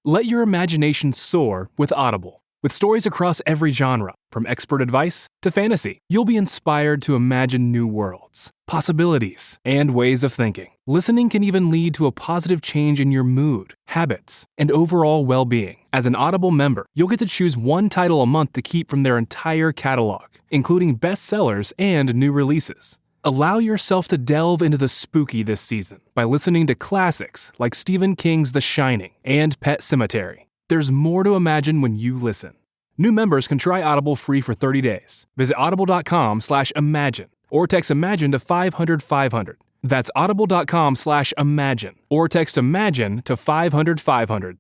Let your imagination soar with Audible. With stories across every genre, from expert advice to fantasy, you'll be inspired to imagine new worlds, possibilities, and ways of thinking. Listening can even lead to a positive change in your mood, habits, and overall well-being. As an Audible member, you'll get to choose one title a month to keep from their entire catalog, including bestsellers and new releases. Allow yourself to delve into the spooky this season by listening to classics like Stephen King's The Shining and Pet Sematary. There's more to imagine when you listen. New members can try Audible free for 30 days. Visit audible.com/imagine or text imagine to 500-500. That's audible.com/imagine or text imagine to 500-500.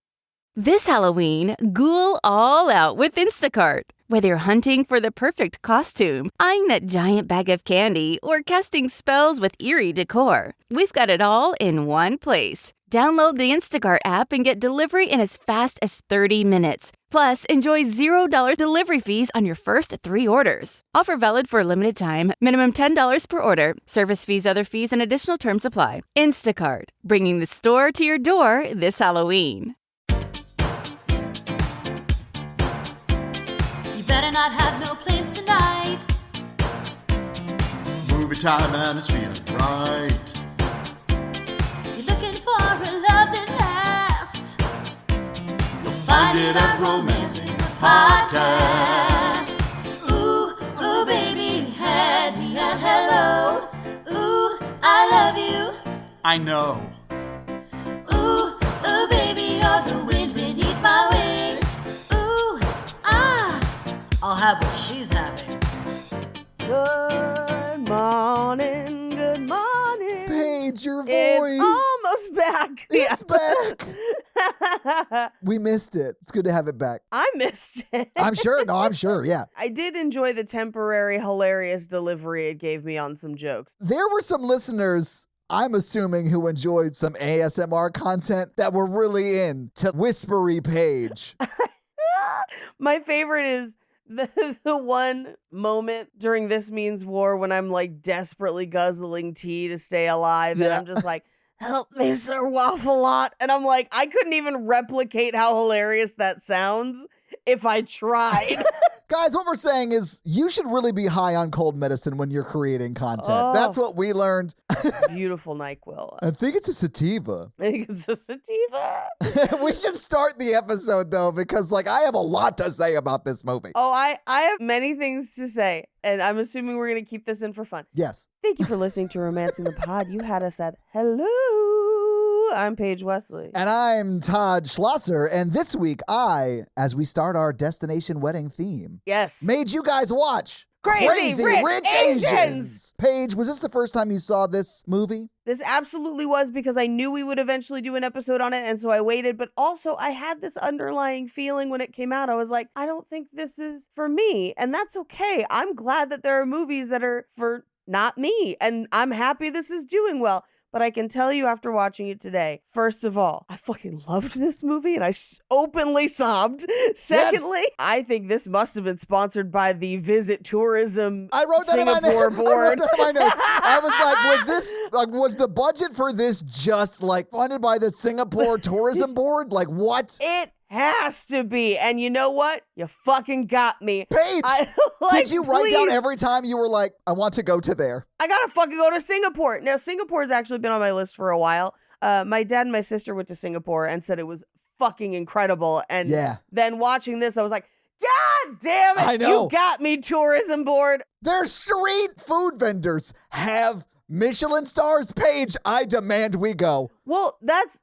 This Halloween, ghoul all out with Instacart. Whether you're hunting for the perfect costume, eyeing that giant bag of candy, or casting spells with eerie decor, we've got it all in one place. Download the Instacart app and get delivery in as fast as 30 minutes. Plus, enjoy $0 delivery fees on your first 3 orders. Offer valid for a limited time. Minimum $10 per order. Service fees, other fees, and additional terms apply. Instacart, bringing the store to your door this Halloween. You better not have no plans tonight. Movie time and it's feeling right. Looking for a love that lasts. You'll find it at Romancing the Podcast. Ooh, ooh, baby, you had me at hello. Ooh, I love you. I know. Ooh, ooh, baby, you're the wind beneath my wings. Ooh, ah, I'll have what she's having. Good morning, good morning. Paige, your voice. It's almost back. It's back. We missed it. It's good to have it back. I missed it. I'm sure. No, I'm sure. Yeah. I did enjoy the temporary hilarious delivery it gave me on some jokes. There were some listeners, I'm assuming, who enjoyed some ASMR content that were really into whispery Paige. My favorite is the one moment during This Means War when I'm like desperately guzzling tea to stay alive. And I'm just like, help me, Sir Waffle-Lot. And I'm like, I couldn't even replicate how hilarious that sounds if I tried. Guys, what we're saying is you should really be high on cold medicine when you're creating content. Oh. That's what we learned. Beautiful NyQuil. I think it's a sativa. I think it's a sativa. We should start the episode, though, because, I have a lot to say about this movie. Oh, I have many things to say, and I'm assuming we're going to keep this in for fun. Yes. Thank you for listening to Romancing the Pod. You had us at hello. I'm Paige Wesley. And I'm Todd Schlosser. And this week, as we start our destination wedding theme, made you guys watch Crazy Rich Asians. Paige, was this the first time you saw this movie? This absolutely was, because I knew we would eventually do an episode on it, and so I waited. But also, I had this underlying feeling when it came out. I was like, I don't think this is for me, and that's okay. I'm glad that there are movies that are for not me, and I'm happy this is doing well. But I can tell you after watching it today, first of all, I fucking loved this movie and I openly sobbed. Secondly, I think this must have been sponsored by the Visit Tourism Singapore board. I was like, was the budget for this just funded by the Singapore Tourism Board? What? It has to be. And you know what? You fucking got me. Paige, did you write down every time you were like, I want to go to there? I gotta fucking go to Singapore. Now, Singapore has actually been on my list for a while. My dad and my sister went to Singapore and said it was fucking incredible. And then watching this, I was like, God damn it. I know. You got me, tourism board. Their street food vendors have Michelin stars. Paige, I demand we go. Well, that's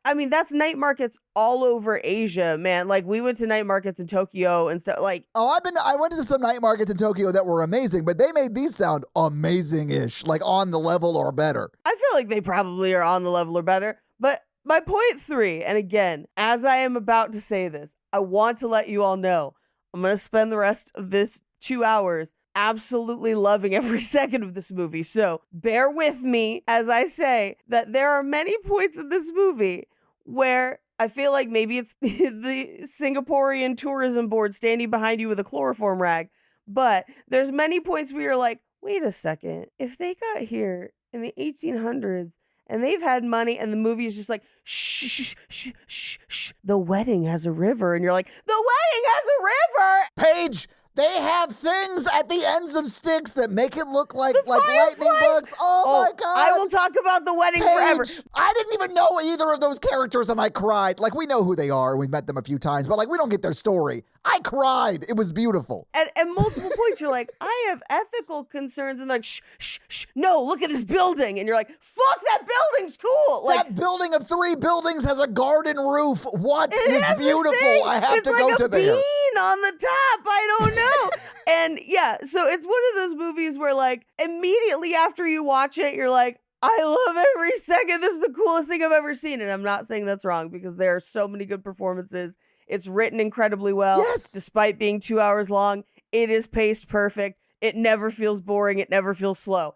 night markets all over Asia, man. We went to night markets in Tokyo and stuff I went to some night markets in Tokyo that were amazing, but they made these sound amazing-ish, on the level or better. I feel like they probably are on the level or better. But my point 3, and again, as I am about to say this, I want to let you all know, I'm going to spend the rest of this 2 hours absolutely loving every second of this movie. So bear with me as I say that there are many points in this movie where I feel like maybe it's the Singaporean tourism board standing behind you with a chloroform rag, but there's many points where you're like, wait a second, if they got here in the 1800s and they've had money, and the movie is just like, shh, shh, shh, shh, shh, the wedding has a river. And you're like, the wedding has a river! Paige, they have things at the ends of sticks that make it look like lightning fireflies. bugs. Oh my God. I will talk about the wedding Paige, forever. I didn't even know either of those characters and I cried. Like, we know who they are. We've met them a few times, but like, we don't get their story. I cried. It was beautiful. At multiple points, you're like, I have ethical concerns, and they're like, shh, shh, shh, no, look at this building. And you're like, fuck, that building's cool. Like, That building of 3 buildings has a garden roof. What? It's that's the beautiful. thing. I have it's to like go a to there. bean on the top. I don't know. And yeah, so it's one of those movies where like immediately after you watch it, you're like, I love every second. This is the coolest thing I've ever seen. And I'm not saying that's wrong because there are so many good performances. It's written incredibly well. Yes. Despite being 2 hours long, it is paced perfect. It never feels boring. It never feels slow.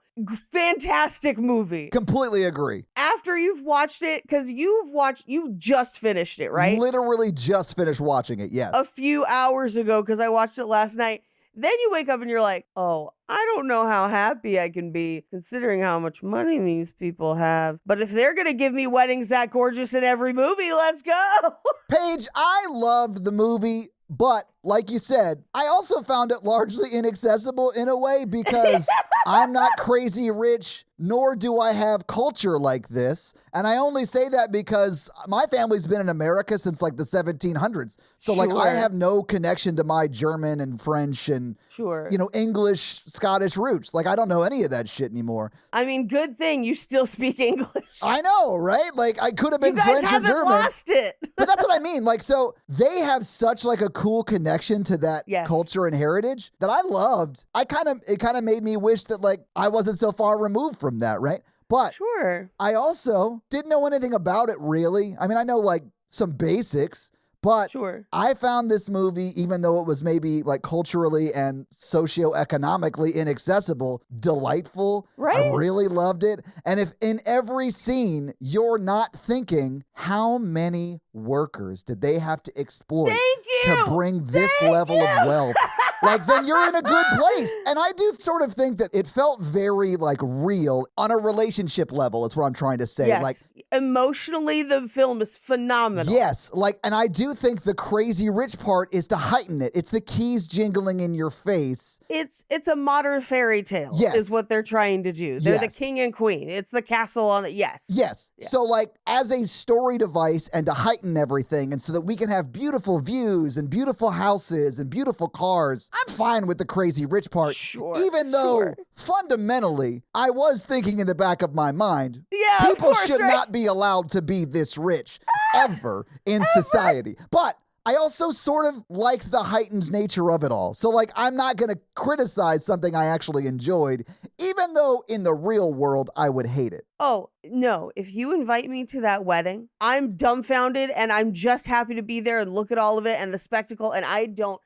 Fantastic movie. Completely agree. After you've watched it, because you just finished it, right? Literally just finished watching it, yes. A few hours ago, because I watched it last night. Then you wake up and you're like, oh, I don't know how happy I can be considering how much money these people have. But if they're going to give me weddings that gorgeous in every movie, let's go. Paige, I loved the movie, but like you said, I also found it largely inaccessible in a way because I'm not crazy rich, nor do I have culture like this. And I only say that because my family's been in America since like the 1700s. So like I Sure. have no connection to my German and French and, Sure. English, Scottish roots. Like I don't know any of that shit anymore. I mean, good thing you still speak English. I know, right? Like I could have You been guys French or haven't German. lost it. But that's what I mean. Like, so they have such like a cool connection to that Yes. culture and heritage that I loved. It kind of made me wish that like I wasn't so far removed from that, right? But Sure. I also didn't know anything about it really. I mean, I know like some basics, but Sure. I found this movie, even though it was maybe like culturally and socioeconomically inaccessible, delightful. I Right? really loved it. And if in every scene you're not thinking, how many workers did they have to exploit Thank you. to bring this Thank level you. of wealth? Like, then you're in a good place. And I do sort of think that it felt very like real on a relationship level. It's what I'm trying to say. Yes. Like, Emotionally, the film is phenomenal. yes, like, and I do think the crazy rich part is to heighten it. It's the keys jingling in your face. It's a modern fairy tale. Yes. Is what they're trying to do. They're the Yes. king and queen. It's the castle on the yes. Yes. Yeah. So, like, as a story device and to heighten everything, and so that we can have beautiful views and beautiful houses and beautiful cars, I'm fine with the crazy rich part. Sure, Even though sure. fundamentally, I was thinking in the back of my mind, Yeah, of people course, should right? not be allowed to be this rich ever in society. But I also sort of liked the heightened nature of it all. So, like, I'm not going to criticize something I actually enjoyed, even though in the real world, I would hate it. Oh, no. If you invite me to that wedding, I'm dumbfounded and I'm just happy to be there and look at all of it and the spectacle. And I don't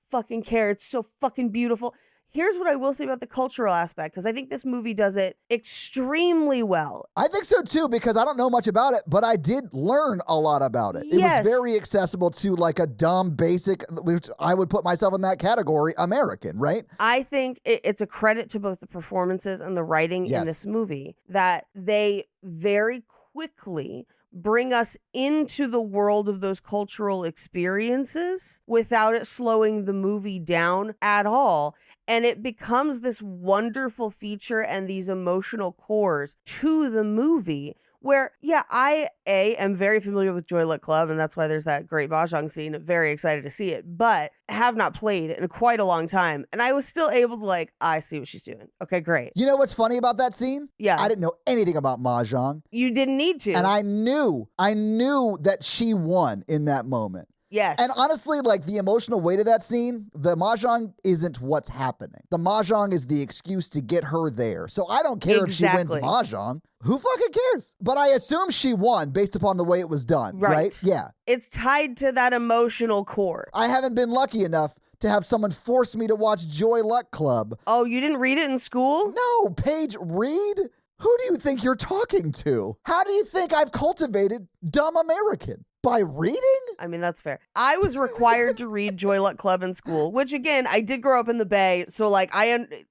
fucking care. It's so fucking beautiful. Here's what I will say about the cultural aspect, because I think this movie does it extremely well. I think so too, because I don't know much about it, but I did learn a lot about it. Yes. It was very accessible to like a dumb, basic, which I would put myself in that category, American, right? I think it's a credit to both the performances and the writing Yes. in this movie that they very quickly bring us into the world of those cultural experiences without it slowing the movie down at all. And it becomes this wonderful feature and these emotional cores to the movie where, yeah, I am very familiar with Joy Luck Club, and that's why there's that great Mahjong scene. Very excited to see it, but have not played in quite a long time. And I was still able to like, I see what she's doing. Okay, great. You know what's funny about that scene? Yeah. I didn't know anything about Mahjong, You didn't need to. and I knew that she won in that moment. Yes. And honestly, like the emotional weight of that scene, the Mahjong isn't what's happening. The Mahjong is the excuse to get her there. So I don't care if she Exactly. wins Mahjong. Who fucking cares? But I assume she won based upon the way it was done, right? Yeah. It's tied to that emotional core. I haven't been lucky enough to have someone force me to watch Joy Luck Club. Oh, you didn't read it in school? No, Paige, read? Who do you think you're talking to? How do you think I've cultivated dumb American? By reading? I mean, that's fair. I was required to read Joy Luck Club in school, which again, I did grow up in the Bay, so like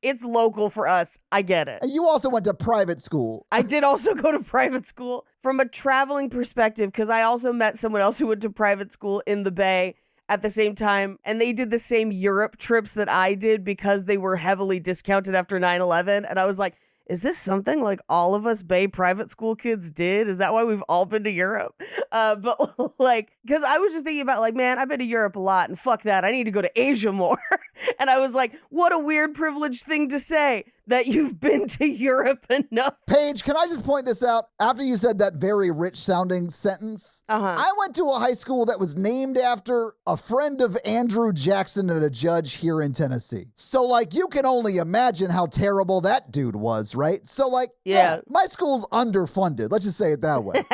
it's local for us. I get it. And you also went to private school. I did also go to private school. From a traveling perspective, because I also met someone else who went to private school in the Bay at the same time, and they did the same Europe trips that I did because they were heavily discounted after 9/11, and I was like, is this something like all of us Bay private school kids did? Is that why we've all been to Europe? But like, because I was just thinking about like, man, I've been to Europe a lot and fuck that. I need to go to Asia more. And I was like, what a weird privileged thing to say that you've been to Europe enough. Paige, can I just point this out? After you said that very rich sounding sentence, I went to a high school that was named after a friend of Andrew Jackson and a judge here in Tennessee. So like, you can only imagine how terrible that dude was, right? So like, yeah, my school's underfunded. Let's just say it that way.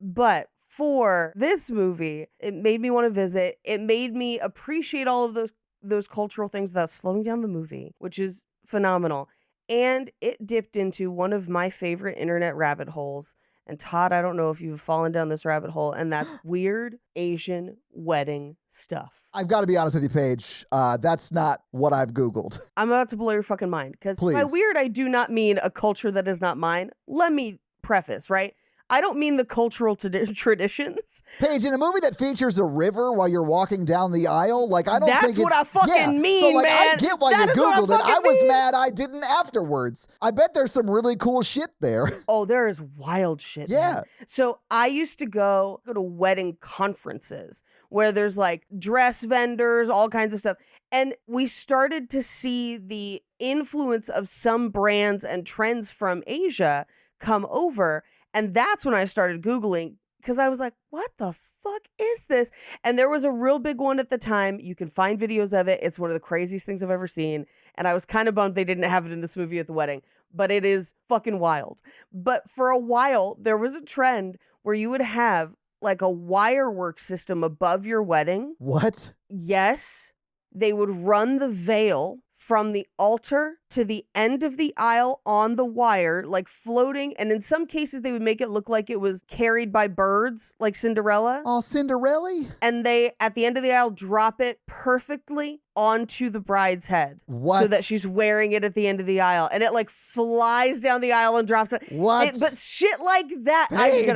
But for this movie, it made me want to visit. It made me appreciate all of those cultural things without slowing down the movie, which is phenomenal. And it dipped into one of my favorite internet rabbit holes. And Todd, I don't know if you've fallen down this rabbit hole, and that's weird Asian wedding stuff. I've got to be honest with you, Paige. That's not what I've Googled. I'm about to blow your fucking mind. Because by weird, I do not mean a culture that is not mine. Let me preface, right? I don't mean the cultural traditions. Paige, in a movie that features a river while you're walking down the aisle, like I don't think that's what I fucking mean, so, like, man. I get why you Googled it. I was mad I didn't afterwards. I bet there's some really cool shit there. Oh, there is wild shit. Yeah. Man. So I used to go to wedding conferences where there's like dress vendors, all kinds of stuff. And we started to see the influence of some brands and trends from Asia come over. And that's when I started Googling, because I was like, what the fuck is this? And there was a real big one at the time. You can find videos of it. It's one of the craziest things I've ever seen. And I was kind of bummed they didn't have it in this movie at the wedding, but it is fucking wild. But for a while, there was a trend where you would have like a wirework system above your wedding. What? Yes. They would run the veil from the altar to the end of the aisle on the wire, like floating. And in some cases, they would make it look like it was carried by birds, like Cinderella. Oh, Cinderella? And they, at the end of the aisle, drop it perfectly onto the bride's head. What? So that she's wearing it at the end of the aisle. And it like flies down the aisle and drops it. What? But shit like that, Paige.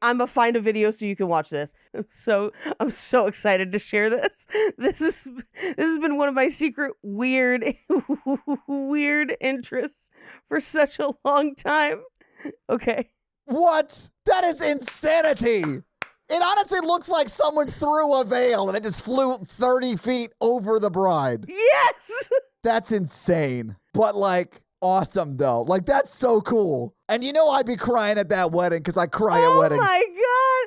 I'm gonna find a video so you can watch this. I'm so excited to share this. This has been one of my secret weird interests for such a long time. Okay. What? That is insanity. It honestly looks like someone threw a veil and it just flew 30 feet over the bride. Yes! That's insane. But like, awesome though. Like, that's so cool. And you know I'd be crying at that wedding because I cry at weddings. Oh my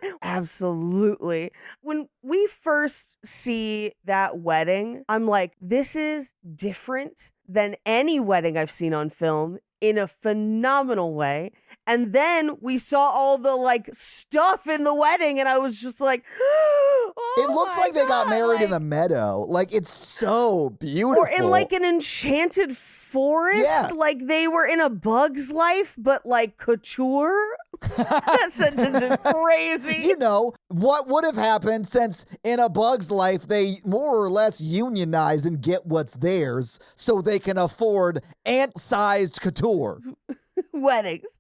God. Absolutely. When we first see that wedding, I'm like, this is different than any wedding I've seen on film in a phenomenal way. And then we saw all the like stuff in the wedding and I was just like, oh, it looks like they got married in a meadow. Like, it's so beautiful. Or in like an enchanted forest. Yeah. Like they were in a Bug's Life, but like couture. That sentence is crazy. You know, what would have happened since in A Bug's Life, they more or less unionize and get what's theirs so they can afford ant-sized couture. Weddings.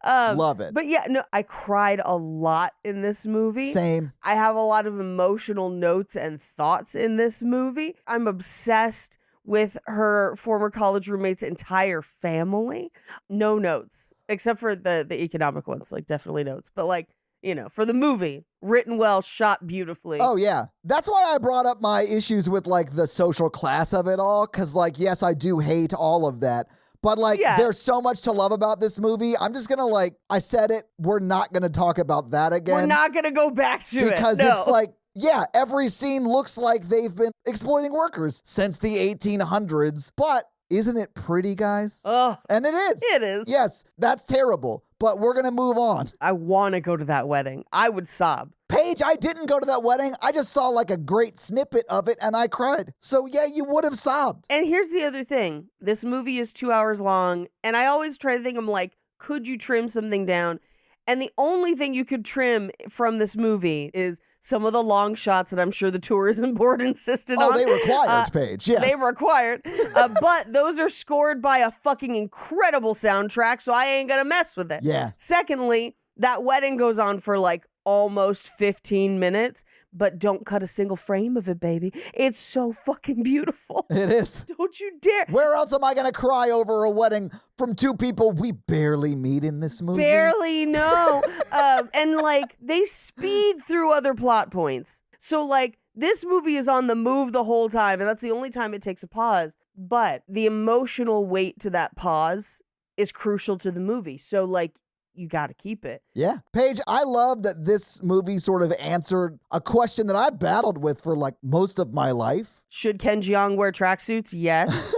Love it. But yeah, no, I cried a lot in this movie. Same. I have a lot of emotional notes and thoughts in this movie. I'm obsessed with her former college roommate's entire family. No notes, except for the economic ones, like definitely notes. But like, you know, for the movie, written well, shot beautifully. Oh, yeah. That's why I brought up my issues with like the social class of it all. Because like, yes, I do hate all of that. But like, there's so much to love about this movie. I'm just going to like, I said it, we're not going to talk about that again. We're not going to go back to it. Because it's like, yeah, every scene looks like they've been exploiting workers since the 1800s. But isn't it pretty, guys? Oh, and it is. It is. Yes, that's terrible. But we're going to move on. I want to go to that wedding. I would sob. Paige, I didn't go to that wedding. I just saw like a great snippet of it and I cried. So yeah, you would have sobbed. And here's the other thing. This movie is 2 hours long. And I always try to think, I'm like, could you trim something down? And the only thing you could trim from this movie is some of the long shots that I'm sure the tourism board insisted on. Oh, they required, Paige. Yes. They required. But those are scored by a fucking incredible soundtrack, so I ain't gonna mess with it. Yeah. Secondly, that wedding goes on for like almost 15 minutes, but don't cut a single frame of it, baby. It's so fucking beautiful. It is. Don't you dare. Where else am I going to cry over a wedding from two people we barely meet in this movie? Barely, no. And like they speed through other plot points. So like this movie is on the move the whole time, and that's the only time it takes a pause. But the emotional weight to that pause is crucial to the movie. So like you got to keep it. Yeah. Paige, I love that this movie sort of answered a question that I battled with for like most of my life. Should Ken Jeong wear tracksuits? Yes.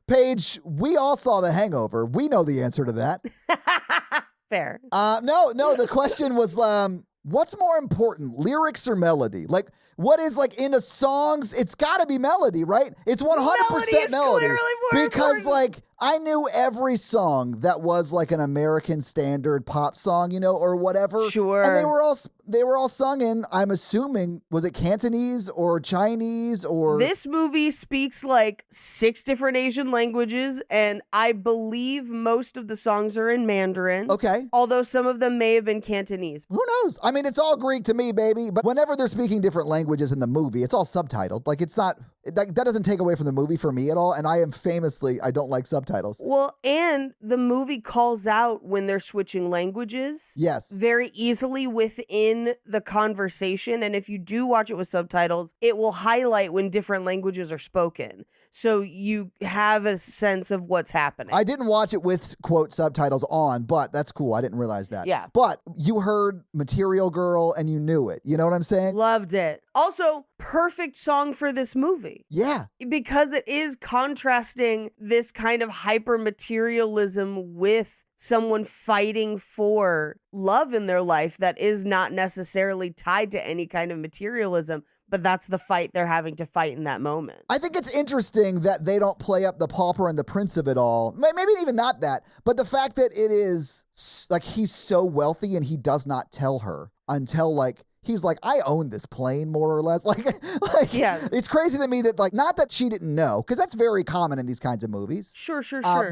Paige, we all saw The Hangover. We know the answer to that. Fair. No, the question was, what's more important, lyrics or melody? Like, what is like in the songs? It's got to be melody, right? It's 100% melody. Clearly more because important. like I knew every song that was like an American standard pop song, you know, or whatever. Sure. And they were all sung in, I'm assuming, was it Cantonese or Chinese or? This movie speaks like 6 different Asian languages, and I believe most of the songs are in Mandarin. Okay. Although some of them may have been Cantonese. Who knows? I mean, it's all Greek to me, baby. But whenever they're speaking different languages in the movie, it's all subtitled. Like, it's not, that doesn't take away from the movie for me at all. And I don't like subtitles. Well, and the movie calls out when they're switching languages. Yes. Very easily within the conversation. And if you do watch it with subtitles, it will highlight when different languages are spoken. So you have a sense of what's happening. I didn't watch it with, quote, subtitles on, but that's cool. I didn't realize that. Yeah. But you heard Material Girl and you knew it. You know what I'm saying? Loved it. Also, perfect song for this movie. Yeah. Because it is contrasting this kind of hyper materialism with someone fighting for love in their life that is not necessarily tied to any kind of materialism, but that's the fight they're having to fight in that moment. I think it's interesting that they don't play up the pauper and the prince of it all. Maybe even not that, but the fact that it is like he's so wealthy and he does not tell her until like he's like, I own this plane, more or less. Like, yeah. It's crazy to me that, like, not that she didn't know, because that's very common in these kinds of movies. Sure.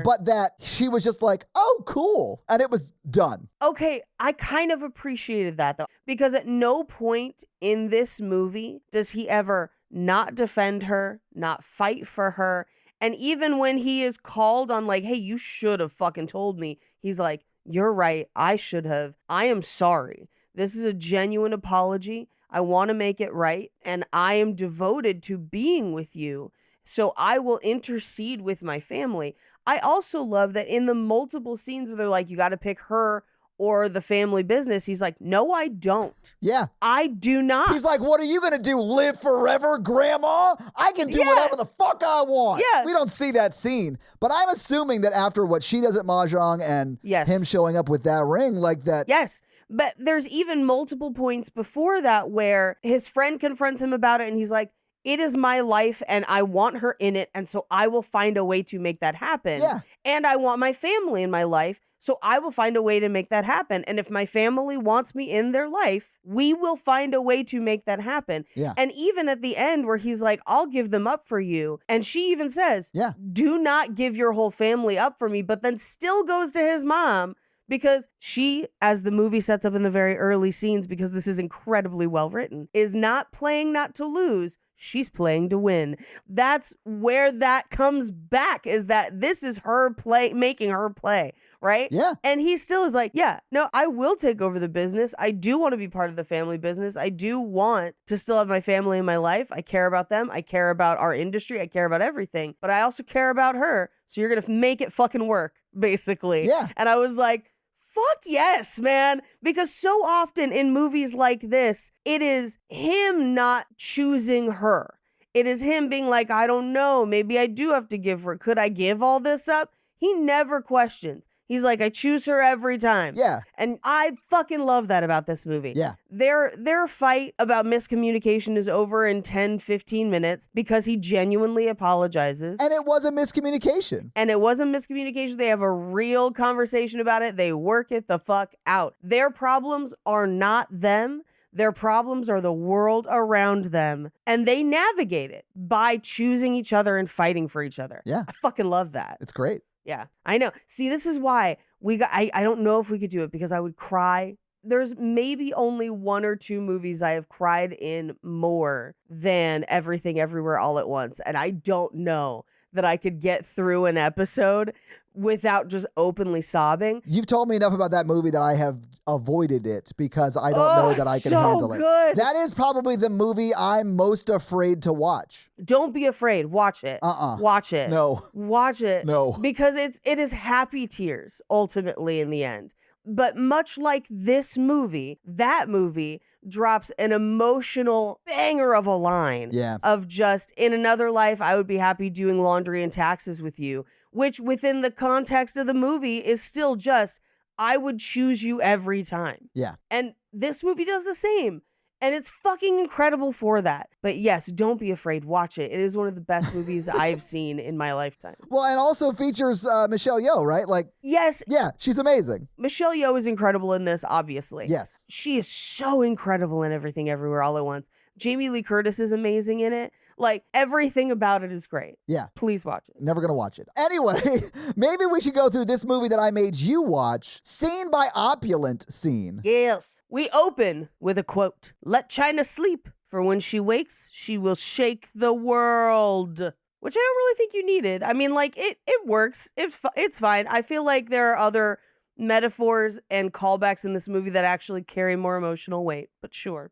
But that she was just like, oh, cool. And it was done. Okay, I kind of appreciated that, though, because at no point in this movie does he ever not defend her, not fight for her. And even when he is called on, like, hey, you should have fucking told me, he's like, you're right, I should have. I am sorry. This is a genuine apology. I want to make it right, and I am devoted to being with you, so I will intercede with my family. I also love that in the multiple scenes where they're like, you got to pick her or the family business, he's like, no, I don't. Yeah. I do not. He's like, what are you going to do, live forever, Grandma? I can do whatever the fuck I want. Yeah. We don't see that scene. But I'm assuming that after what she does at Mahjong and him showing up with that ring like that. Yes. But there's even multiple points before that where his friend confronts him about it and he's like, it is my life and I want her in it. And so I will find a way to make that happen. Yeah. And I want my family in my life. So I will find a way to make that happen. And if my family wants me in their life, we will find a way to make that happen. Yeah. And even at the end where he's like, I'll give them up for you. And she even says, do not give your whole family up for me, but then still goes to his mom. Because she, as the movie sets up in the very early scenes, because this is incredibly well written, is not playing not to lose. She's playing to win. That's where that comes back, is that this is her play, making her play, right? Yeah. And he still is like, yeah, no, I will take over the business. I do want to be part of the family business. I do want to still have my family in my life. I care about them. I care about our industry. I care about everything. But I also care about her. So you're going to make it fucking work, basically. Yeah. And I was like, fuck yes, man. Because so often in movies like this, it is him not choosing her. It is him being like, I don't know, maybe I do have to give her. Could I give all this up? He never questions. He's like, I choose her every time. Yeah. And I fucking love that about this movie. Yeah. Their fight about miscommunication is over in 10, 15 minutes because he genuinely apologizes. And it was a miscommunication. And it wasn't miscommunication. They have a real conversation about it. They work it the fuck out. Their problems are not them. Their problems are the world around them. And they navigate it by choosing each other and fighting for each other. Yeah. I fucking love that. It's great. Yeah, I know. See, this is why I don't know if we could do it because I would cry. There's maybe only 1 or 2 movies I have cried in more than Everything Everywhere All at Once. And I don't know that I could get through an episode without just openly sobbing. You've told me enough about that movie that I have avoided it because I don't know that I can so handle it. Good. That is probably the movie I'm most afraid to watch. Don't be afraid. Watch it. Watch it. No. Watch it. No. Because it is happy tears ultimately in the end. But much like this movie, that movie drops an emotional banger of a line of just, in another life, I would be happy doing laundry and taxes with you, which within the context of the movie is still just, I would choose you every time. Yeah. And this movie does the same. And it's fucking incredible for that. But yes, don't be afraid. Watch it. It is one of the best movies I've seen in my lifetime. Well, and also features Michelle Yeoh, right? Like, yes. Yeah, she's amazing. Michelle Yeoh is incredible in this, obviously. Yes. She is so incredible in Everything Everywhere All at Once. Jamie Lee Curtis is amazing in it. Like, everything about it is great. Yeah. Please watch it. Never gonna watch it. Anyway, maybe we should go through this movie that I made you watch, Scene by Opulent Scene. Yes. We open with a quote. Let China sleep, for when she wakes, she will shake the world. Which I don't really think you needed. I mean, like, it works. It's fine. I feel like there are other metaphors and callbacks in this movie that actually carry more emotional weight, but sure.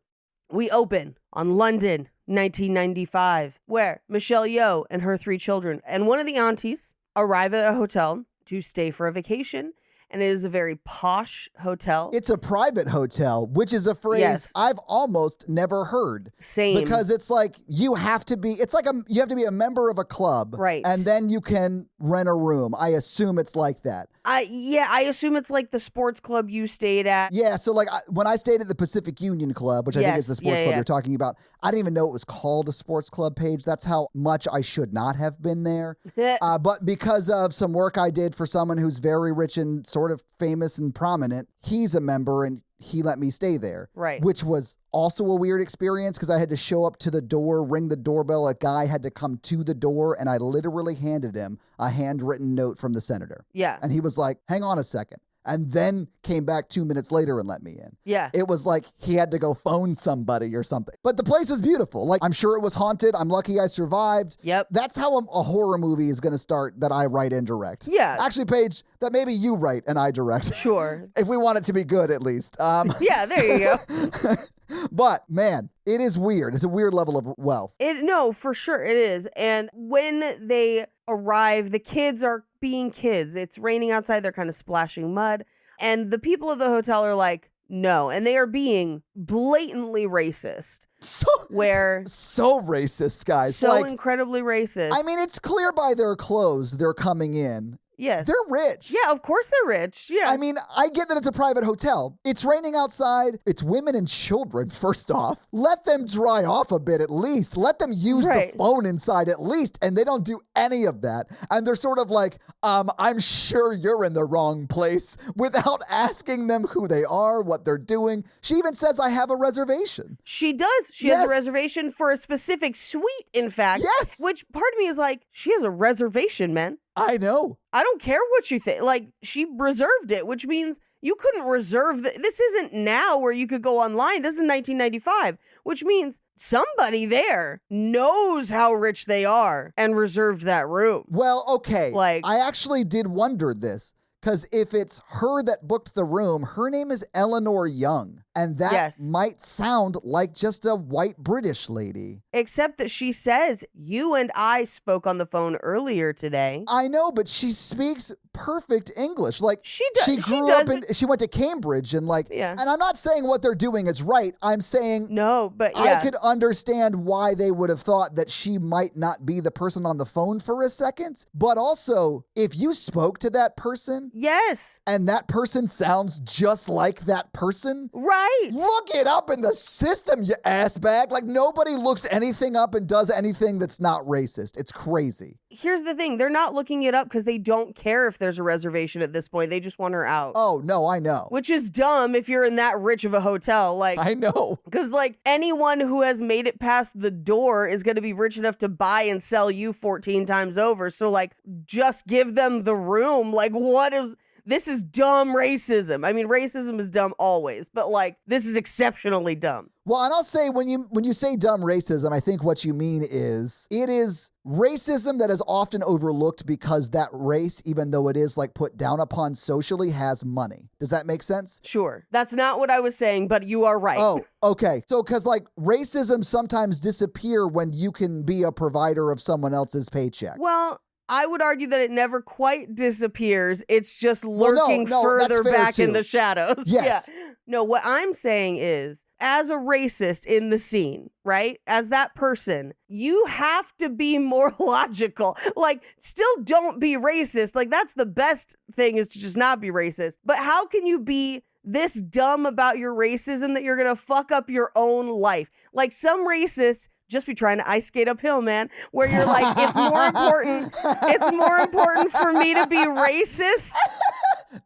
We open on London, 1995, where Michelle Yeoh and her 3 children and one of the aunties arrive at a hotel to stay for a vacation. And it is a very posh hotel. It's a private hotel, which is a phrase I've almost never heard. Same. Because it's like you have to be a member of a club. Right. And then you can rent a room. I assume it's like that. I assume it's like the sports club you stayed at. Yeah, so like when I stayed at the Pacific Union Club, which I think is the sports club you're talking about, I didn't even know it was called a sports club page. That's how much I should not have been there. But because of some work I did for someone who's very rich and sort of famous and prominent, he's a member and he let me stay there. Right. Which was also a weird experience because I had to show up to the door, ring the doorbell. A guy had to come to the door and I literally handed him a handwritten note from the senator. Yeah. And he was like, hang on a second. And then came back 2 minutes later and let me in. Yeah. It was like he had to go phone somebody or something. But the place was beautiful. Like, I'm sure it was haunted. I'm lucky I survived. Yep. That's how a horror movie is going to start that I write and direct. Yeah. Actually, Paige, that maybe you write and I direct. Sure. If we want it to be good, at least. Yeah, there you go. But, man, it is weird. It's a weird level of wealth. No, for sure it is. And when they arrive, the kids are being kids. It's raining outside. They're kind of splashing mud. And the people of the hotel are like, no. And they are being blatantly racist. So racist, guys. So like, incredibly racist. I mean, it's clear by their clothes they're coming in. Yes. They're rich. Yeah, of course they're rich. Yeah. I mean, I get that it's a private hotel. It's raining outside. It's women and children, first off. Let them dry off a bit at least. Let them use the phone inside at least. And they don't do any of that. And they're sort of like, I'm sure you're in the wrong place without asking them who they are, what they're doing. She even says, I have a reservation. She does. She has a reservation for a specific suite, in fact. Yes. Which part of me is like, she has a reservation, man. I know. I don't care what you think. Like, she reserved it, which means you couldn't reserve this isn't now where you could go online. This is 1995, which means somebody there knows how rich they are and reserved that room. Well, okay. Like, I actually did wonder this because if it's her that booked the room, her name is Eleanor Young. And that Yes. might sound like just a white British lady. Except that she says, you and I spoke on the phone earlier today. I know, but she speaks perfect English. Like She does- She she grew does, up and she went to Cambridge and like. Yeah. And I'm not saying what they're doing is right. I'm saying No, but yeah. I could understand why they would have thought that she might not be the person on the phone for a second. But also, if you spoke to that person Yes. and that person sounds just like that person, Right. look it up in the system, you ass bag. Like nobody looks anything up and does anything that's not racist. It's crazy. Here's the thing. They're not looking it up because they don't care if there's a reservation at this point. They just want her out. Oh, no, I know. Which is dumb if you're in that rich of a hotel. Like, I know. because like anyone who has made it past the door is going to be rich enough to buy and sell you 14 times over. So like, just give them the room. Like, this is dumb racism. I mean, racism is dumb always, but like, this is exceptionally dumb. Well, and I'll say when you say dumb racism, I think what you mean is it is racism that is often overlooked because that race, even though it is like put down upon socially, has money. Does that make sense? Sure. That's not what I was saying, but you are right. Oh, okay. So, because like racism sometimes disappear when you can be a provider of someone else's paycheck. Well, I would argue that it never quite disappears. It's just Well, no, lurking that's further fair back in too. the shadows. Yes. Yeah. No, what I'm saying is, as a racist in the scene, right? As that person, you have to be more logical. Like, still don't be racist. Like, that's the best thing, is to just not be racist. But how can you be this dumb about your racism that you're going to fuck up your own life? Like, some racists just be trying to ice skate uphill, man, where you're like, it's more important for me to be racist.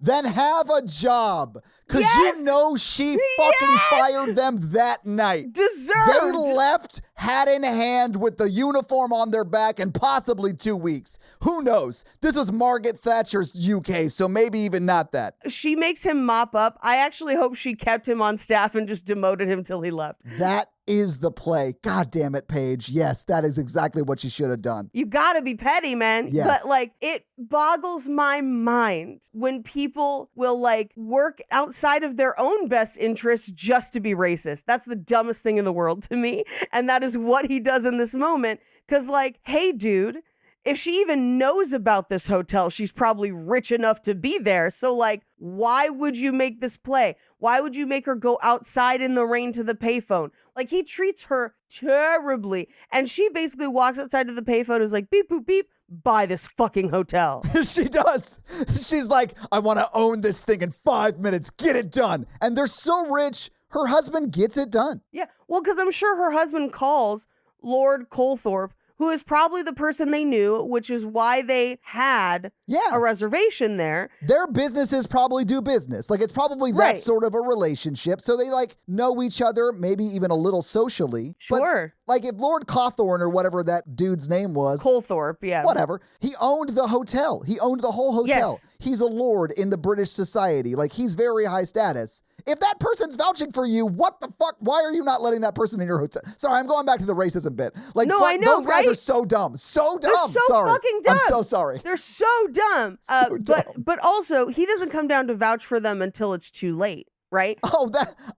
Then have a job. Because Yes! you know she fucking fired them that night. They Deserved. left hat in hand with the uniform on their back in possibly 2 weeks. Who knows? This was Margaret Thatcher's UK, so maybe even not that. She makes him mop up. I actually hope she kept him on staff and just demoted him till he left. That is the play. God damn it, Paige. Yes, that is exactly what she should have done. You gotta be petty, man. Yes. But like, it boggles my mind when people will like work outside of their own best interests just to be racist. That's the dumbest thing in the world to me. And that is what he does in this moment. Cause like, hey, dude, if she even knows about this hotel, she's probably rich enough to be there. So like, why would you make this play? Why would you make her go outside in the rain to the payphone? Like, he treats her terribly. And she basically walks outside to the payphone and is like, beep, boop, beep, buy this fucking hotel. She does. She's like, I want to own this thing in 5 minutes. Get it done. And they're so rich, her husband gets it done. Yeah. Well, because I'm sure her husband calls Lord Colthorpe, who is probably the person they knew, which is why they had a reservation there. Their businesses probably do business. Like, it's probably that Right. sort of a relationship. So they like know each other, maybe even a little socially. Sure. But, like, if Lord Cawthorne or whatever that dude's name was, Colthorpe, yeah. whatever, he owned the hotel. He owned the whole hotel. Yes. He's a lord in the British society. Like, he's very high status. If that person's vouching for you, what the fuck? Why are you not letting that person in your hotel? Sorry, I'm going back to the racism bit. Like, No, I know, those guys right? are so dumb. So dumb. They're so sorry. fucking dumb. I'm so sorry. They're so dumb. So dumb. But also, he doesn't come down to vouch for them until it's too late, right? Oh,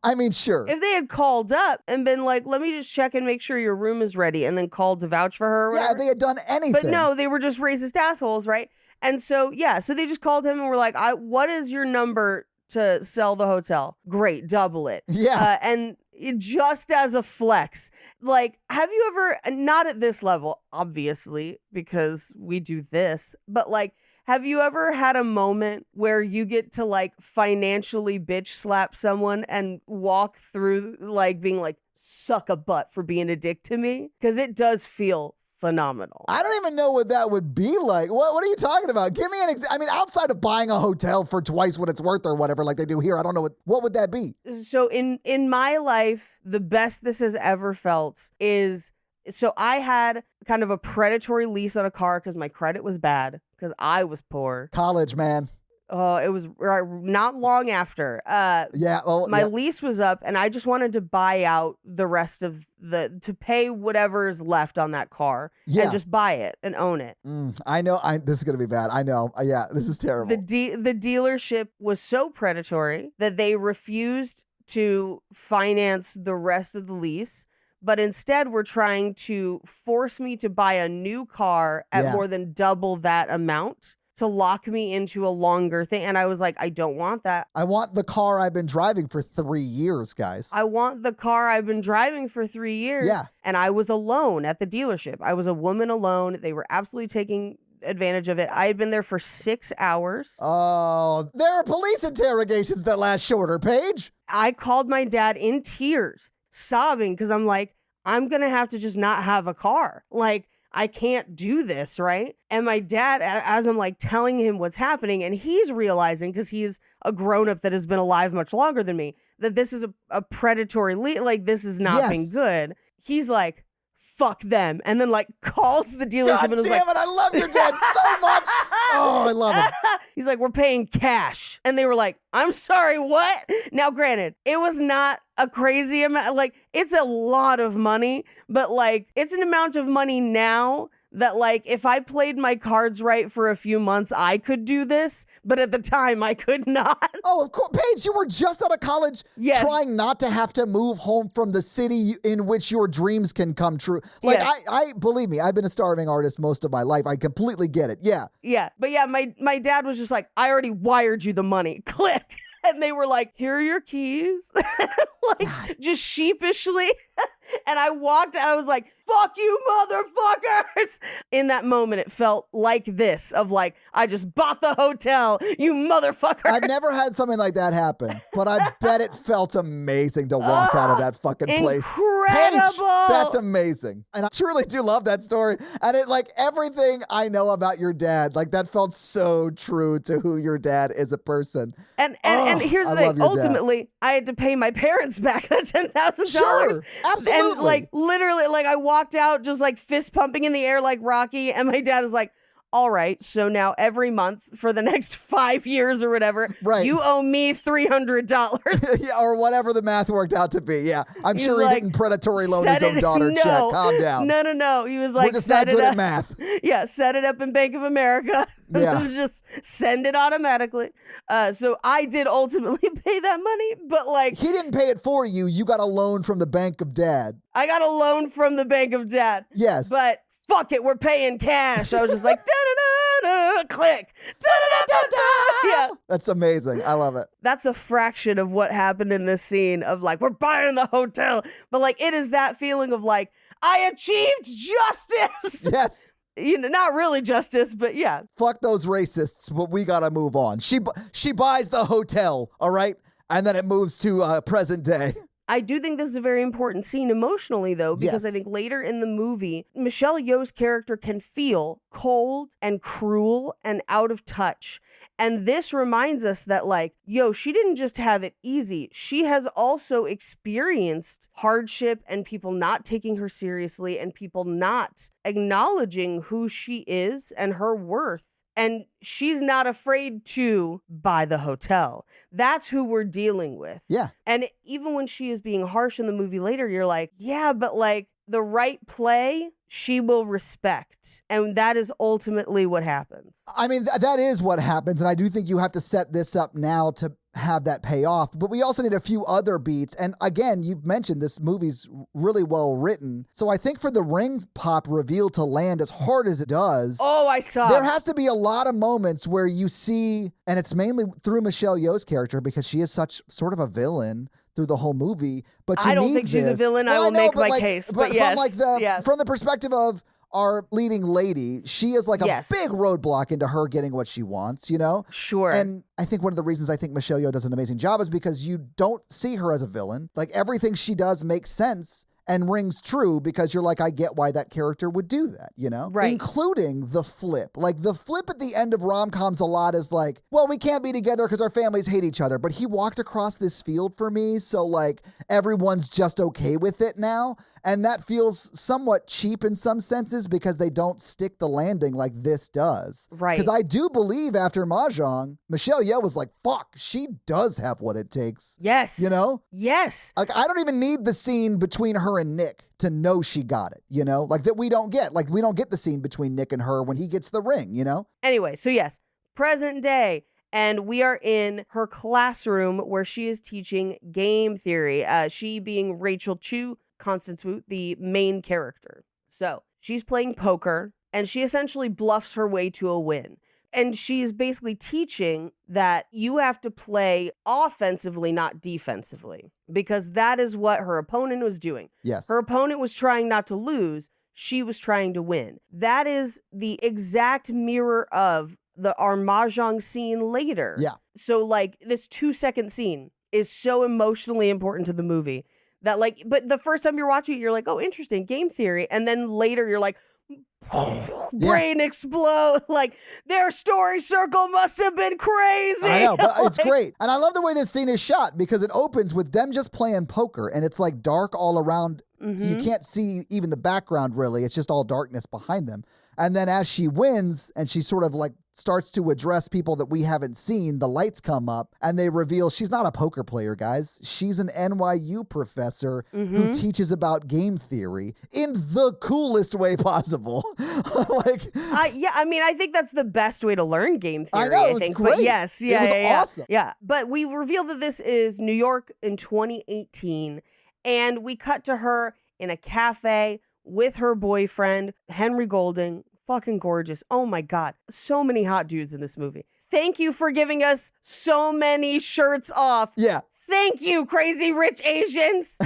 I mean, sure. If they had called up and been like, let me just check and make sure your room is ready, and then called to vouch for her or Yeah, whatever. they had done anything. But no, they were just racist assholes, right? And so, so they just called him and were like, what is your number to sell the hotel? Great, double it. Yeah. And just as a flex, like, have you ever, not at this level, obviously, because we do this, but like, have you ever had a moment where you get to like financially bitch slap someone and walk through like being like, suck a butt for being a dick to me? Because it does feel phenomenal. I don't even know what that would be like. What are you talking about? Give me an I mean, outside of buying a hotel for twice what it's worth or whatever, like they do here, I don't know what would that be? So in my life, the best this has ever felt is, so I had kind of a predatory lease on a car because my credit was bad because I was poor. College, man. It was not long after. Yeah. Well, My yeah. lease was up and I just wanted to buy out the rest of to pay whatever's left on that car and just buy it and own it. I know. This is going to be bad. I know. Yeah, this is terrible. The dealership was so predatory that they refused to finance the rest of the lease, but instead were trying to force me to buy a new car at more than double that amount to lock me into a longer thing. And I was like, I don't want that. I want the car I've been driving for 3 years, guys. I want the car I've been driving for 3 years. Yeah. And I was alone at the dealership. I was a woman alone. They were absolutely taking advantage of it. I had been there for 6 hours. Oh, there are police interrogations that last shorter, Paige. I called my dad in tears, sobbing, because I'm like, I'm going to have to just not have a car. Like, I can't do this, right? And my dad, as I'm like telling him what's happening, and he's realizing, because he's a grown-up that has been alive much longer than me, that this is a predatory like this is not being good. He's like, fuck them. And then like calls the dealership and was like, damn it, I love your dad so much. Oh, I love him. He's like, we're paying cash. And they were like, I'm sorry, what? Now, granted, it was not a crazy amount. Like, it's a lot of money, but like, it's an amount of money now that like, if I played my cards right for a few months, I could do this. But at the time, I could not. Oh, of course. Paige, you were just out of college trying not to have to move home from the city in which your dreams can come true. Like, I believe me, I've been a starving artist most of my life. I completely get it. Yeah. Yeah. But yeah, my dad was just like, I already wired you the money. Click. And they were like, here are your keys. Like, just sheepishly. And I walked out, I was like, fuck you, motherfuckers. In that moment, it felt like this, of like, I just bought the hotel, you motherfuckers. I've never had something like that happen, but I bet it felt amazing to walk out of that fucking place. Incredible. Paige, that's amazing. And I truly do love that story. And it, like, everything I know about your dad, like, that felt so true to who your dad is a person. And here's the thing, ultimately, I had to pay my parents back that $10,000. Sure, absolutely. And like, literally, like, I walked out just like fist pumping in the air like Rocky, and my dad is like, all right, so now every month for the next 5 years or whatever, you owe me $300. Yeah, or whatever the math worked out to be. Yeah, I'm sure he like, didn't predatory loan his own daughter check. Calm down. No. He was like, we're just not good at math. Yeah, set it up in Bank of America. Yeah. Just send it automatically. So I did ultimately pay that money, but like, he didn't pay it for you. You got a loan from the Bank of Dad. I got a loan from the Bank of Dad. Yes. But fuck it, we're paying cash. I was just like, da-da-da-da, click, da-da-da-da-da. Yeah. That's amazing. I love it. That's a fraction of what happened in this scene of like, we're buying the hotel. But like, it is that feeling of like, I achieved justice. Yes. You know, not really justice, but yeah. Fuck those racists, but we gotta move on. She buys the hotel, all right? And then it moves to present day. I do think this is a very important scene emotionally, though, because I think later in the movie, Michelle Yeoh's character can feel cold and cruel and out of touch. And this reminds us that, like, yo, she didn't just have it easy. She has also experienced hardship and people not taking her seriously and people not acknowledging who she is and her worth. And she's not afraid to buy the hotel. That's who we're dealing with. Yeah. And even when she is being harsh in the movie later, you're like, yeah, but like the right play, she will respect. And that is ultimately what happens. I mean, that is what happens. And I do think you have to set this up now to have that pay off. But we also need a few other beats. And again, you've mentioned this movie's really well written. So I think for the ring pop reveal to land as hard as it does. Oh, I saw. There has to be a lot of moments where you see, and it's mainly through Michelle Yeoh's character because she is such sort of a villain through the whole movie. But I don't think she's a villain. Well, I will make my case. But yes. From the perspective of our leading lady, she is like a big roadblock into her getting what she wants, you know? Sure. And I think one of the reasons I think Michelle Yeoh does an amazing job is because you don't see her as a villain. Like, everything she does makes sense and rings true because you're like, I get why that character would do that, you know? Right. Including the flip. Like, the flip at the end of rom-coms a lot is like, well, we can't be together because our families hate each other, but he walked across this field for me, so like, everyone's just okay with it now. And that feels somewhat cheap in some senses because they don't stick the landing like this does. Right. Because I do believe after Mahjong, Michelle Yeoh was like, fuck, she does have what it takes. Yes. You know? Yes. Like, I don't even need the scene between her and Nick to know she got it, you know? Like, that we don't get. Like, we don't get the scene between Nick and her when he gets the ring, you know? Anyway, so yes, present day. And we are in her classroom where she is teaching game theory. She being Rachel Chu, Constance Wu, the main character. So she's playing poker and she essentially bluffs her way to a win. And she's basically teaching that you have to play offensively, not defensively, because that is what her opponent was doing. Yes. Her opponent was trying not to lose. She was trying to win. That is the exact mirror of our Mahjong scene later. Yeah. So like this 2-second scene is so emotionally important to the movie that like, but the first time you're watching it, you're like, oh, interesting, game theory. And then later you're like, brain explode. Like their story circle must have been crazy. I know, but it's great. And I love the way this scene is shot because it opens with them just playing poker and it's like dark all around. You can't see even the background really. It's just all darkness behind them. And then as she wins and she sort of like starts to address people that we haven't seen, the lights come up and they reveal she's not a poker player, guys. She's an NYU professor who teaches about game theory in the coolest way possible. I think that's the best way to learn game theory. I know, think, great. But yes, It was awesome. Yeah, but we reveal that this is New York in 2018, and we cut to her in a cafe with her boyfriend, Henry Golding. Fucking gorgeous. Oh my God. So many hot dudes in this movie. Thank you for giving us so many shirts off. Yeah. Thank you, crazy rich Asians.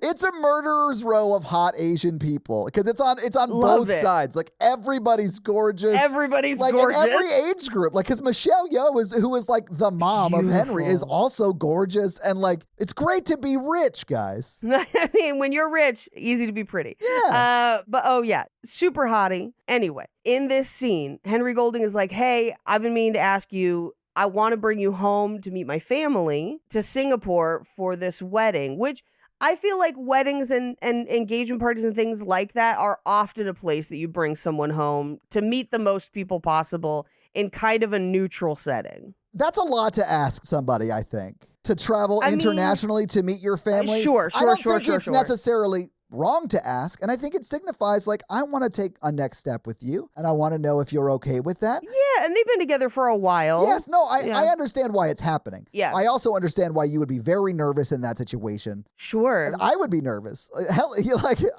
It's a murderer's row of hot Asian people because it's on Love both it. sides. Like everybody's gorgeous. Everybody's like gorgeous. in every age group. Like because Michelle Yeoh who is like the mom of Henry is also gorgeous and like it's great to be rich, guys. I mean, when you're rich, easy to be pretty. Yeah. But oh yeah, super hottie. Anyway, in this scene, Henry Golding is like, hey, I've been meaning to ask you, I want to bring you home to meet my family to Singapore for this wedding, which I feel like weddings and engagement parties and things like that are often a place that you bring someone home to meet the most people possible in kind of a neutral setting. That's a lot to ask somebody, I think, to travel internationally to meet your family. Sure. I don't think it's necessarily wrong to ask. And I think it signifies like, I want to take a next step with you and I want to know if you're okay with that. Yeah. And they've been together for a while. Yes. No, I understand why it's happening. Yeah. I also understand why you would be very nervous in that situation. Sure. And I would be nervous. Hell,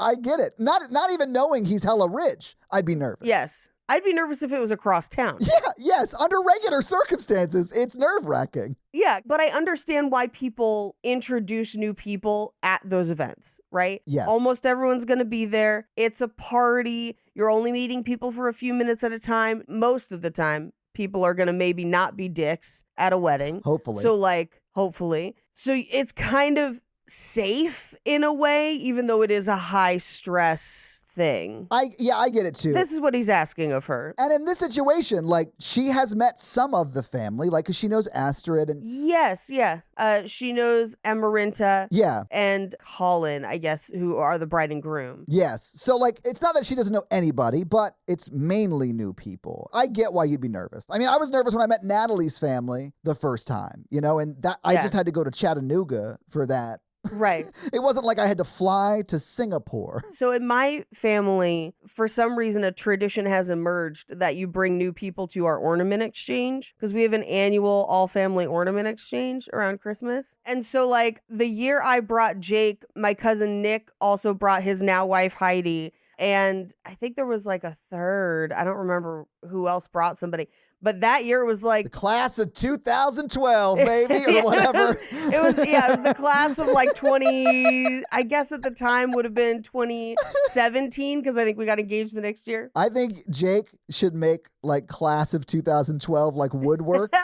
I get it. Not even knowing he's hella rich, I'd be nervous. Yes. I'd be nervous if it was across town. Yeah, yes. Under regular circumstances, it's nerve-wracking. Yeah, but I understand why people introduce new people at those events, right? Yes. Almost everyone's going to be there. It's a party. You're only meeting people for a few minutes at a time. Most of the time, people are going to maybe not be dicks at a wedding. Hopefully. So hopefully. So it's kind of safe in a way, even though it is a high stress thing. I get it too. This is what he's asking of her. And in this situation, like she has met some of the family, like 'cause she knows Astrid and Yes, yeah. She knows Amarinta yeah. and Colin, I guess, who are the bride and groom. Yes. So like it's not that she doesn't know anybody, but it's mainly new people. I get why you'd be nervous. I mean, I was nervous when I met Natalie's family the first time, and that I just had to go to Chattanooga for that. Right. It wasn't like I had to fly to Singapore. So in my family, for some reason, a tradition has emerged that you bring new people to our ornament exchange because we have an annual all-family ornament exchange around Christmas. And so like the year I brought Jake, my cousin Nick also brought his now wife Heidi. And I think there was like a third. I don't remember who else brought somebody. But that year it was like The class of 2012, baby, or whatever. It was the class of like 20, I guess at the time would have been 2017 because I think we got engaged the next year. I think Jake should make like class of 2012 like woodwork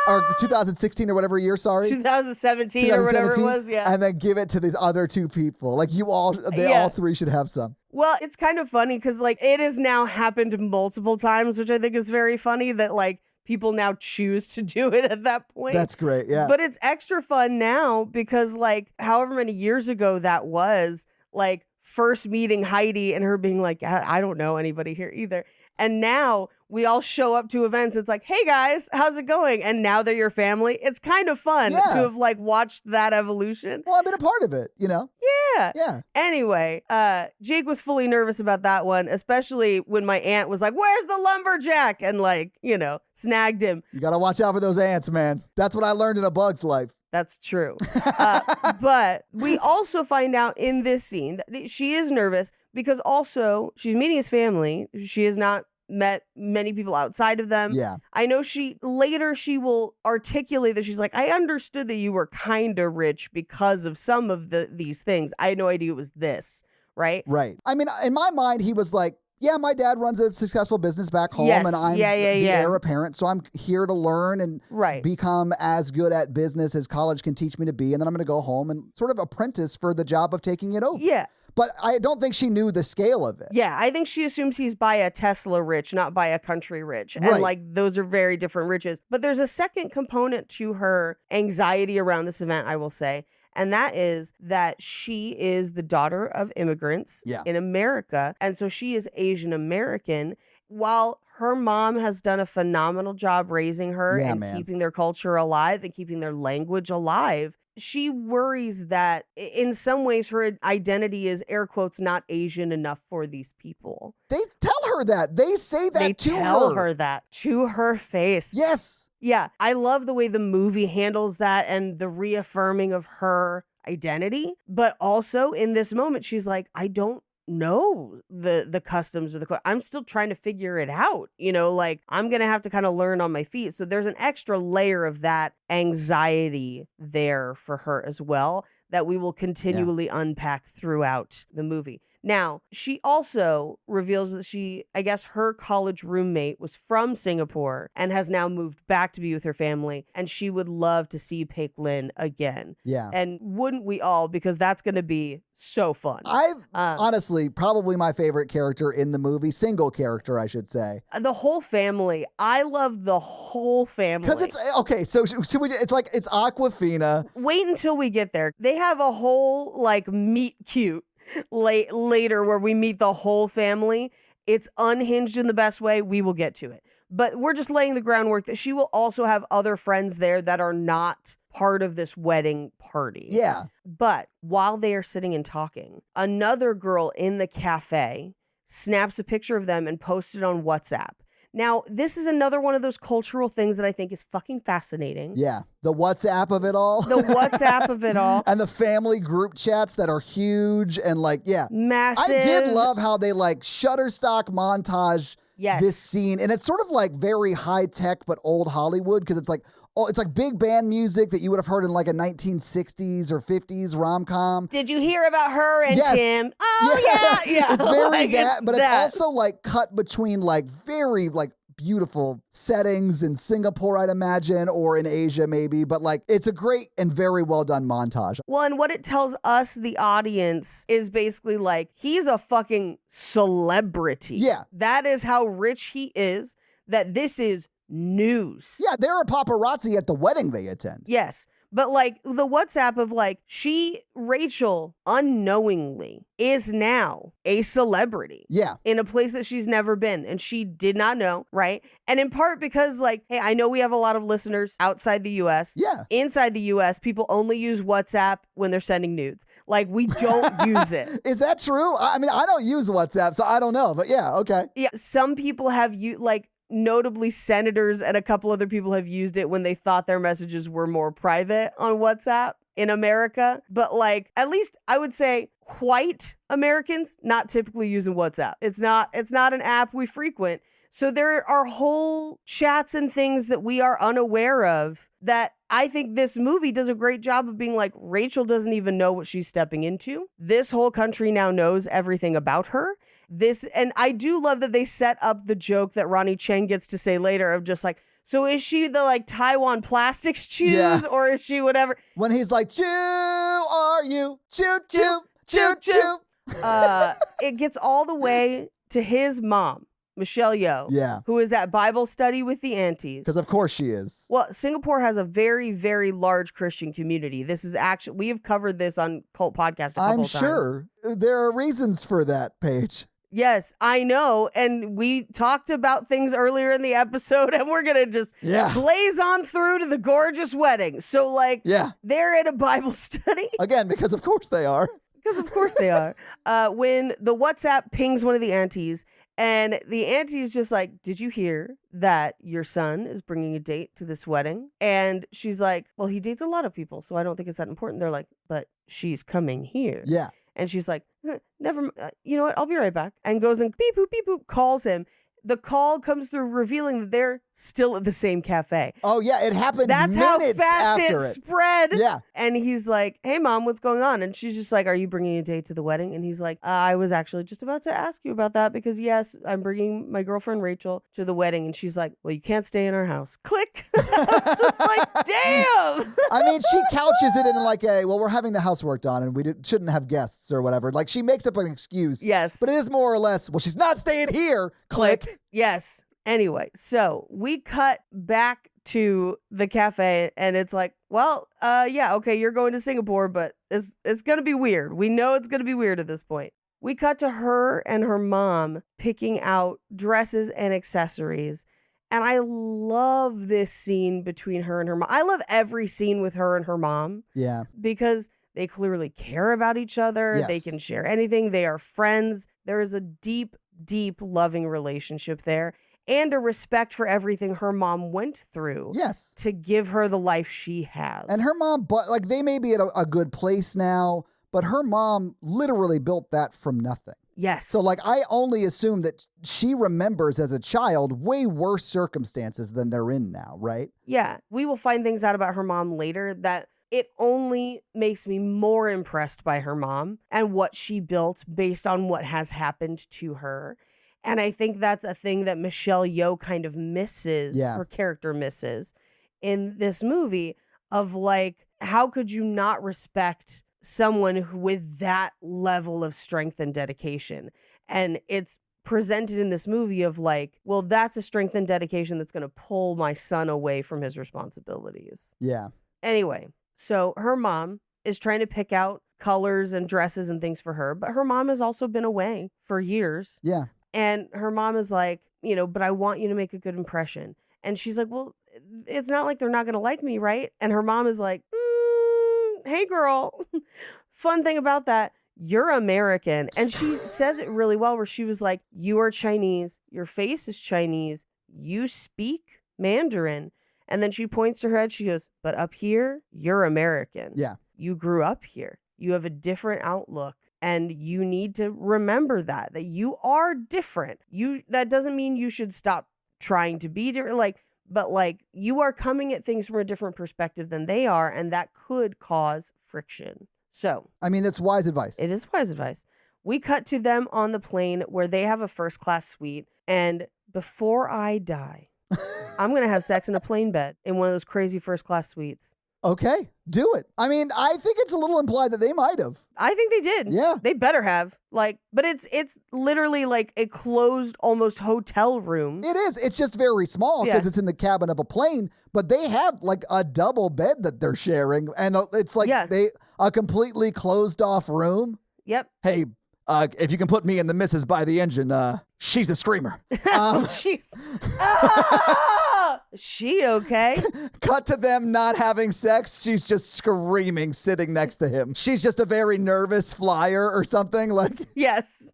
or 2016 or whatever year, sorry. 2017 or whatever it was, yeah. And then give it to these other two people. Like all three should have some. Well, it's kind of funny because like it has now happened multiple times, which I think is very funny that like people now choose to do it at that point. That's great, yeah. But it's extra fun now because like however many years ago that was, like first meeting Heidi and her being like, I don't know anybody here either. And now we all show up to events. It's like, hey guys, how's it going? And now they're your family. It's kind of fun to have like watched that evolution. Well, I've been a part of it, you know? Yeah. Yeah. Anyway, Jake was fully nervous about that one, especially when my aunt was like, where's the lumberjack? And like, snagged him. You got to watch out for those ants, man. That's what I learned in A Bug's Life. That's true. But we also find out in this scene that she is nervous because also she's meeting his family. She has not met many people outside of them. Yeah. I know she will articulate that she's like, I understood that you were kind of rich because of some of these things. I had no idea it was this, right? Right. I mean, in my mind, he was like, yeah, my dad runs a successful business back home, and I'm the heir apparent, so I'm here to learn and become as good at business as college can teach me to be, and then I'm going to go home and sort of apprentice for the job of taking it over. Yeah. But I don't think she knew the scale of it. Yeah, I think she assumes he's by a Tesla rich, not by a country rich. And like those are very different riches. But there's a second component to her anxiety around this event, I will say. And that is that she is the daughter of immigrants in America. And so she is Asian American. While her mom has done a phenomenal job raising her and keeping their culture alive and keeping their language alive, she worries that in some ways her identity is, air quotes, not Asian enough for these people. They tell her that. They say that to her. They tell her that to her face. Yes. Yeah, I love the way the movie handles that and the reaffirming of her identity. But also in this moment, she's like, I don't know the customs or I'm still trying to figure it out. Like I'm going to have to kind of learn on my feet. So there's an extra layer of that anxiety there for her as well that we will continually unpack throughout the movie. Now, she also reveals that I guess her college roommate was from Singapore and has now moved back to be with her family. And she would love to see Peik Lin again. Yeah. And wouldn't we all? Because that's going to be so fun. Honestly, probably my favorite character in the movie. Single character, I should say. The whole family. I love the whole family. Because it's, okay, so should we, it's Awkwafina. Wait until we get there. They have a whole, like, meet cute later where we meet the whole family. It's unhinged in the best way. We will get to it. But we're just laying the groundwork that she will also have other friends there that are not part of this wedding party. Yeah. But while they are sitting and talking, another girl in the cafe snaps a picture of them and posts it on WhatsApp. Now, this is another one of those cultural things that I think is fucking fascinating. Yeah. The WhatsApp of it all. The WhatsApp of it all. And the family group chats that are huge and massive. I did love how they Shutterstock montage this scene. And it's sort of very high tech, but old Hollywood because it's it's big band music that you would have heard in a 1960s or 50s rom-com. Did you hear about her and Tim? Oh, yeah. It's very but it's also cut between very beautiful settings in Singapore, I'd imagine, or in Asia maybe. But it's a great and very well done montage. Well, and what it tells us, the audience, is basically he's a fucking celebrity. Yeah. That is how rich he is, that this is news. Yeah, there are paparazzi at the wedding they attend. Yes. But the WhatsApp of Rachel unknowingly is now a celebrity. Yeah. In a place that she's never been and she did not know, right? And in part because hey, I know we have a lot of listeners outside the US. Yeah. Inside the US, people only use WhatsApp when they're sending nudes. We don't use it. Is that true? I mean, I don't use WhatsApp, so I don't know. But yeah, okay. Yeah, some people have notably senators and a couple other people have used it when they thought their messages were more private on WhatsApp in America. But at least I would say white Americans not typically using WhatsApp. It's not an app we frequent. So there are whole chats and things that we are unaware of that I think this movie does a great job of being Rachel doesn't even know what she's stepping into. This whole country now knows everything about her. And I do love that they set up the joke that Ronnie Cheng gets to say later of just so is she the Taiwan plastics choose or is she whatever? When he's choo are you? Choo choo choo choo. It gets all the way to his mom, Michelle Yeoh, Yeah. who is at Bible study with the aunties. Because of course she is. Well, Singapore has a very, very large Christian community. This is actually, we have covered this on Cult Podcast a couple I'm times. sure there are reasons for that, Paige. Yes, I know. And we talked about things earlier in the episode, and we're going to just blaze on through to the gorgeous wedding. So, like, they're at a Bible study. Again, because of course they are. Because of course they are. When the WhatsApp pings one of the aunties, and the auntie is just like, did you hear that your son is bringing a date to this wedding? And she's like, well, he dates a lot of people, so I don't think it's that important. They're like, but she's coming here. Yeah. And she's like, never, you know what? I'll be right back. And goes and beep, boop, beep, boop, calls him. The call comes through revealing that they're still at the same cafe. Oh, yeah. It happened That's how minutes fast after it spread. Yeah. And he's like, hey, Mom, what's going on? And she's just like, are you bringing a date to the wedding? And he's like, I was actually just about to ask you about that because, yes, I'm bringing my girlfriend Rachel to the wedding. And she's like, well, you can't stay in our house. Click. I was just like, damn. I mean, she couches it in like well, we're having the house worked on and we shouldn't have guests or whatever. Like she makes up an excuse. Yes. But it is more or less, well, she's not staying here. Click. Yes. Anyway, so we cut back to the cafe and it's like, well, yeah, okay, you're going to Singapore, but it's going to be weird. We know it's going to be weird at this point. We cut to her and her mom picking out dresses and accessories. And I love this scene between her and her mom. I love every scene with her and her mom. Yeah. Because they clearly care about each other. Yes. They can share anything. They are friends. There is a deep, deep loving relationship there and a respect for everything her mom went through. Yes. To give her the life she has. And her mom, but like they may be at a good place now, but her mom literally built that from nothing. Yes. So like I only assume that she remembers as a child way worse circumstances than they're in now, right? Yeah. We will find things out about her mom later that it only makes me more impressed by her mom and what she built based on what has happened to her. And I think that's a thing that Michelle Yeoh kind of misses, her character misses in this movie of like, how could you not respect someone with that level of strength and dedication? And it's presented in this movie of like, well, that's a strength and dedication that's going to pull my son away from his responsibilities. Yeah. Anyway, so her mom is trying to pick out colors and dresses and things for her, but her mom has also been away for years. Yeah. And her mom is like, you know, but I want you to make a good impression. And she's like, well, it's not like they're not going to like me, right? And her mom is like, hey, girl, fun thing about that, you're American. And she says it really well where she was like, you are Chinese. Your face is Chinese. You speak Mandarin. And then she points to her head. She goes, but up here, you're American. Yeah. You grew up here. You have a different outlook. And you need to remember that you are different. That doesn't mean you should stop trying to be different. But you are coming at things from a different perspective than they are. And that could cause friction. So, I mean, that's wise advice. It is wise advice. We cut to them on the plane where they have a first class suite. And before I die, I'm going to have sex in a plane bed in one of those crazy first class suites. Okay, do it. I mean, I think it's a little implied that they might have. I think they did. Yeah. They better have. But it's literally like a closed almost hotel room. It is. It's just very small because it's in the cabin of a plane, but they have like a double bed that they're sharing. And it's like a completely closed off room. Yep. Hey, if you can put me and the missus by the engine, she's a screamer. She's... Is she okay? Cut to them not having sex. She's just screaming, sitting next to him. She's just a very nervous flyer or something. Yes.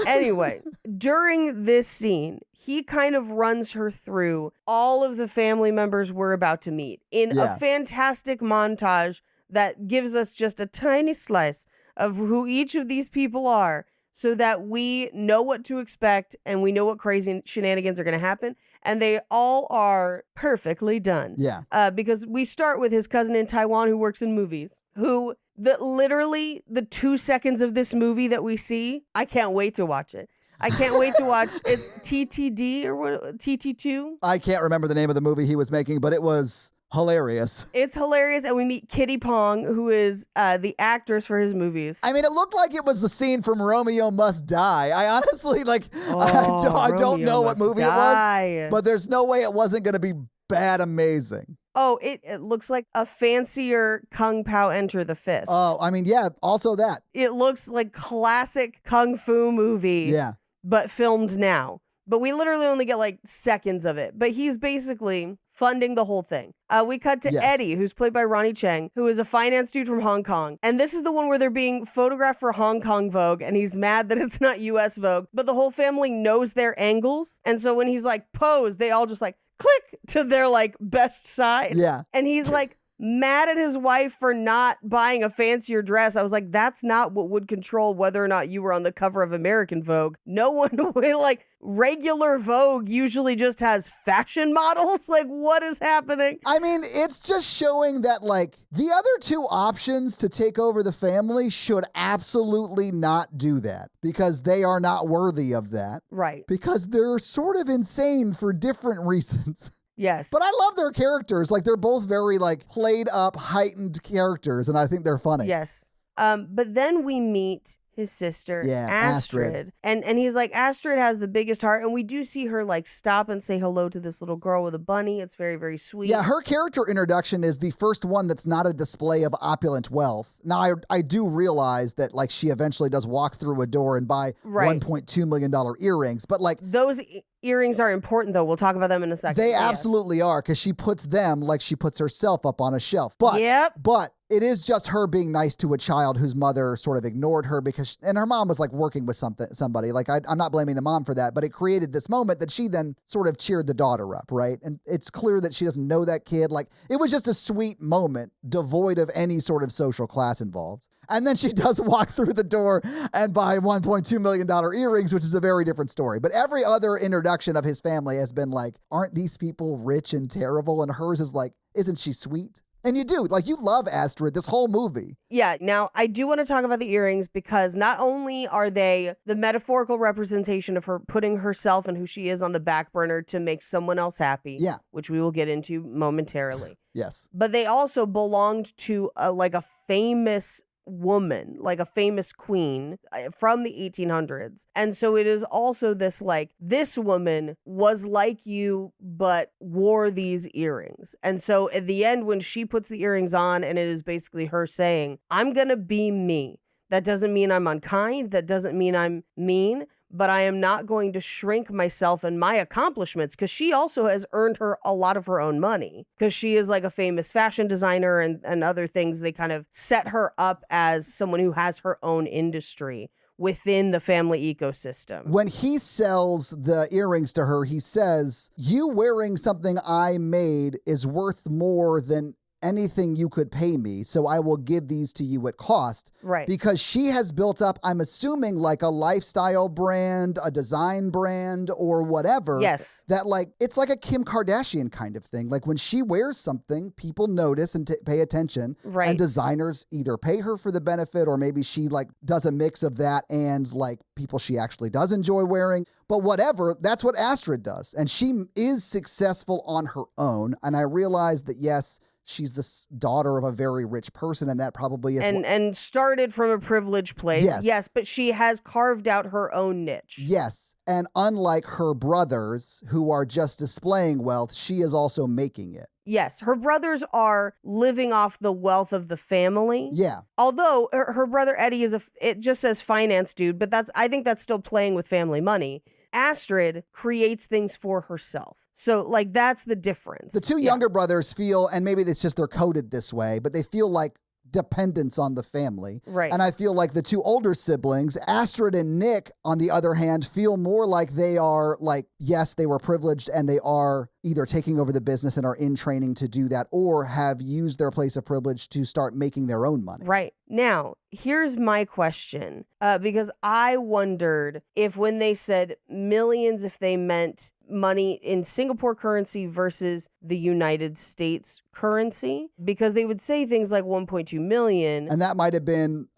Anyway, during this scene, he kind of runs her through all of the family members we're about to meet in a fantastic montage that gives us just a tiny slice of who each of these people are so that we know what to expect and we know what crazy shenanigans are going to happen. And they all are perfectly done. Yeah. Because we start with his cousin in Taiwan who works in movies, who literally the 2 seconds of this movie that we see, I can't wait to watch it. I can't wait to watch. It's TTD or what? TT2? I can't remember the name of the movie he was making, but it was hilarious. It's hilarious. And we meet Kitty Pong, who is the actress for his movies. I mean, it looked like it was the scene from Romeo Must Die. I honestly, I don't know what movie it was, but there's no way it wasn't going to be bad amazing. Oh, it looks like a fancier Kung Pao Enter the Fist. Oh, I mean, yeah, also that. It looks like classic Kung Fu movie, but filmed now. But we literally only get like seconds of it. But he's basically funding the whole thing. We cut to Eddie, who's played by Ronnie Chang, who is a finance dude from Hong Kong. And this is the one where they're being photographed for Hong Kong Vogue, and he's mad that it's not US Vogue. But the whole family knows their angles. And so when he's like, pose, they all just like click to their like best side. Yeah. And he's like mad at his wife for not buying a fancier dress. I was like, that's not what would control whether or not you were on the cover of American Vogue. No one like regular Vogue usually just has fashion models. Like, what is happening? I mean, it's just showing that like the other two options to take over the family should absolutely not do that because they are not worthy of that. Right. Because they're sort of insane for different reasons. Yes. But I love their characters. Like, they're both very, like, played up, heightened characters, and I think they're funny. Yes. But then we meet his sister, Astrid. And he's like, Astrid has the biggest heart. And we do see her, like, stop and say hello to this little girl with a bunny. It's very, very sweet. Yeah, her character introduction is the first one that's not a display of opulent wealth. Now, I do realize that, like, she eventually does walk through a door and buy $1.2 million earrings. But, like... Those earrings are important, though. We'll talk about them in a second. They absolutely are, because she puts them like she puts herself up on a shelf. But it is just her being nice to a child whose mother sort of ignored her and her mom was like working with somebody. Like, I'm not blaming the mom for that, but it created this moment that she then sort of cheered the daughter up, right? And it's clear that she doesn't know that kid. Like, it was just a sweet moment, devoid of any sort of social class involved. And then she does walk through the door and buy $1.2 million earrings, which is a very different story. But every other introduction of his family has been like, aren't these people rich and terrible? And hers is like, isn't she sweet? And you do. Like, you love Astrid this whole movie. Yeah. Now, I do want to talk about the earrings because not only are they the metaphorical representation of her putting herself and who she is on the back burner to make someone else happy, which we will get into momentarily. Yes. But they also belonged to a famous woman, like a famous queen from the 1800s. And so it is also this like, this woman was like you, but wore these earrings. And so at the end, when she puts the earrings on and it is basically her saying, I'm going to be me. That doesn't mean I'm unkind. That doesn't mean I'm mean. But I am not going to shrink myself and my accomplishments because she also has earned her a lot of her own money because she is like a famous fashion designer and other things. They kind of set her up as someone who has her own industry within the family ecosystem. When he sells the earrings to her, he says, you wearing something I made is worth more than anything you could pay me, so I will give these to you at cost. Right. Because she has built up, I'm assuming, like a lifestyle brand, a design brand, or whatever. Yes. That, like, it's like a Kim Kardashian kind of thing. Like, when she wears something, people notice and pay attention. Right. And designers either pay her for the benefit, or maybe she, like, does a mix of that and, like, people she actually does enjoy wearing. But whatever, that's what Astrid does. And she is successful on her own. And I realize that, yes, she's the daughter of a very rich person, and that probably is... And started from a privileged place. Yes, but she has carved out her own niche. Yes, and unlike her brothers, who are just displaying wealth, she is also making it. Yes, her brothers are living off the wealth of the family. Yeah. Although her brother Eddie it just says finance dude, but I think that's still playing with family money. Astrid creates things for herself. So, like, that's the difference. The two younger brothers feel, and maybe it's just they're coded this way, but they feel like dependence on the family. Right. And I feel like the two older siblings, Astrid and Nick, on the other hand, feel more like they are like, yes, they were privileged and they are either taking over the business and are in training to do that, or have used their place of privilege to start making their own money. Right. Now, here's my question, because I wondered if when they said millions, if they meant money in Singapore currency versus the United States currency, because they would say things like 1.2 million. And that might have been,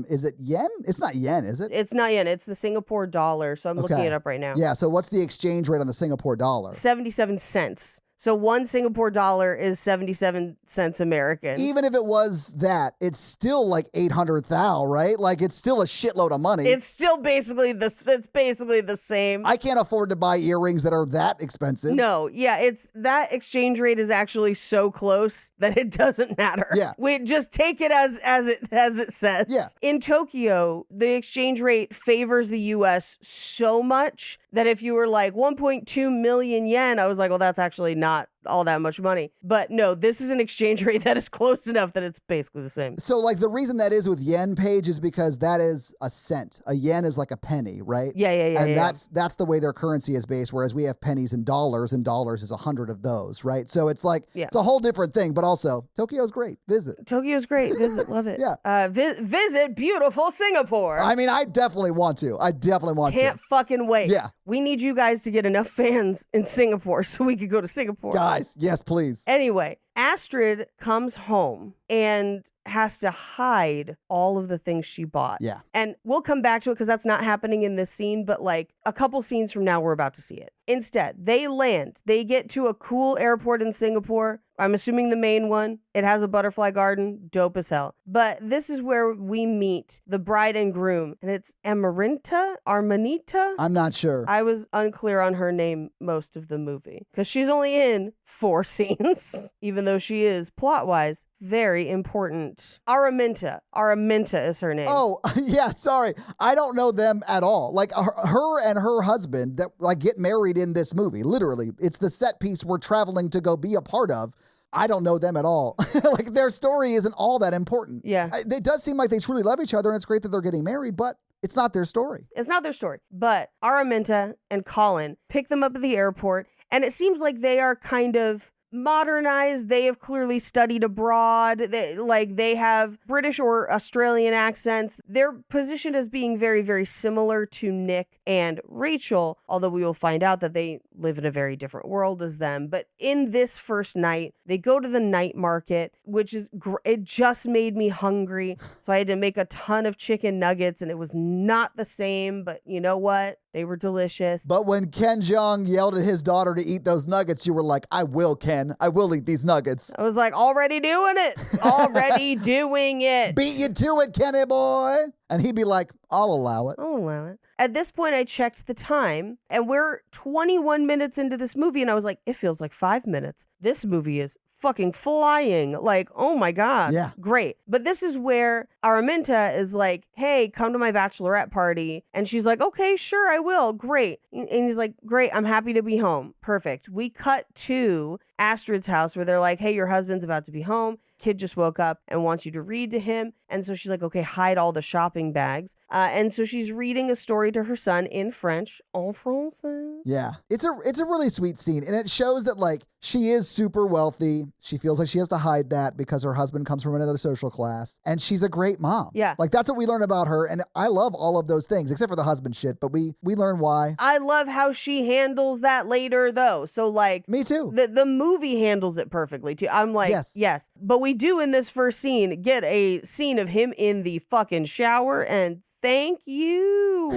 is it yen? It's not yen, is it? It's not yen. It's the Singapore dollar. So I'm looking it up right now. Yeah. So what's the exchange rate on the Singapore dollar? 77 cents. So 1 Singapore dollar is 77 cents American. Even if it was that, it's still like 800 thou, right? Like it's still a shitload of money. It's still basically the same. I can't afford to buy earrings that are that expensive. No, yeah, it's that exchange rate is actually so close that it doesn't matter. Yeah. We just take it as it says. Yeah. In Tokyo, the exchange rate favors the US so much that if you were like 1.2 million yen, I was like, well, that's actually not all that much money. But no, this is an exchange rate that is close enough that it's basically the same. So like the reason that is with yen, Paige, is because that is a cent. A yen is like a penny, right? Yeah. And that's the way their currency is based, whereas we have pennies and dollars is 100 of those, right? So it's like, it's a whole different thing, but also Tokyo's great. Visit. Tokyo's great. Visit. Love it. Yeah. Visit beautiful Singapore. I mean, I definitely want to. Can't fucking wait. Yeah. We need you guys to get enough fans in Singapore so we could go to Singapore. Guys, yes, please. Anyway, Astrid comes home and has to hide all of the things she bought. Yeah. And we'll come back to it because that's not happening in this scene, but like a couple scenes from now, we're about to see it. Instead, they land. They get to a cool airport in Singapore. I'm assuming the main one. It has a butterfly garden. Dope as hell. But this is where we meet the bride and groom. And it's Armanita? I'm not sure. I was unclear on her name most of the movie because she's only in 4 scenes, even though she is plot-wise very important. Araminta is her name. Oh, yeah, sorry. I don't know them at all. Like her and her husband that like get married in this movie. Literally, it's the set piece we're traveling to go be a part of. I don't know them at all. Like their story isn't all that important. Yeah. It does seem like they truly love each other and it's great that they're getting married, but it's not their story. It's not their story. But Araminta and Colin pick them up at the airport, and it seems like they are kind of modernized. They have clearly studied abroad. They have British or Australian accents. They're positioned as being very, very similar to Nick and Rachel, although we will find out that they live in a very different world as them. But in this first night, they go to the night market, which is it just made me hungry. So I had to make a ton of chicken nuggets, and it was not the same, but you know what? They were delicious. But when Ken Jeong yelled at his daughter to eat those nuggets, you were like, I will, Ken. I will eat these nuggets. I was like, already doing it. Already doing it. Beat you to it, Kenny boy. And he'd be like, I'll allow it. I'll allow it. At this point, I checked the time, and we're 21 minutes into this movie, and I was like, it feels like 5 minutes. This movie is fucking flying. Like, oh my God. Yeah. Great. But this is where Araminta is like, hey, come to my bachelorette party. And she's like, okay, sure, I will. Great. And he's like, great, I'm happy to be home. Perfect. We cut to Astrid's house where they're like, hey, your husband's about to be home. Kid just woke up and wants you to read to him. And so she's like, okay, hide all the shopping bags. And so she's reading a story to her son in French. En français. Yeah. It's a really sweet scene. And it shows that like she is super wealthy. She feels like she has to hide that because her husband comes from another social class. And she's a great mom. Yeah. Like that's what we learn about her. And I love all of those things, except for the husband shit. But we learn why. I love how she handles that later though. So like. Me too. The movie handles it perfectly too. I'm like, yes. But we do in this first scene get a scene of him in the fucking shower, and thank you.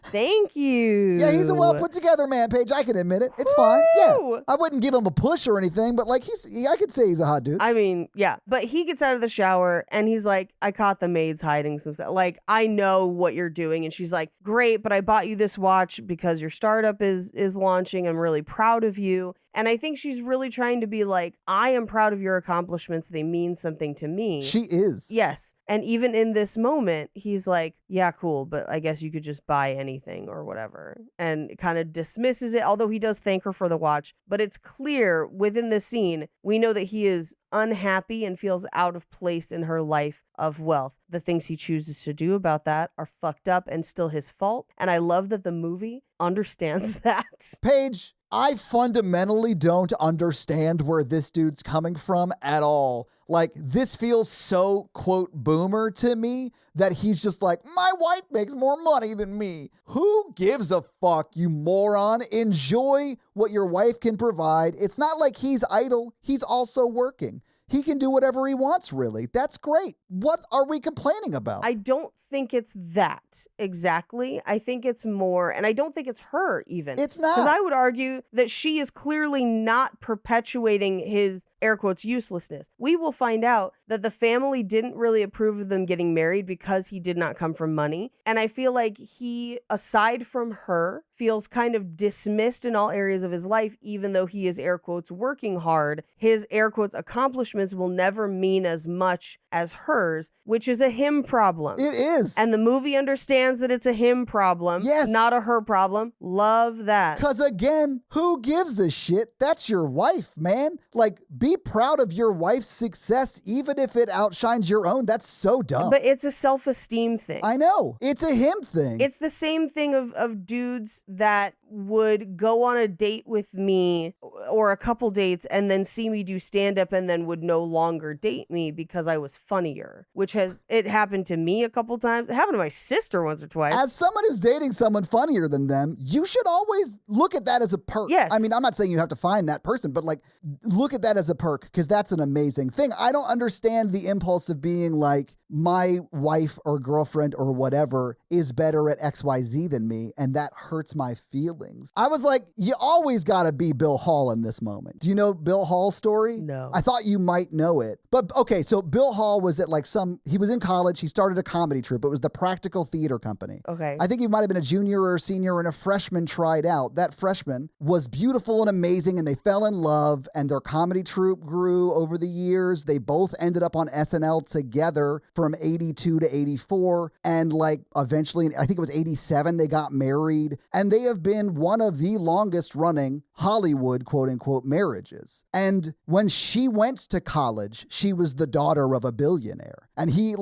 Thank you. Yeah, he's a well put together man, Paige. I can admit it. It's fine. Yeah. I wouldn't give him a push or anything, but like I could say he's a hot dude. I mean, yeah. But he gets out of the shower and he's like, I caught the maids hiding some stuff. Like, I know what you're doing. And she's like, great, but I bought you this watch because your startup is launching. I'm really proud of you. And I think she's really trying to be like, I am proud of your accomplishments. They mean something to me. She is. Yes. And even in this moment, he's like, yeah, cool, but I guess you could just buy anything or whatever. And kind of dismisses it, although he does thank her for the watch. But it's clear within this scene, we know that he is unhappy and feels out of place in her life of wealth. The things he chooses to do about that are fucked up and still his fault. And I love that the movie understands that. Paige, I fundamentally don't understand where this dude's coming from at all. Like, this feels so, quote, boomer to me that he's just like, my wife makes more money than me. Who gives a fuck, you moron? Enjoy what your wife can provide. It's not like he's idle. He's also working. he can do whatever he wants, really. That's great. What are we complaining about? I don't think it's that exactly. I think it's more, and I don't think it's her even. It's not. Because I would argue that she is clearly not perpetuating his, air quotes, uselessness. We will find out that the family didn't really approve of them getting married because he did not come from money. And I feel like he, aside from her, feels kind of dismissed in all areas of his life, even though he is, air quotes, working hard. His, air quotes, accomplishments will never mean as much as hers, which is a him problem. It is. And the movie understands that it's a him problem, Yes. not a her problem. Love that. Because again, who gives a shit? That's your wife, man. Like, be proud of your wife's success, even if it outshines your own. That's so dumb. But it's a self-esteem thing. I know. It's a him thing. It's the same thing of dudes that would go on a date with me or a couple dates and then see me do stand-up and then would no longer date me because I was funnier, which it happened to me a couple times. It happened to my sister once or twice. As someone who's dating someone funnier than them, you should always look at that as a perk. Yes. I mean, I'm not saying you have to find that person, but like, look at that as a perk because that's an amazing thing. I don't understand the impulse of being like, my wife or girlfriend or whatever is better at XYZ than me, and that hurts my feelings. I was like, you always gotta be Bill Hall in this moment. Do you know Bill Hall's story? No. I thought you might know it. But okay, so Bill Hall was at like he was in college, he started a comedy troupe. It was the Practical Theater Company. Okay. I think he might have been a junior or a senior, and a freshman tried out. That freshman was beautiful and amazing, and they fell in love, and their comedy troupe grew over the years. They both ended up on SNL together from 82 to 84. And like eventually, I think it was 87, they got married. And they have been one of the longest running Hollywood, quote unquote, marriages. And when she went to college, she was the daughter of a billionaire. And he,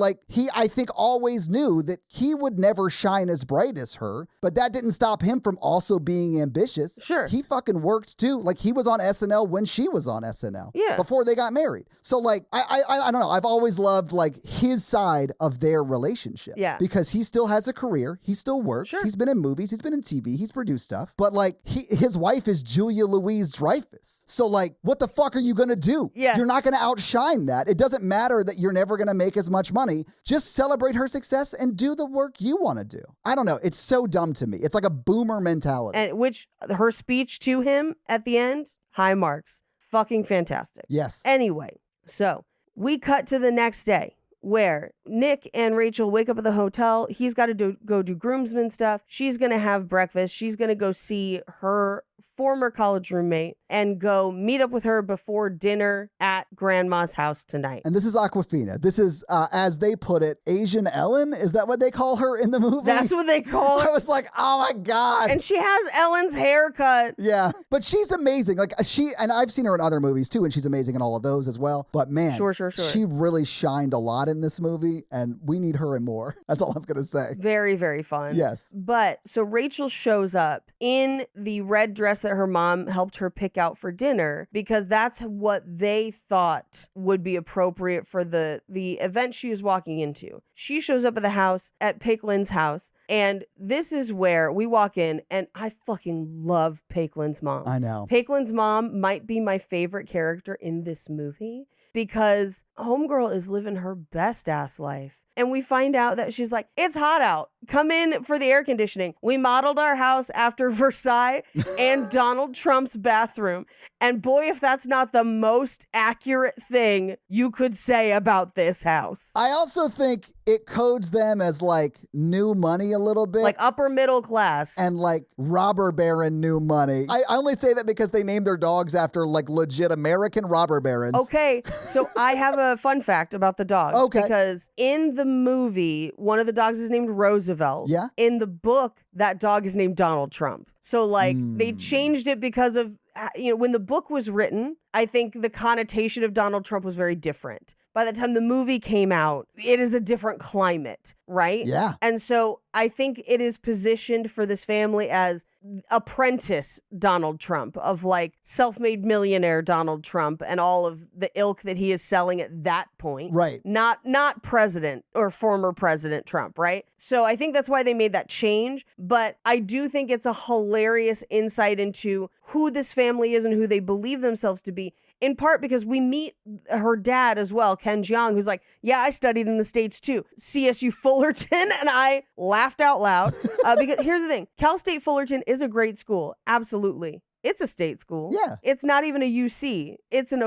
I think always knew that he would never shine as bright as her, but that didn't stop him from also being ambitious. Sure. He fucking worked too. Like he was on SNL when she was on SNL. Yeah. Before they got married. So like, I don't know. I've always loved like his side of their relationship. Yeah. Because he still has a career. He still works. Sure. He's been in movies. He's been in TV. He's produced stuff. But like his wife is Julia Louis-Dreyfus. So like, what the fuck are you going to do? Yeah. You're not going to outshine that. It doesn't matter that you're never going to make as much money. Just celebrate her success and do the work you want to do. I don't know. It's so dumb to me. It's like a boomer mentality. And which her speech to him at the end, high marks. Fucking fantastic. Yes. Anyway, so we cut to the next day where Nick and Rachel wake up at the hotel. He's got to go do groomsmen stuff. She's going to have breakfast. She's going to go see her former college roommate and go meet up with her before dinner at grandma's house tonight. And this is Awkwafina. This is, as they put it, Asian Ellen? Is that what they call her in the movie? That's what they call I her. was like, oh my God. And she has Ellen's haircut. Yeah, but she's amazing. Like and I've seen her in other movies too, and she's amazing in all of those as well. But man, Sure. she really shined a lot in this movie, and we need her in more. That's all I'm going to say. Very, very fun. Yes. But so Rachel shows up in the red dress that her mom helped her pick out for dinner because that's what they thought would be appropriate for the event she was walking into. She shows up at the house, at Paiklin's house, and this is where we walk in, and I fucking love Paiklin's mom. I know. Paiklin's mom might be my favorite character in this movie because homegirl is living her best ass life. And we find out that she's like, it's hot out. Come in for the air conditioning. We modeled our house after Versailles and Donald Trump's bathroom. And boy, if that's not the most accurate thing you could say about this house. I also think it codes them as like new money a little bit. Like upper middle class. And like robber baron new money. I only say that because they named their dogs after like legit American robber barons. Okay, so I have a fun fact about the dogs. Okay. Because in the movie, one of the dogs is named Roosevelt. Yeah. In the book, that dog is named Donald Trump. So like they changed it because of, when the book was written, I think the connotation of Donald Trump was very different. By the time the movie came out, it is a different climate. right? Yeah. And so I think it is positioned for this family as apprentice Donald Trump, of like self-made millionaire Donald Trump and all of the ilk that he is selling at that point. Right. Not president or former President Trump, right? So I think that's why they made that change. But I do think it's a hilarious insight into who this family is and who they believe themselves to be. In part because we meet her dad as well, Ken Jeong, who's like, yeah, I studied in the States too, CSU Fullerton. And I laughed out loud because here's the thing. Cal State Fullerton is a great school. Absolutely. It's a state school. Yeah. It's not even a UC. It's a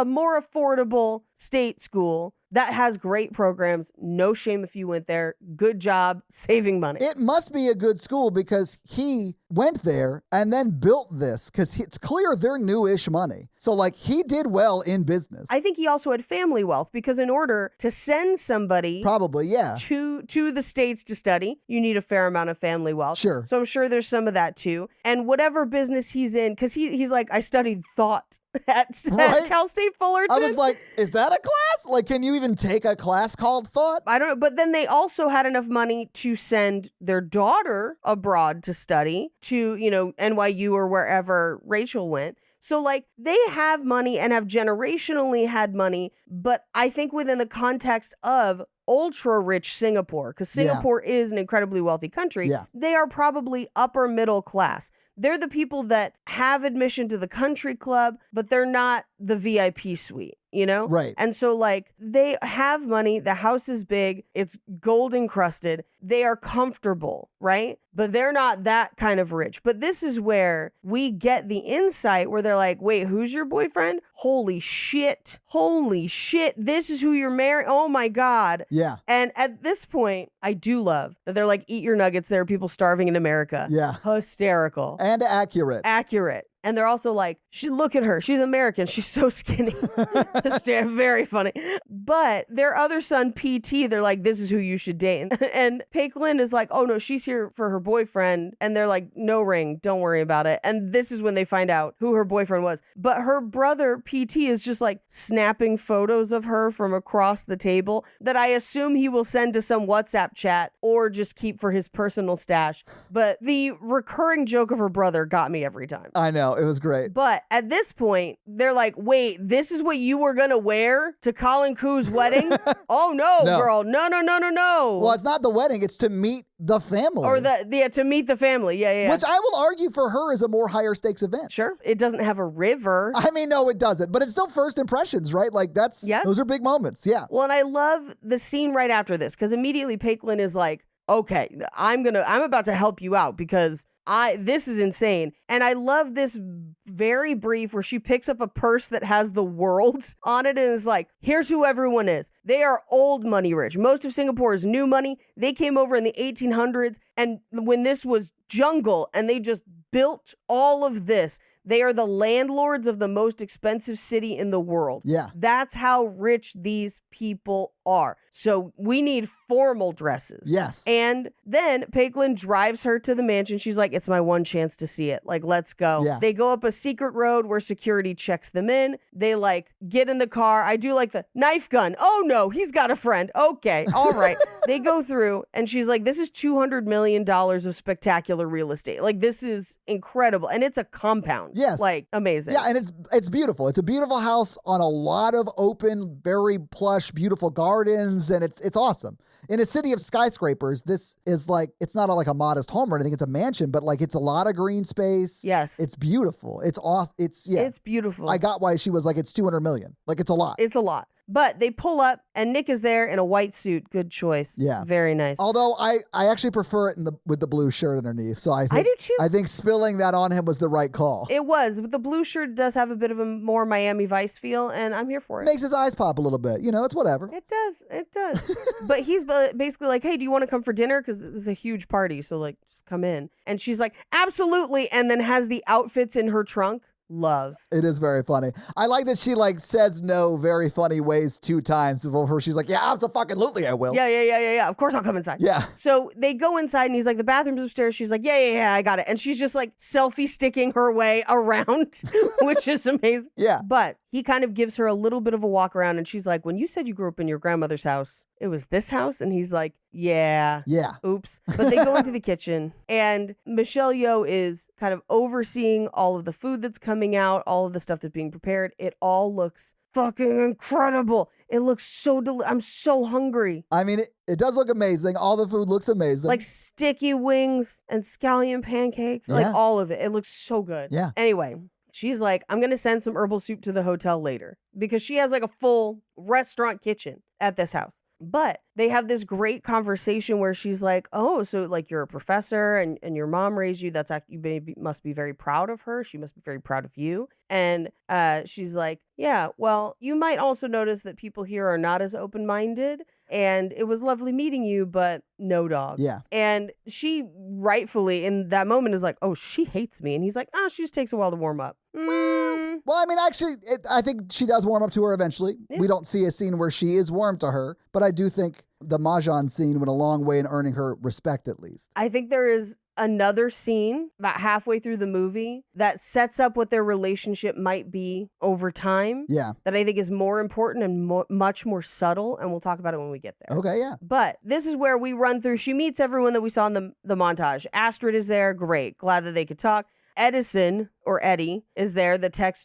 more affordable state school that has great programs. No shame if you went there. Good job saving money. It must be a good school because he went there and then built this because it's clear they're newish money. So like he did well in business. I think he also had family wealth because in order to send somebody Probably, yeah. to the States to study, you need a fair amount of family wealth. Sure. So I'm sure there's some of that too. And whatever business he's in, because he's like, I studied thought at Cal State Fullerton. I was like, is that a class? Like, can you even take a class called thought? I don't know. But then they also had enough money to send their daughter abroad to study to, NYU or wherever Rachel went. So like they have money and have generationally had money, but I think within the context of ultra rich Singapore, because Singapore is an incredibly wealthy country, they are probably upper middle class. They're the people that have admission to the country club, but they're not the VIP suite, Right. And so like they have money, the house is big, it's gold encrusted, they are comfortable, right? But they're not that kind of rich. But this is where we get the insight where they're like, wait, who's your boyfriend? Holy shit. This is who you're marrying. Oh my God. Yeah. And at this point, I do love that they're like, eat your nuggets. There are people starving in America. Yeah. Hysterical. And accurate. And they're also like, look at her. She's American. She's so skinny. Very funny. But their other son, PT, they're like, this is who you should date. And Paquelin is like, oh no, she's here for her boyfriend. And they're like, no ring. Don't worry about it. And this is when they find out who her boyfriend was. But her brother, PT, is just like snapping photos of her from across the table that I assume he will send to some WhatsApp chat or just keep for his personal stash. But the recurring joke of her brother got me every time. I know. It was great. But at this point, they're like, wait, this is what you were going to wear to Colin Koo's wedding? Oh, no, girl. No. Well, it's not the wedding. It's to meet the family. Or to meet the family. Yeah. Which I will argue for her is a more higher stakes event. Sure. It doesn't have a river. I mean, no, it doesn't. But it's still first impressions, right? Like those are big moments. Yeah. Well, and I love the scene right after this because immediately Paquelin is like, okay, I'm about to help you out because this is insane. And I love this very brief where she picks up a purse that has the world on it and is like, here's who everyone is. They are old money rich. Most of Singapore is new money. They came over in the 1800s. And when this was jungle and they just built all of this, they are the landlords of the most expensive city in the world. Yeah. That's how rich these people are. So we need formal dresses. Yes. And then Paquelin drives her to the mansion. She's like, it's my one chance to see it. Like, let's go. Yeah. They go up a secret road where security checks them in. They like get in the car. I do like the knife gun. Oh no, he's got a friend. Okay. All right. They go through and she's like, this is $200 million of spectacular real estate. Like, this is incredible. And it's a compound. Yes. Like, amazing. Yeah, and it's beautiful. It's a beautiful house on a lot of open, very plush, beautiful gardens, and it's awesome. In a city of skyscrapers, this is like, it's not like a modest home or anything. It's a mansion, but like it's a lot of green space. Yes. It's beautiful. It's awesome. It's beautiful. I got why she was like, it's 200 million. Like it's a lot. It's a lot. But they pull up and Nick is there in a white suit. Good choice. Yeah. Very nice. Although I actually prefer it with the blue shirt underneath. So I do too. I think spilling that on him was the right call. It was, but the blue shirt does have a bit of a more Miami Vice feel, and I'm here for it. Makes his eyes pop a little bit. It's whatever. It does. But he's basically like, hey, do you want to come for dinner? Because this is a huge party, so like, just come in. And she's like, absolutely, and then has the outfits in her trunk. Love. It is very funny. I like that she like says no very funny ways 2 times before she's like, yeah, absolutely I will. Yeah. Of course I'll come inside. Yeah. So they go inside and he's like, the bathroom's upstairs. She's like, yeah, I got it. And she's just like selfie sticking her way around, which is amazing. Yeah. But he kind of gives her a little bit of a walk around, and she's like, when you said you grew up in your grandmother's house, it was this house? And he's like, yeah. Oops. But they go into the kitchen, and Michelle Yeoh is kind of overseeing all of the food that's coming out, all of the stuff that's being prepared. It all looks fucking incredible. It looks so I'm so hungry. I mean, it does look amazing. All the food looks amazing. Like sticky wings and scallion pancakes, like all of it. It looks so good. Yeah. Anyway, she's like, I'm going to send some herbal soup to the hotel later because she has like a full restaurant kitchen at this house. But they have this great conversation where she's like, oh, so like you're a professor and your mom raised you. That's you must be very proud of her. She must be very proud of you. And she's like, yeah, well, you might also notice that people here are not as open-minded. And it was lovely meeting you, but no dog. Yeah. And she rightfully in that moment is like, oh, she hates me. And he's like, oh, she just takes a while to warm up. Well, I mean, actually, I think she does warm up to her eventually. Yeah. We don't see a scene where she is warm to her, but I do think the Mahjong scene went a long way in earning her respect, at least. I think there is another scene about halfway through the movie that sets up what their relationship might be over time. Yeah. That I think is more important and much more subtle, and we'll talk about it when we get there. Okay, yeah. But this is where we run through. She meets everyone that we saw in the montage. Astrid is there. Great. Glad that they could talk. Edison, or Eddie, is there. The tech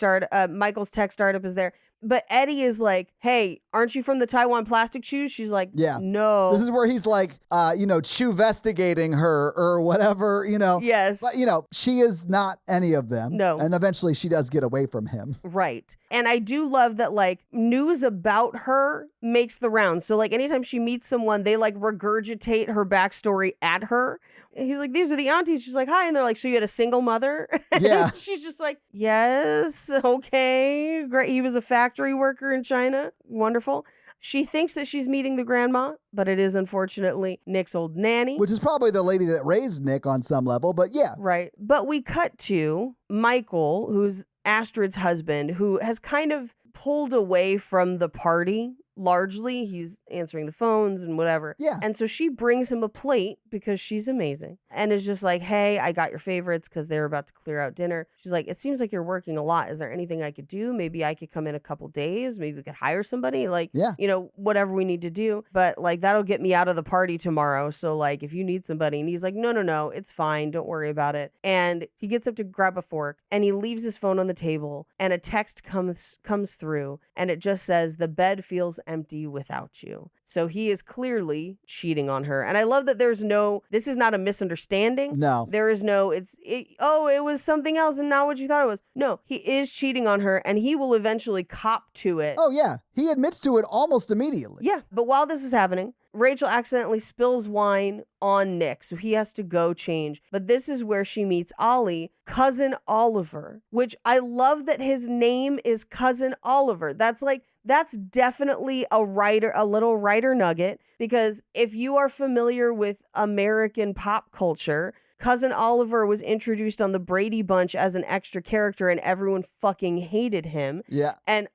Michael's tech startup is there. But Eddie is like, hey, aren't you from the Taiwan plastic shoes? She's like, yeah. No. This is where he's like, chew-vestigating her or whatever, Yes. But, she is not any of them. No. And eventually she does get away from him. Right. And I do love that, like, news about her makes the rounds. So, like, anytime she meets someone, they, like, regurgitate her backstory at her. And he's like, these are the aunties. She's like, hi. And they're like, so you had a single mother? Yeah. She's just like, yes, okay, great. He was a factory worker in China. Wonderful. She thinks that she's meeting the grandma, but it is unfortunately Nick's old nanny. Which is probably the lady that raised Nick on some level, but yeah. Right. But we cut to Michael, who's Astrid's husband, who has kind of pulled away from the party. Largely, he's answering the phones and whatever. Yeah. And so she brings him a plate because she's amazing and is just like, hey, I got your favorites because they're about to clear out dinner. She's like, it seems like you're working a lot. Is there anything I could do? Maybe I could come in a couple days. Maybe we could hire somebody. Like, yeah. Whatever we need to do. But like, that'll get me out of the party tomorrow. So like, if you need somebody. And he's like, no, it's fine. Don't worry about it. And he gets up to grab a fork and he leaves his phone on the table and a text comes through and it just says, the bed feels empty without you. So he is clearly cheating on her. And I love that this is not a misunderstanding. No. There is no, it was something else and not what you thought it was. No, he is cheating on her and he will eventually cop to it. Oh yeah. He admits to it almost immediately. Yeah. But while this is happening, Rachel accidentally spills wine on Nick, so he has to go change. But this is where she meets Ollie, Cousin Oliver, which I love that his name is Cousin Oliver. That's definitely a little writer nugget, because if you are familiar with American pop culture, Cousin Oliver was introduced on the Brady Bunch as an extra character and everyone fucking hated him. Yeah. And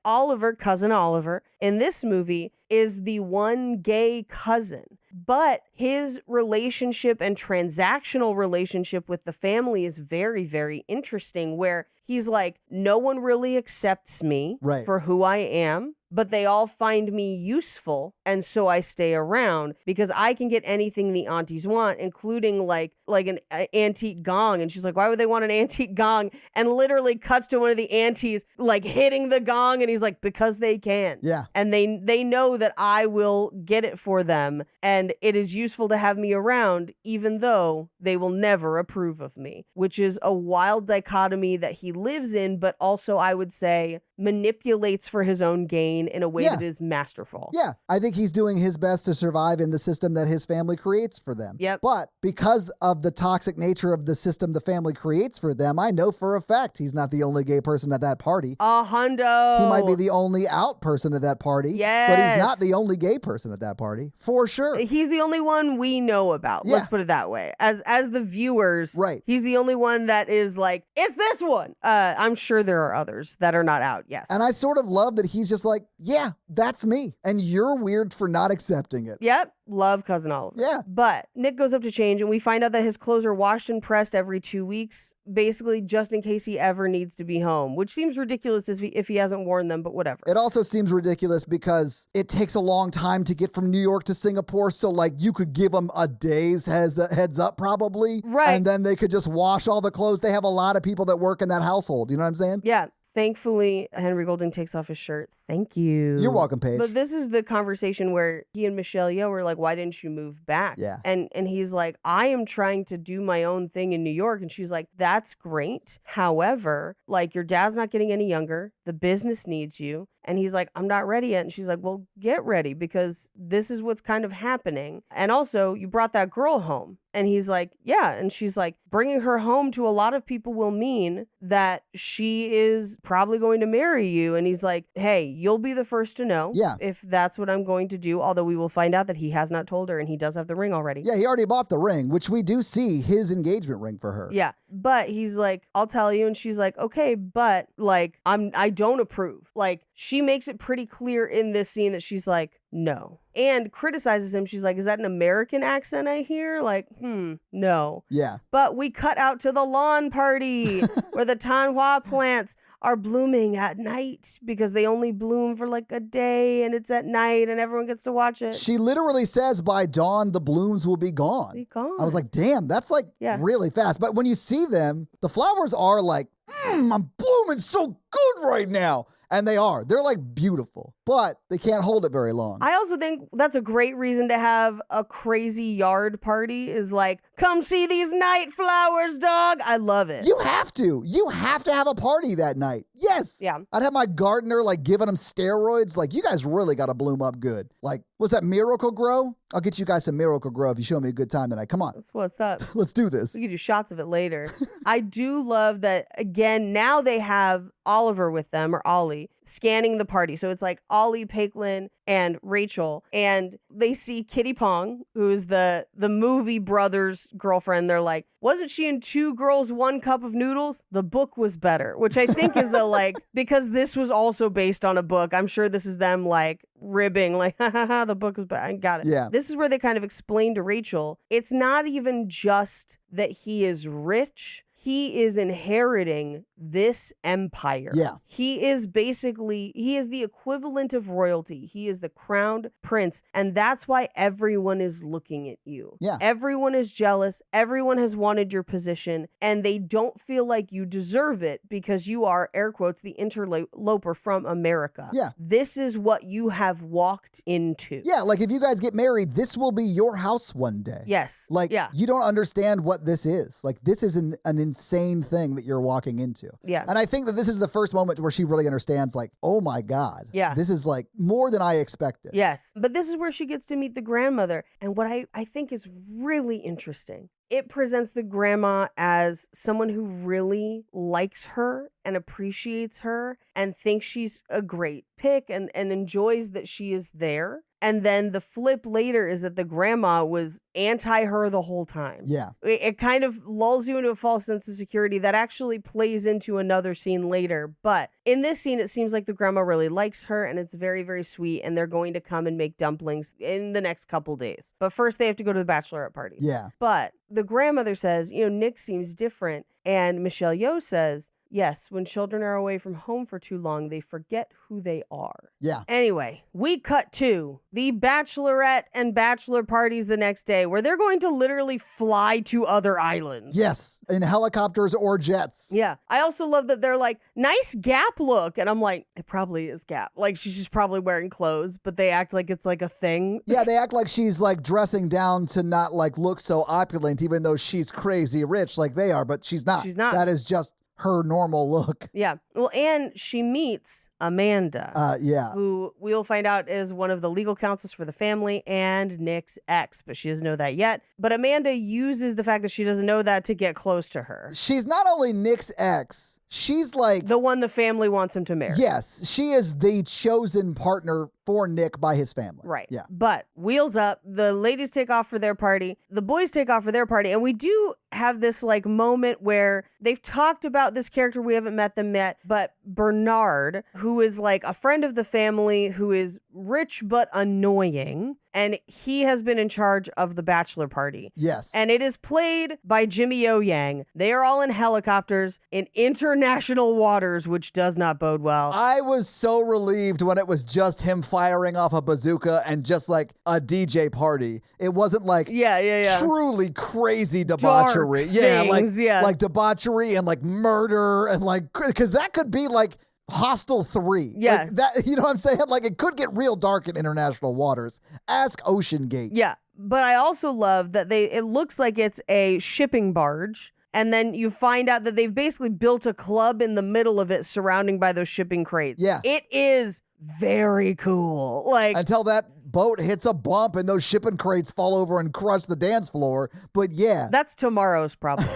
Cousin Oliver, in this movie is the one gay cousin. But his relationship and transactional relationship with the family is very, very interesting, where he's like, no one really accepts me for who I am, but they all find me useful. And so I stay around because I can get anything the aunties want, including like an antique gong. And she's like, why would they want an antique gong? And literally cuts to one of the aunties like hitting the gong. And he's like, because they can. Yeah. And they know that I will get it for them. And it is useful to have me around, even though they will never approve of me, which is a wild dichotomy that he lives in, but also I would say manipulates for his own gain in a way that is masterful. Yeah. I think he's doing his best to survive in the system that his family creates for them. Yep. But because of the toxic nature of the system the family creates for them, I know for a fact he's not the only gay person at that party. A hundo. He might be the only out person at that party. Yes. But he's not the only gay person at that party. For sure. He's the only one we know about. Yeah. Let's put it that way. As the viewers, right. He's the only one that is like, it's this one. I'm sure there are others that are not out. Yes. And I sort of love that he's just like, yeah, that's me. And you're weird for not accepting it. Yep. Love Cousin Oliver. Yeah. But Nick goes up to change and we find out that his clothes are washed and pressed every 2 weeks, basically just in case he ever needs to be home, which seems ridiculous if he hasn't worn them, but whatever. It also seems ridiculous because it takes a long time to get from New York to Singapore. So like you could give them a day's heads up probably. Right. And then they could just wash all the clothes. They have a lot of people that work in that household. You know what I'm saying? Yeah. Thankfully, Henry Golding takes off his shirt. Thank you. You're welcome, Paige. But this is the conversation where he and Michelle Yeoh were like, why didn't you move back? Yeah. And he's like, I am trying to do my own thing in New York. And she's like, that's great. However, like your dad's not getting any younger. The business needs you. And he's like, I'm not ready yet. And she's like, well, get ready because this is what's kind of happening. And also, you brought that girl home. And he's like, yeah. And she's like, bringing her home to a lot of people will mean that she is probably going to marry you. And he's like, hey, you'll be the first to know if that's what I'm going to do. Although we will find out that he has not told her and he does have the ring already. Yeah, he already bought the ring, which we do see his engagement ring for her. Yeah. But he's like, I'll tell you. And she's like, okay, but like, I don't approve. Like, she makes it pretty clear in this scene that she's like, no. And criticizes him. She's like, is that an American accent I hear? Like, no. Yeah. But we cut out to the lawn party where the tanhua plants are blooming at night because they only bloom for like a day and it's at night and everyone gets to watch it. She literally says by dawn, the blooms will be gone. I was like, damn, that's like really fast. But when you see them, the flowers are like, I'm blooming so good right now. And they are. They're like beautiful, but they can't hold it very long. I also think that's a great reason to have a crazy yard party is like, come see these night flowers, dog. I love it. You have to. You have to have a party that night. Yes. Yeah. I'd have my gardener like giving them steroids. Like, you guys really got to bloom up good. Like, what's that, Miracle Grow? I'll get you guys some Miracle Grow if you show me a good time tonight. Come on. That's what's up. Let's do this. We could do shots of it later. I do love that, again, now they have Oliver with them, or Ollie, scanning the party. So it's like Ollie, Paquelin, and Rachel. And they see Kitty Pong, who's the movie brother's girlfriend. They're like, wasn't she in Two Girls, One Cup of Noodles? The book was better, which I think is a like, because this was also based on a book. I'm sure this is them like ribbing, like, ha ha ha, the book is better. I got it. Yeah. This is where they kind of explain to Rachel, it's not even just that he is rich. He is inheriting this empire. Yeah. He is the equivalent of royalty. He is the crowned prince. And that's why everyone is looking at you. Yeah. Everyone is jealous. Everyone has wanted your position. And they don't feel like you deserve it because you are, air quotes, the interloper from America. Yeah. This is what you have walked into. Yeah, like if you guys get married, this will be your house one day. Yes. Like, you don't understand what this is. Like, this is an insane thing that you're walking into. Yeah. And I think that this is the first moment where she really understands, like, oh my God. Yeah. This is like more than I expected. Yes. But this is where she gets to meet the grandmother. And what I think is really interesting, it presents the grandma as someone who really likes her and appreciates her and thinks she's a great pick and enjoys that she is there. And then the flip later is that the grandma was anti her the whole time. Yeah. It kind of lulls you into a false sense of security that actually plays into another scene later. But in this scene, it seems like the grandma really likes her and it's very, very sweet. And they're going to come and make dumplings in the next couple days. But first they have to go to the bachelorette party. Yeah. But the grandmother says, Nick seems different. And Michelle Yeoh says, yes, when children are away from home for too long, they forget who they are. Yeah. Anyway, we cut to the bachelorette and bachelor parties the next day where they're going to literally fly to other islands. Yes, in helicopters or jets. Yeah. I also love that they're like, nice Gap look. And I'm like, it probably is Gap. Like, she's just probably wearing clothes, but they act like it's like a thing. Yeah, they act like she's like dressing down to not like look so opulent, even though she's crazy rich like they are, but she's not. She's not. That is just her normal look. Yeah. Well, and she meets Amanda. Yeah. Who we'll find out is one of the legal counsels for the family and Nick's ex, but she doesn't know that yet. But Amanda uses the fact that she doesn't know that to get close to her. She's not only Nick's ex, she's like The one the family wants him to marry. Yes, she is the chosen partner for Nick by his family. Right. Yeah. But wheels up, the ladies take off for their party, the boys take off for their party, and we do have this like moment where they've talked about this character, we haven't met them yet, but Bernard, who is like a friend of the family, who is rich but annoying, and he has been in charge of the bachelor party. Yes. And it is played by Jimmy O Yang. They are all in helicopters in international waters, which does not bode well. I was so relieved when it was just him firing off a bazooka and just like a DJ party. It wasn't like Yeah. truly crazy debauchery. Things, like debauchery and like murder and like, because that could be like Hostel 3. Yeah. Like that, you know what I'm saying? Like it could get real dark in international waters. Ask Ocean Gate. Yeah. But I also love that it looks like it's a shipping barge. And then you find out that they've basically built a club in the middle of it surrounding by those shipping crates. Yeah. It is very cool. Like Until that boat hits a bump and those shipping crates fall over and crush the dance floor. But yeah. that's tomorrow's problem.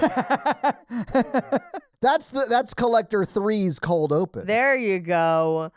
That's Collector 3's cold open. There you go.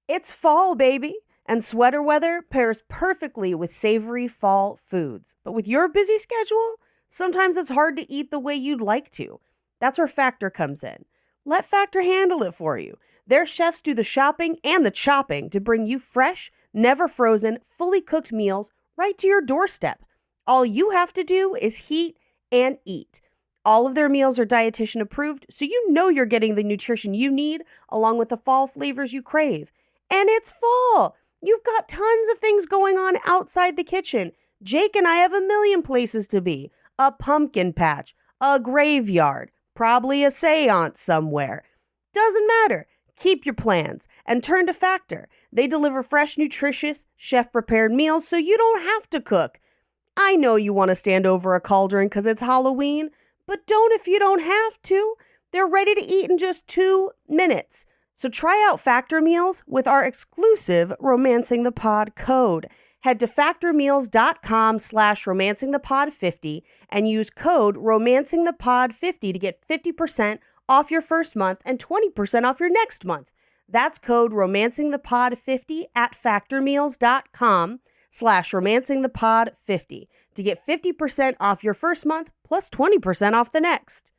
It's fall, baby. And sweater weather pairs perfectly with savory fall foods. But with your busy schedule, sometimes it's hard to eat the way you'd like to. That's where Factor comes in. Let Factor handle it for you. Their chefs do the shopping and the chopping to bring you fresh, never frozen, fully cooked meals right to your doorstep. All you have to do is heat and eat. All of their meals are dietitian approved, so you know you're getting the nutrition you need along with the fall flavors you crave. And it's fall. You've got tons of things going on outside the kitchen. Jake and I have a million places to be. A pumpkin patch, a graveyard, probably a seance somewhere. Doesn't matter. Keep your plans and turn to Factor. They deliver fresh, nutritious, chef-prepared meals so you don't have to cook. I know you want to stand over a cauldron because it's Halloween, but don't if you don't have to. They're ready to eat in just 2 minutes. So try out Factor meals with our exclusive Romancing the Pod code. Head to factormeals.com/romancingthepod50 and use code romancingthepod50 to get 50% off your first month and 20% off your next month. That's code romancingthepod50 at factormeals.com/romancingthepod50 to get 50% off your first month plus 20% off the next.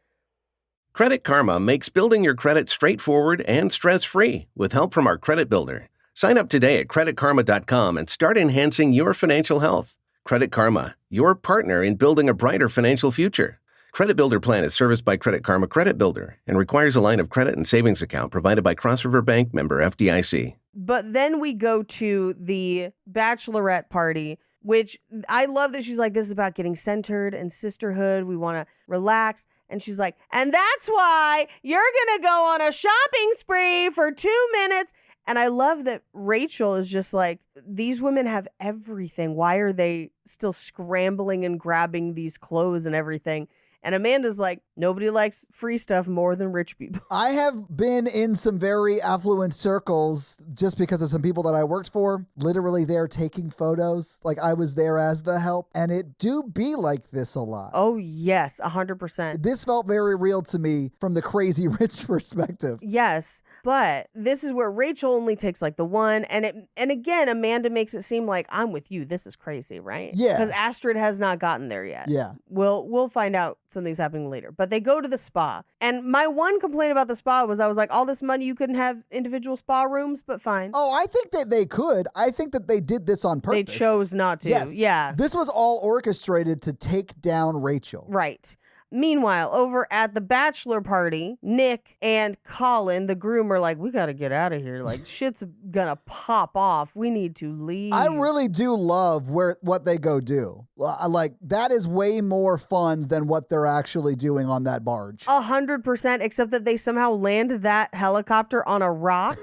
Credit Karma makes building your credit straightforward and stress-free with help from our credit builder. Sign up today at creditkarma.com and start enhancing your financial health. Credit Karma, your partner in building a brighter financial future. Credit Builder plan is serviced by Credit Karma Credit Builder and requires a line of credit and savings account provided by Cross River Bank, member FDIC. But then we go to the bachelorette party, which I love that she's like, this is about getting centered and sisterhood. We want to relax. And she's like, and that's why you're going to go on a shopping spree for 2 minutes. And I love that Rachel is just like, these women have everything. Why are they still scrambling and grabbing these clothes and everything? And Amanda's like, nobody likes free stuff more than rich people. I have been in some very affluent circles just because of some people that I worked for, literally there taking photos. Like I was there as the help, and it do be like this a lot. Oh, yes, 100%. This felt very real to me from the crazy rich perspective. Yes, but this is where Rachel only takes like the one. And again, Amanda makes it seem like I'm with you. This is crazy, right? Yeah. Because Astrid has not gotten there yet. Yeah. We'll find out something's happening later. But they go to the spa. And my one complaint about the spa was I was like, all this money, you couldn't have individual spa rooms, but fine. Oh, I think that they could. I think that they did this on purpose. They chose not to. Yes. Yeah. This was all orchestrated to take down Rachel. Right. Meanwhile, over at the bachelor party, Nick and Colin, the groom, are like, we got to get out of here. Like, shit's going to pop off. We need to leave. I really do love what they go do. Like, that is way more fun than what they're actually doing on that barge. 100%, except that they somehow land that helicopter on a rock.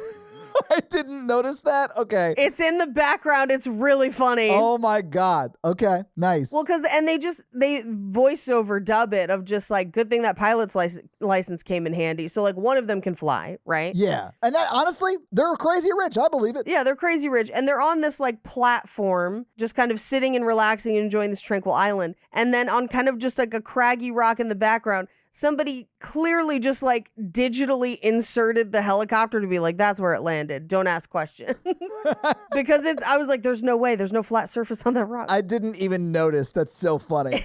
I didn't notice that. Okay. It's in the background. It's really funny. Oh my God. Okay. Nice. Well, they voiceover dub it of just like, good thing that pilot's license came in handy. So like one of them can fly, right? Yeah. And that honestly, they're crazy rich. I believe it. Yeah, they're crazy rich. And they're on this like platform, just kind of sitting and relaxing and enjoying this tranquil island. And then on kind of just like a craggy rock in the background, somebody clearly just like digitally inserted the helicopter to be like, that's where it landed. Don't ask questions. Because I was like, there's no way. There's no flat surface on that rock. I didn't even notice. That's so funny.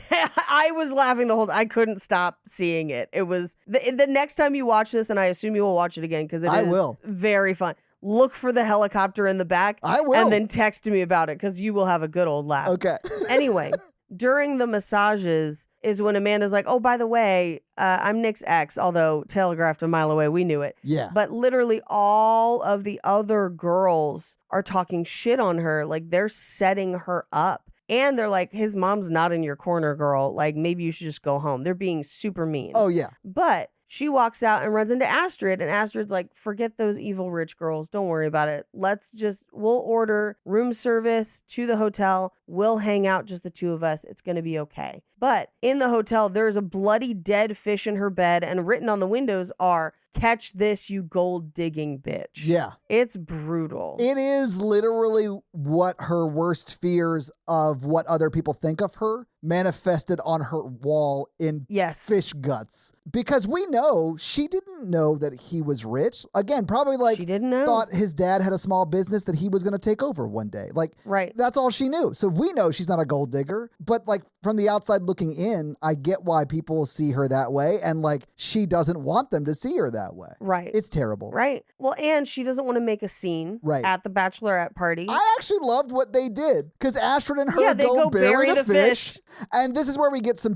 I was laughing the whole time. I couldn't stop seeing it. It was the next time you watch this, and I assume you will watch it again because I will. Very fun. Look for the helicopter in the back. I will. And then text me about it because you will have a good old laugh. Okay. Anyway, during the massages is when Amanda's like, oh, by the way, I'm Nick's ex, although telegraphed a mile away, we knew it. Yeah. But literally all of the other girls are talking shit on her. Like they're setting her up. And they're like, his mom's not in your corner, girl. Like maybe you should just go home. They're being super mean. Oh, yeah. But she walks out and runs into Astrid, and Astrid's like, forget those evil rich girls. Don't worry about it. We'll order room service to the hotel. We'll hang out, just the two of us. It's going to be okay. But in the hotel, there's a bloody dead fish in her bed, and written on the windows are, catch this, you gold digging bitch. Yeah. It's brutal. It is literally what her worst fears of what other people think of her manifested on her wall in fish guts. Because we know she didn't know that he was rich. Again, probably like she didn't know. Thought his dad had a small business that he was going to take over one day. Like, right. That's all she knew. So we know she's not a gold digger. But like from the outside looking in, I get why people see her that way. And like she doesn't want them to see her that way. Right. It's terrible. Right. Well, and she doesn't want to make a scene at the bachelorette party. I actually loved what they did because Astrid and her go bury the fish. And this is where we get some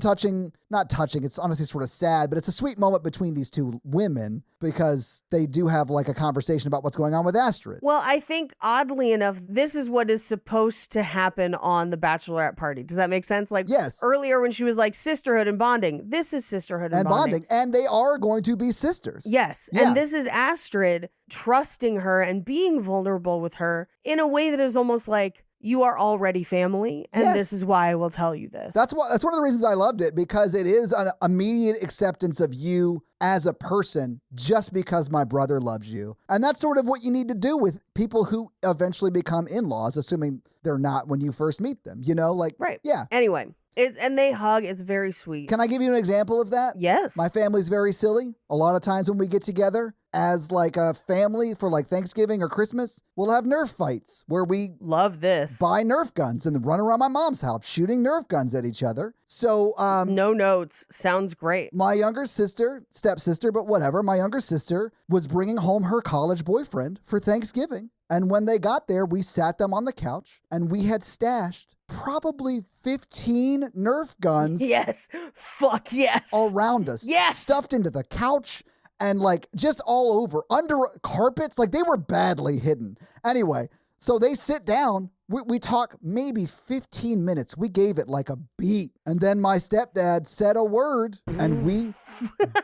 not touching, it's honestly sort of sad, but it's a sweet moment between these two women because they do have like a conversation about what's going on with Astrid. Well, I think oddly enough, this is what is supposed to happen on the bachelorette party. Does that make sense? Like earlier when she was like sisterhood and bonding, this is sisterhood and bonding. And they are going to be sisters. Yes. Yeah. And this is Astrid trusting her and being vulnerable with her in a way that is almost like, you are already family, and this is why I will tell you this. That's one of the reasons I loved it, because it is an immediate acceptance of you as a person just because my brother loves you. And that's sort of what you need to do with people who eventually become in-laws, assuming they're not when you first meet them, you know? Like, right. Yeah. Anyway. And they hug. It's very sweet. Can I give you an example of that? Yes. My family's very silly. A lot of times when we get together as like a family for like Thanksgiving or Christmas, we'll have Nerf fights where we love this. Buy Nerf guns and run around my mom's house shooting Nerf guns at each other. So, no notes. Sounds great. My younger sister, stepsister, but whatever, my younger sister was bringing home her college boyfriend for Thanksgiving. And when they got there, we sat them on the couch and we had stashed probably 15 Nerf guns. Yes. Fuck yes. Around us. Yes. Stuffed into the couch and like just all over, under carpets. Like they were badly hidden. Anyway, so they sit down. We talk maybe 15 minutes. We gave it like a beat. And then my stepdad said a word and we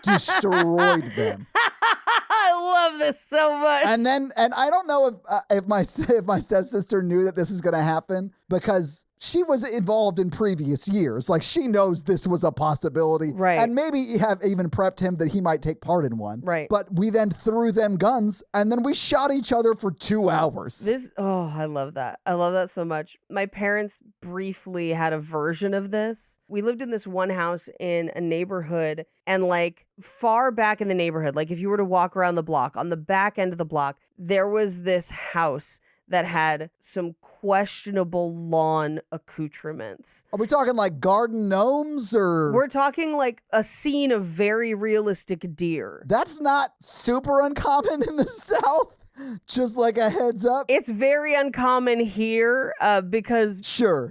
destroyed them. I love this so much. And I don't know if my stepsister knew that this was going to happen because she was involved in previous years. Like she knows this was a possibility. Right. And maybe have even prepped him that he might take part in one. Right. But we then threw them guns and then we shot each other for 2 hours. I love that. I love that so much. My parents briefly had a version of this. We lived in this one house in a neighborhood, and like far back in the neighborhood, like if you were to walk around the block, on the back end of the block, there was this house that had some questionable lawn accoutrements. Are we talking like garden gnomes or? We're talking like a scene of very realistic deer. That's not super uncommon in the South. Just like a heads up. It's very uncommon here because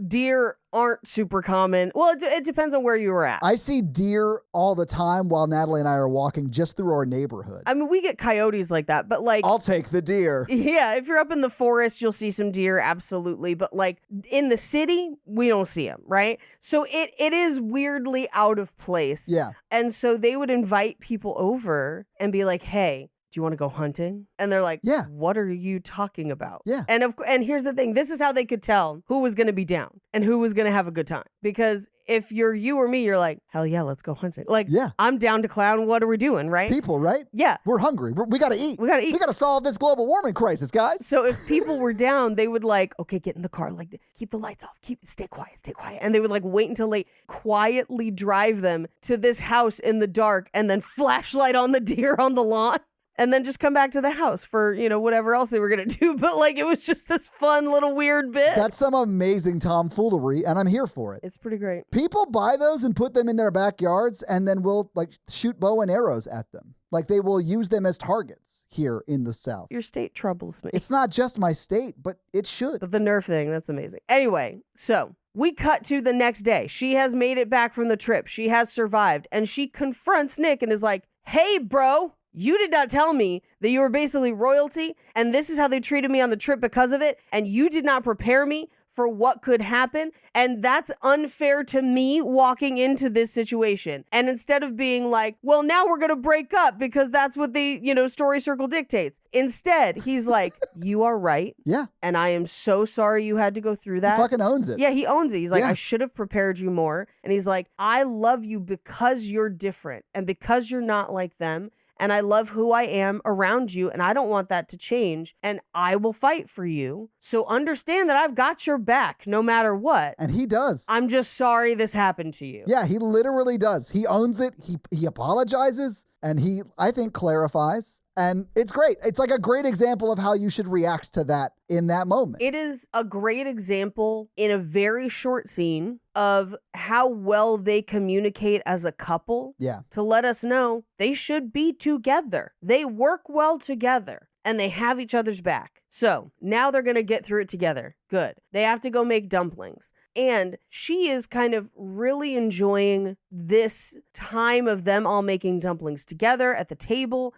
deer aren't super common. Well, it depends on where you were at. I see deer all the time while Natalie and I are walking just through our neighborhood. I mean, we get coyotes like that, but like... I'll take the deer. Yeah, if you're up in the forest, you'll see some deer, absolutely. But like in the city, we don't see them, right? So it is weirdly out of place. Yeah. And so they would invite people over and be like, hey, do you want to go hunting? And they're like, Yeah. what are you talking about? Yeah. And here's the thing. This is how they could tell who was going to be down and who was going to have a good time. Because if you're you or me, you're like, hell yeah, let's go hunting. Like, Yeah. I'm down to clown. What are we doing, right? People, right? Yeah. We're hungry. We got to eat. We gotta eat. We got to solve this global warming crisis, guys. So if people were down, they would like, okay, get in the car, like keep the lights off, stay quiet. And they would like wait until they quietly drive them to this house in the dark and then flashlight on the deer on the lawn. And then just come back to the house for, whatever else they were going to do. But like, it was just this fun little weird bit. That's some amazing tomfoolery, and I'm here for it. It's pretty great. People buy those and put them in their backyards, and then will like shoot bow and arrows at them. Like they will use them as targets here in the South. Your state troubles me. It's not just my state, but it should. But the Nerf thing, that's amazing. Anyway, so we cut to the next day. She has made it back from the trip. She has survived. And she confronts Nick and is like, hey, bro. You did not tell me that you were basically royalty, and this is how they treated me on the trip because of it, and you did not prepare me for what could happen, and that's unfair to me walking into this situation. And instead of being like, well, now we're going to break up because that's what the, story circle dictates. Instead, he's like, you are right. Yeah. And I am so sorry you had to go through that. He fucking owns it. Yeah, he owns it. He's like, Yeah. I should have prepared you more. And he's like, I love you because you're different and because you're not like them. And I love who I am around you, and I don't want that to change, and I will fight for you. So understand that I've got your back no matter what. And he does. I'm just sorry this happened to you. Yeah, he literally does. He owns it. He apologizes, and he, I think, clarifies. And it's great. It's like a great example of how you should react to that in that moment. It is a great example in a very short scene of how well they communicate as a couple. Yeah. To let us know they should be together. They work well together and they have each other's back. So now they're going to get through it together. Good. They have to go make dumplings. And she is kind of really enjoying this time of them all making dumplings together at the table.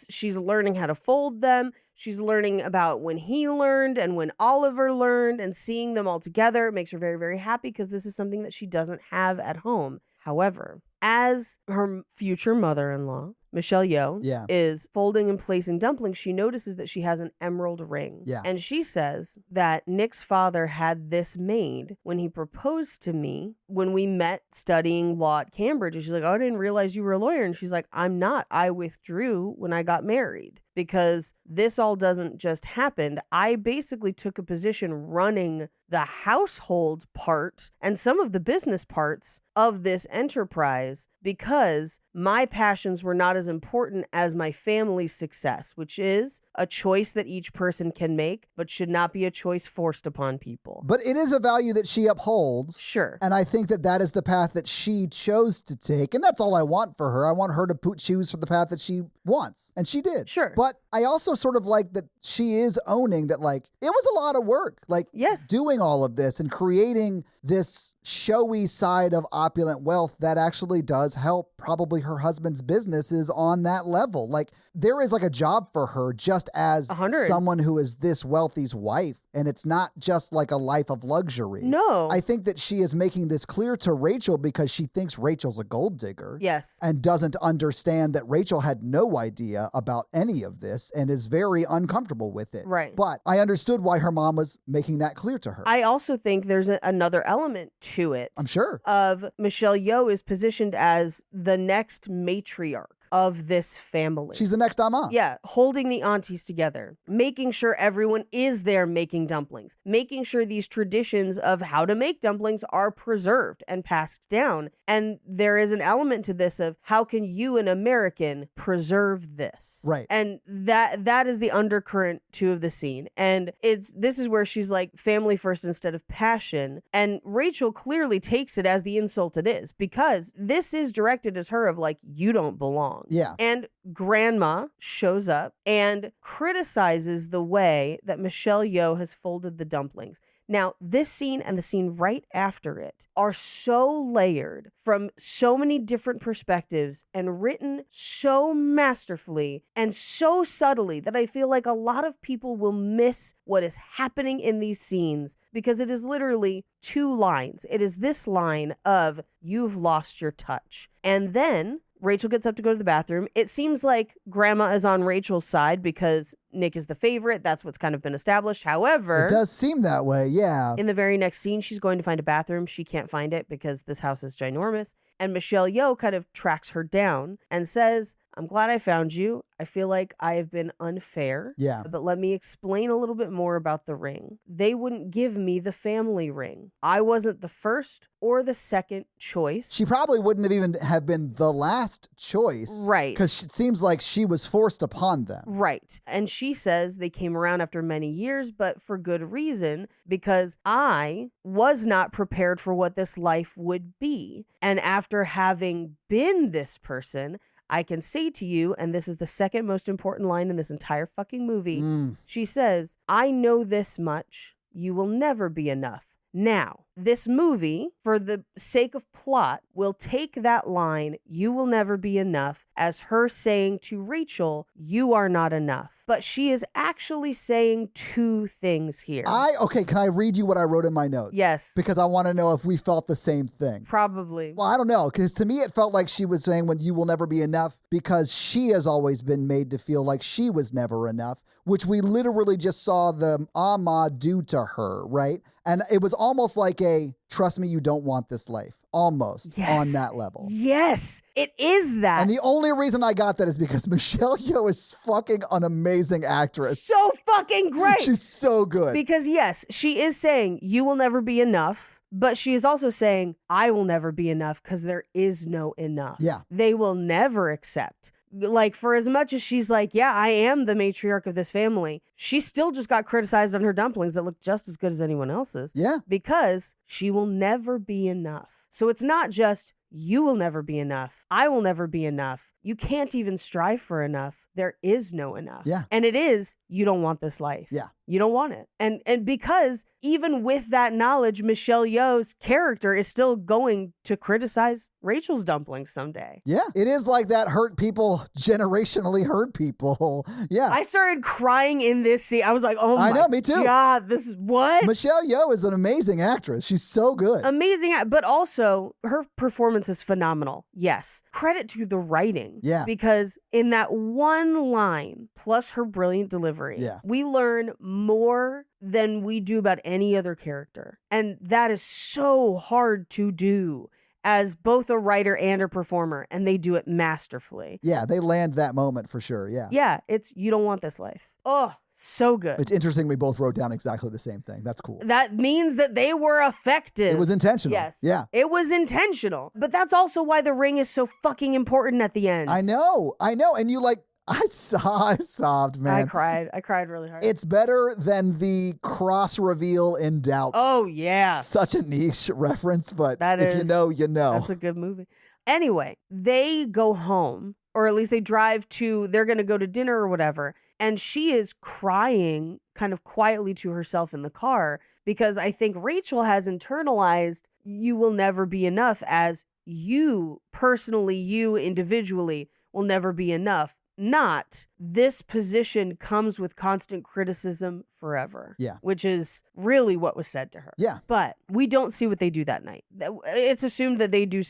She's learning how to fold them. She's learning about when he learned and when Oliver learned, and seeing them all together makes her very, very happy because this is something that she doesn't have at home. However, as her future mother-in-law, Michelle Yeoh, is folding and placing dumplings, she notices that she has an emerald ring. Yeah. And she says that Nick's father had this made when he proposed to me when we met studying law at Cambridge. And she's like, oh, I didn't realize you were a lawyer. And she's like, I'm not. I withdrew when I got married because this all doesn't just happen. I basically took a position running the household part and some of the business parts of this enterprise because my passions were not as important as my family's success, which is a choice that each person can make, but should not be a choice forced upon people. But it is a value that she upholds. Sure. And I think that is the path that she chose to take. And that's all I want for her. I want her to choose for the path that she wants. And she did. Sure. But I also sort of like that she is owning that, like, it was a lot of work. Like, yes, doing all of this and creating this showy side of opulent wealth that actually does help probably her husband's businesses on that level. Like, there is like a job for her just as 100. Someone who is this wealthy's wife. And it's not just like a life of luxury. No. I think that she is making this clear to Rachel because she thinks Rachel's a gold digger. Yes. And doesn't understand that Rachel had no idea about any of this and is very uncomfortable with it. Right. But I understood why her mom was making that clear to her. I also think there's another element to it. I'm sure. Of Michelle Yeoh is positioned as the next matriarch of this family. She's the next Amma. Yeah, holding the aunties together, making sure everyone is there making dumplings, making sure these traditions of how to make dumplings are preserved and passed down. And there is an element to this of how can you, an American, preserve this? Right. And that is the undercurrent too of the scene. And this is where she's like family first instead of passion. And Rachel clearly takes it as the insult it is, because this is directed as her of like, you don't belong. Yeah. And grandma shows up and criticizes the way that Michelle Yeoh has folded the dumplings. Now, this scene and the scene right after it are so layered from so many different perspectives and written so masterfully and so subtly that I feel like a lot of people will miss what is happening in these scenes because it is literally 2 lines. It is this line of, you've lost your touch. And then Rachel gets up to go to the bathroom. It seems like Grandma is on Rachel's side because Nick is the favorite. That's what's kind of been established. However, It does seem that way, yeah. in the very next scene, she's going to find a bathroom. She can't find it because this house is ginormous. And Michelle Yeoh kind of tracks her down and says, I'm glad I found you. I feel like I have been unfair. Yeah. But let me explain a little bit more about the ring. They wouldn't give me the family ring. I wasn't the first or the second choice. She probably wouldn't have even have been the last choice. Right. Because it seems like she was forced upon them. Right. And she says they came around after many years, but for good reason, because I was not prepared for what this life would be. And after having been this person, I can say to you, and this is the second most important line in this entire fucking movie, she says, I know this much. You will never be enough. Now, this movie, for the sake of plot, will take that line, you will never be enough, as her saying to Rachel, you are not enough. But she is actually saying two things here. Okay, can I read you what I wrote in my notes? Yes. Because I want to know if we felt the same thing. Probably. Well, I don't know, because to me it felt like she was saying when you will never be enough because she has always been made to feel like she was never enough, which we literally just saw the Amma do to her, right? And it was almost like a, trust me, you don't want this life. Almost on that level. Yes, it is that. And the only reason I got that is because Michelle Yeoh is fucking an amazing actress. So fucking great. She's so good. Because yes, she is saying you will never be enough, but she is also saying I will never be enough because there is no enough. Yeah. They will never accept. Like, for as much as she's like, yeah, I am the matriarch of this family, she still just got criticized on her dumplings that look just as good as anyone else's. Yeah. Because she will never be enough. So it's not just you will never be enough. I will never be enough. You can't even strive for enough. There is no enough. Yeah. And it is, you don't want this life. Yeah. You don't want it. And because even with that knowledge, Michelle Yeoh's character is still going to criticize Rachel's dumplings someday. Yeah. It is like that hurt people generationally hurt people. Yeah. I started crying in this scene. I was like, oh my I know, me too. God, this is what? Michelle Yeoh is an amazing actress. She's so good. Amazing, but also her performance is phenomenal. Yes. Credit to the writing. Yeah. Because in that one line, plus her brilliant delivery, Yeah. we learn more than we do about any other character. And that is so hard to do as both a writer and a performer, and they do it masterfully. Yeah, they land that moment for sure. Yeah. Yeah, it's you don't want this life. Oh, so good. It's interesting we both wrote down exactly the same thing. That's cool. That means that they were effective. It was intentional. Yes. Yeah. It was intentional. But that's also why the ring is so fucking important at the end. I know. And you I sobbed, man. I cried really hard. It's better than the cross reveal in Doubt. Oh, yeah. Such a niche reference, but That if you is. know, you know. That's a good movie. Anyway, they go home, or at least they drive they're going to go to dinner or whatever. And she is crying kind of quietly to herself in the car because I think Rachel has internalized you will never be enough as you personally, you individually will never be enough. Not this position comes with constant criticism forever. Yeah. Which is really what was said to her. Yeah. But we don't see what they do that night. It's assumed that they do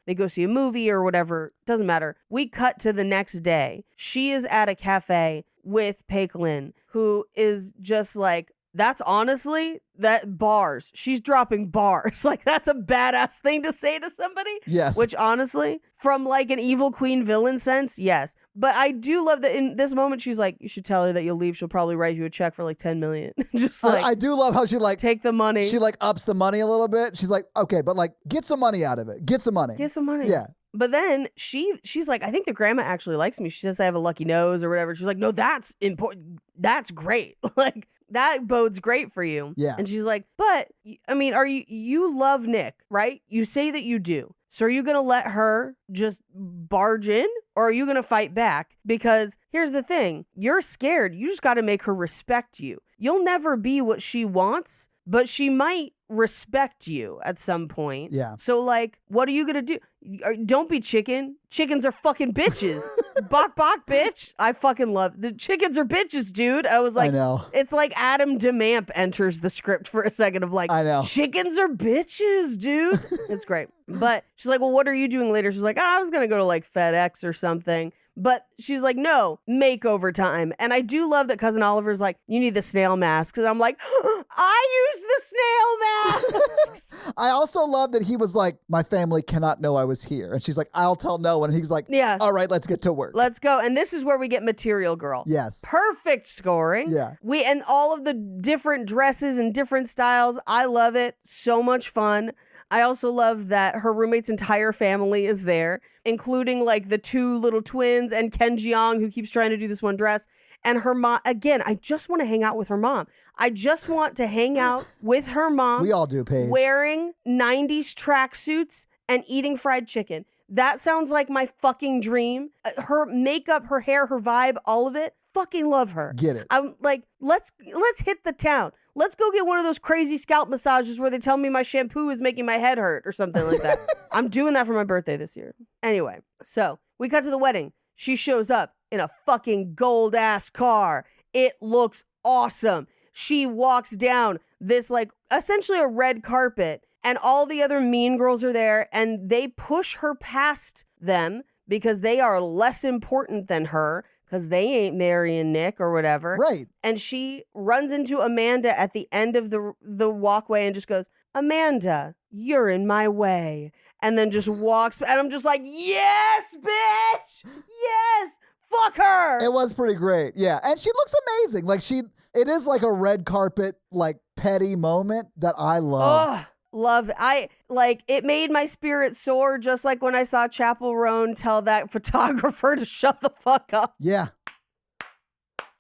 they go see a movie or whatever. Doesn't matter. We cut to the next day. She is at a cafe with Paik Lin, who is just like, that's honestly, bars. She's dropping bars. Like, that's a badass thing to say to somebody. Yes. Which honestly, from like an evil queen villain sense, yes. But I do love that in this moment, she's like, you should tell her that you'll leave. She'll probably write you a check for like 10 million. Just like, I do love how she take the money. She ups the money a little bit. She's like, okay, but get some money out of it. Get some money. Get some money. Yeah. But then she's like, I think the grandma actually likes me. She says I have a lucky nose or whatever. She's like, no, that's important. That's great. Like, that bodes great for you. Yeah. And she's like, but I mean, you love Nick, right? You say that you do. So are you going to let her just barge in, or are you going to fight back? Because here's the thing. You're scared. You just got to make her respect you. You'll never be what she wants, but she might respect you at some point. Yeah. So like, what are you going to do? Don't be chicken. Chickens are fucking bitches. Bok bok, bitch. I fucking love the chickens are bitches, dude. I was like, I know. it's like Adam DeMamp enters the script for a second of like, I know. chickens are bitches, dude. It's great. But she's like, well, what are you doing later? She's like, I was going to go to like FedEx or something. But she's like, no, makeover time. And I do love that Cousin Oliver's like, you need the snail mask. Because I'm like, I use the snail masks. I also love that he was like, my family cannot know I was here. And she's like, I'll tell no one. And he's like, Yeah. all right, let's get to work. Let's go. And this is where we get Material Girl. Yes. Perfect scoring. Yeah. And all of the different dresses and different styles. I love it. So much fun. I also love that her roommate's entire family is there, including like the two little twins and Ken Jeong, who keeps trying to do this one dress. And her mom, again, I just want to hang out with her mom. I just want to hang out with her mom. We all do, Paige. Wearing 90s tracksuits and eating fried chicken. That sounds like my fucking dream. Her makeup, her hair, her vibe, all of it. Fucking love her. Get it. I'm like, let's hit the town. Let's go get one of those crazy scalp massages where they tell me my shampoo is making my head hurt or something like that. I'm doing that for my birthday this year. Anyway, so we cut to the wedding. She shows up in a fucking gold ass car. It looks awesome. She walks down this like essentially a red carpet, and all the other mean girls are there, and they push her past them because they are less important than her, because they ain't marrying Nick or whatever. Right. And she runs into Amanda at the end of the walkway and just goes, Amanda, you're in my way. And then just walks. And I'm just like, yes, bitch. Yes. Fuck her. It was pretty great. Yeah. And she looks amazing. Like it is like a red carpet, like petty moment that I love. Ugh. Love it. It made my spirit soar, just like when I saw Chappell Roan tell that photographer to shut the fuck up. Yeah.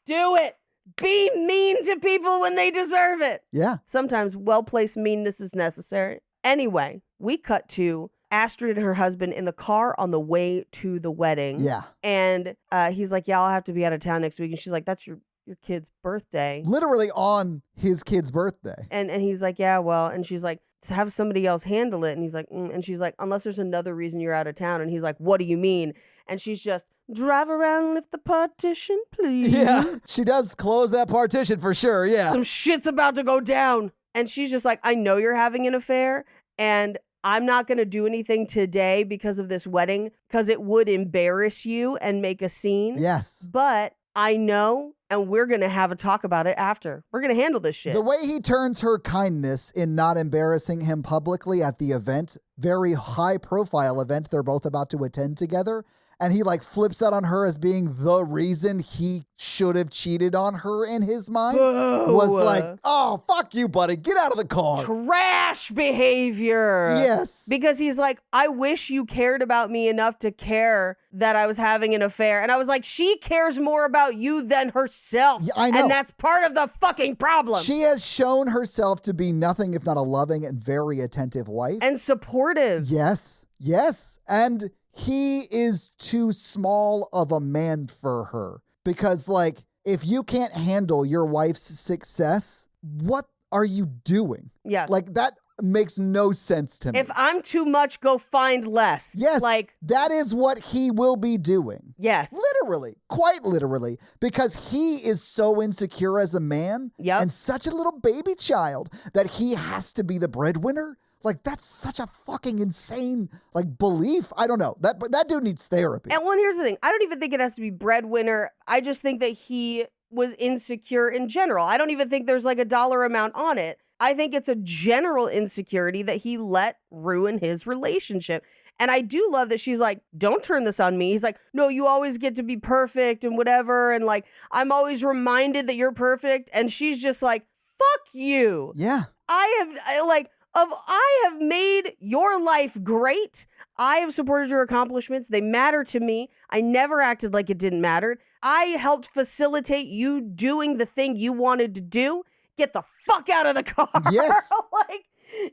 Do it. Be mean to people when they deserve it. Yeah. Sometimes well-placed meanness is necessary. Anyway, we cut to Astrid and her husband in the car on the way to the wedding. Yeah. And he's like, yeah, I'll have to be out of town next week. And she's like, that's your kid's birthday. Literally on his kid's birthday. And he's like, yeah, well, and she's like, to have somebody else handle it. And he's like, and she's like, unless there's another reason you're out of town. And he's like, what do you mean? And she's just, drive around and lift the partition, please. Yeah, she does close that partition for sure, yeah. Some shit's about to go down. And she's just like, I know you're having an affair, and I'm not going to do anything today because of this wedding, because it would embarrass you and make a scene. Yes. But I know, and we're going to have a talk about it after. We're going to handle this shit. The way he turns her kindness in not embarrassing him publicly at the event, very high profile event they're both about to attend together, and he like flips that on her as being the reason he should have cheated on her in his mind, was like, oh, fuck you, buddy. Get out of the car. Trash behavior. Yes. Because he's like, I wish you cared about me enough to care that I was having an affair. And I was like, she cares more about you than herself. Yeah, I know. And that's part of the fucking problem. She has shown herself to be nothing if not a loving and very attentive wife. And supportive. Yes. Yes. And he is too small of a man for her. Because, like, if you can't handle your wife's success, what are you doing? Yeah. Like, that makes no sense to me. If I'm too much, go find less. Yes. Like, that is what he will be doing. yes. Literally. Quite literally. Because he is so insecure as a man. Yep. And such a little baby child that he has to be the breadwinner. Like, that's such a fucking insane, like, belief. I don't know. But that dude needs therapy. And here's the thing. I don't even think it has to be breadwinner. I just think that he was insecure in general. I don't even think there's like a dollar amount on it. I think it's a general insecurity that he let ruin his relationship. And I do love that she's like, don't turn this on me. He's like, no, you always get to be perfect and whatever. And like, I'm always reminded that you're perfect. And she's just like, fuck you. Yeah. I have made your life great. I have supported your accomplishments. They matter to me. I never acted like it didn't matter. I helped facilitate you doing the thing you wanted to do. Get the fuck out of the car. Yes.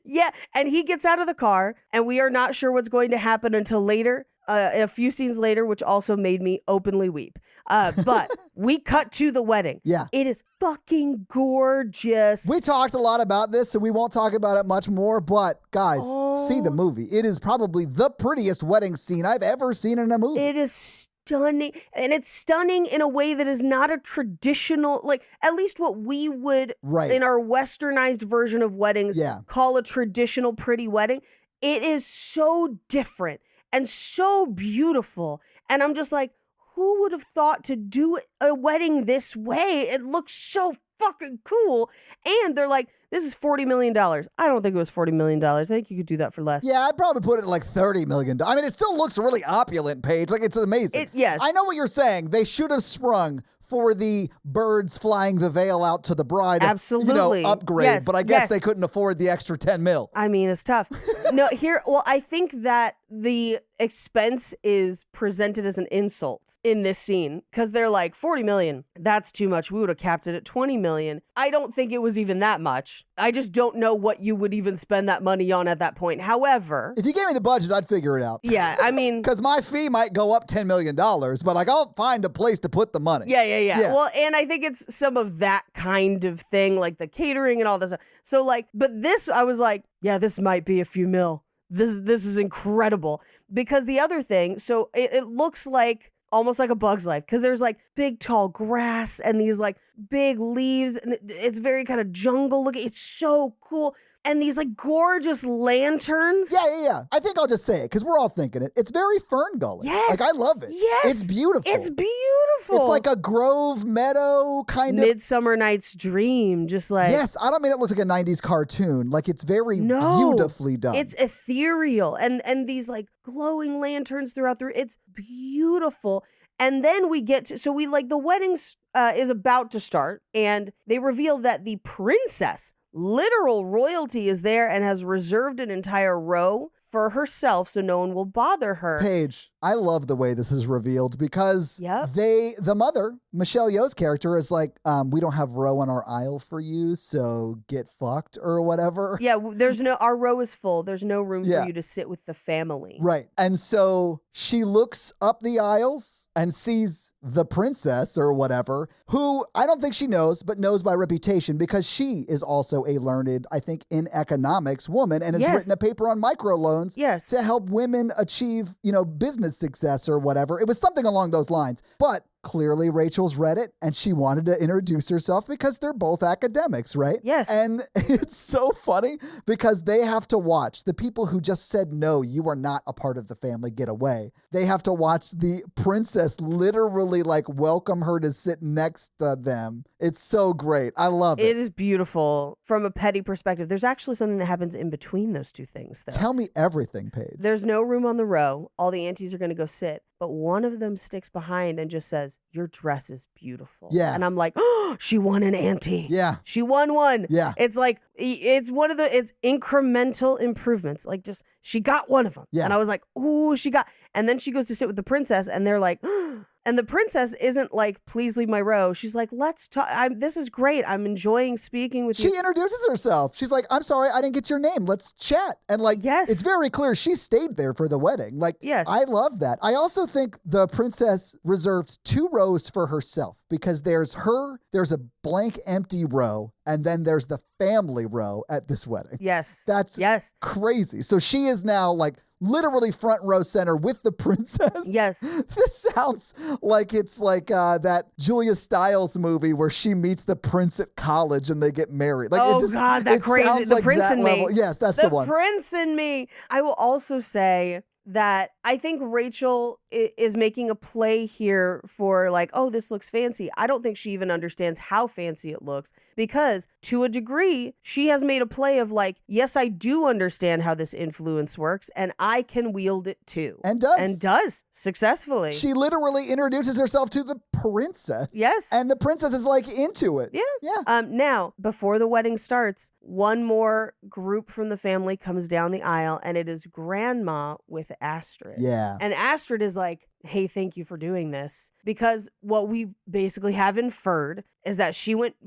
Yeah. And he gets out of the car, and we are not sure what's going to happen until later. A few scenes later, which also made me openly weep. But we cut to the wedding. Yeah. It is fucking gorgeous. We talked a lot about this, so we won't talk about it much more, but guys, see the movie. It is probably the prettiest wedding scene I've ever seen in a movie. It is stunning. And it's stunning in a way that is not a traditional, like at least what we would in our westernized version of weddings call a traditional pretty wedding. It is so different and so beautiful. And I'm just like, who would have thought to do a wedding this way? It looks so fucking cool. And they're like, this is $40 million. I don't think it was $40 million. I think you could do that for less. Yeah, I'd probably put it at like $30 million. I mean, it still looks really opulent, Paige. Like, it's amazing. Yes. I know what you're saying. They should have sprung for the birds flying the veil out to the bride. Absolutely. Upgrade. Yes, but I guess yes. they couldn't afford the extra 10 mil. I mean, it's tough. I think that the expense is presented as an insult in this scene because they're like, 40 million, that's too much. We would have capped it at 20 million. I don't think it was even that much. I just don't know what you would even spend that money on at that point. However, if you gave me the budget, I'd figure it out. Yeah, I mean, because my fee might go up $10 million, but like I'll find a place to put the money. Yeah. Well, and I think it's some of that kind of thing, like the catering and all this stuff. So like, but this, I was like, yeah, this might be a few mil. This is incredible. Because the other thing, so it looks like almost like A Bug's Life, because there's like big tall grass and these like big leaves, and it's very kind of jungle looking. It's so cool. And these like gorgeous lanterns. Yeah. I think I'll just say it because we're all thinking it. It's very Fern Gully. Yes. Like I love it. Yes. It's beautiful. It's beautiful. It's like a grove meadow kind of. Midsummer Night's Dream. Just like. Yes. I don't mean it looks like a 90s cartoon. Like it's very beautifully done. It's ethereal. And these like glowing lanterns throughout it's beautiful. And then we get to, so we like the wedding is about to start and they reveal that the princess, literal royalty, is there and has reserved an entire row for herself so no one will bother her. Paige, I love the way this is revealed because the mother, Michelle Yeoh's character, is like, we don't have row on our aisle for you, so get fucked or whatever. Yeah, our row is full. There's no room for you to sit with the family. Right. And so she looks up the aisles and sees the princess or whatever, who I don't think she knows, but knows by reputation because she is also a learned, I think, in economics woman and has written a paper on microloans to help women achieve, business success or whatever. It was something along those lines. But clearly Rachel's read it and she wanted to introduce herself because they're both academics, right? Yes. And it's so funny because they have to watch the people who just said, no, you are not a part of the family, get away. They have to watch the princess literally like welcome her to sit next to them. It's so great. I love it. It is beautiful from a petty perspective. There's actually something that happens in between those two things, though. Tell me everything, Paige. There's no room on the row. All the aunties are going to go sit. But one of them sticks behind and just says, your dress is beautiful. Yeah. And I'm like, oh, she won an auntie. Yeah. She won one. Yeah. It's like, it's incremental improvements. Like just, she got one of them. Yeah. And I was like, ooh, she got, and then she goes to sit with the princess and they're like, and the princess isn't like, please leave my row. She's like, let's talk. This is great. I'm enjoying speaking with you. She introduces herself. She's like, I'm sorry, I didn't get your name. Let's chat. And like, it's very clear she stayed there for the wedding. Like, I love that. I also think the princess reserved 2 rows for herself because there's a blank empty row, and then there's the family row at this wedding. Yes. That's crazy. So she is now like literally front row center with the princess. Yes. This sounds like it's like that Julia Stiles movie where she meets the prince at college and they get married. Like, God, that crazy. The like Prince that and level. Me. Yes, that's the one. The Prince and Me. I will also say that I think Rachel is making a play here for like, oh, this looks fancy. I don't think she even understands how fancy it looks because to a degree, she has made a play of like, yes, I do understand how this influence works and I can wield it too. And does. And does successfully. She literally introduces herself to the princess. Yes. And the princess is like into it. Yeah. Yeah. Now, before the wedding starts, one more group from the family comes down the aisle and it is Grandma with Astrid. Yeah. And Astrid is like, hey, thank you for doing this. Because what we basically have inferred is that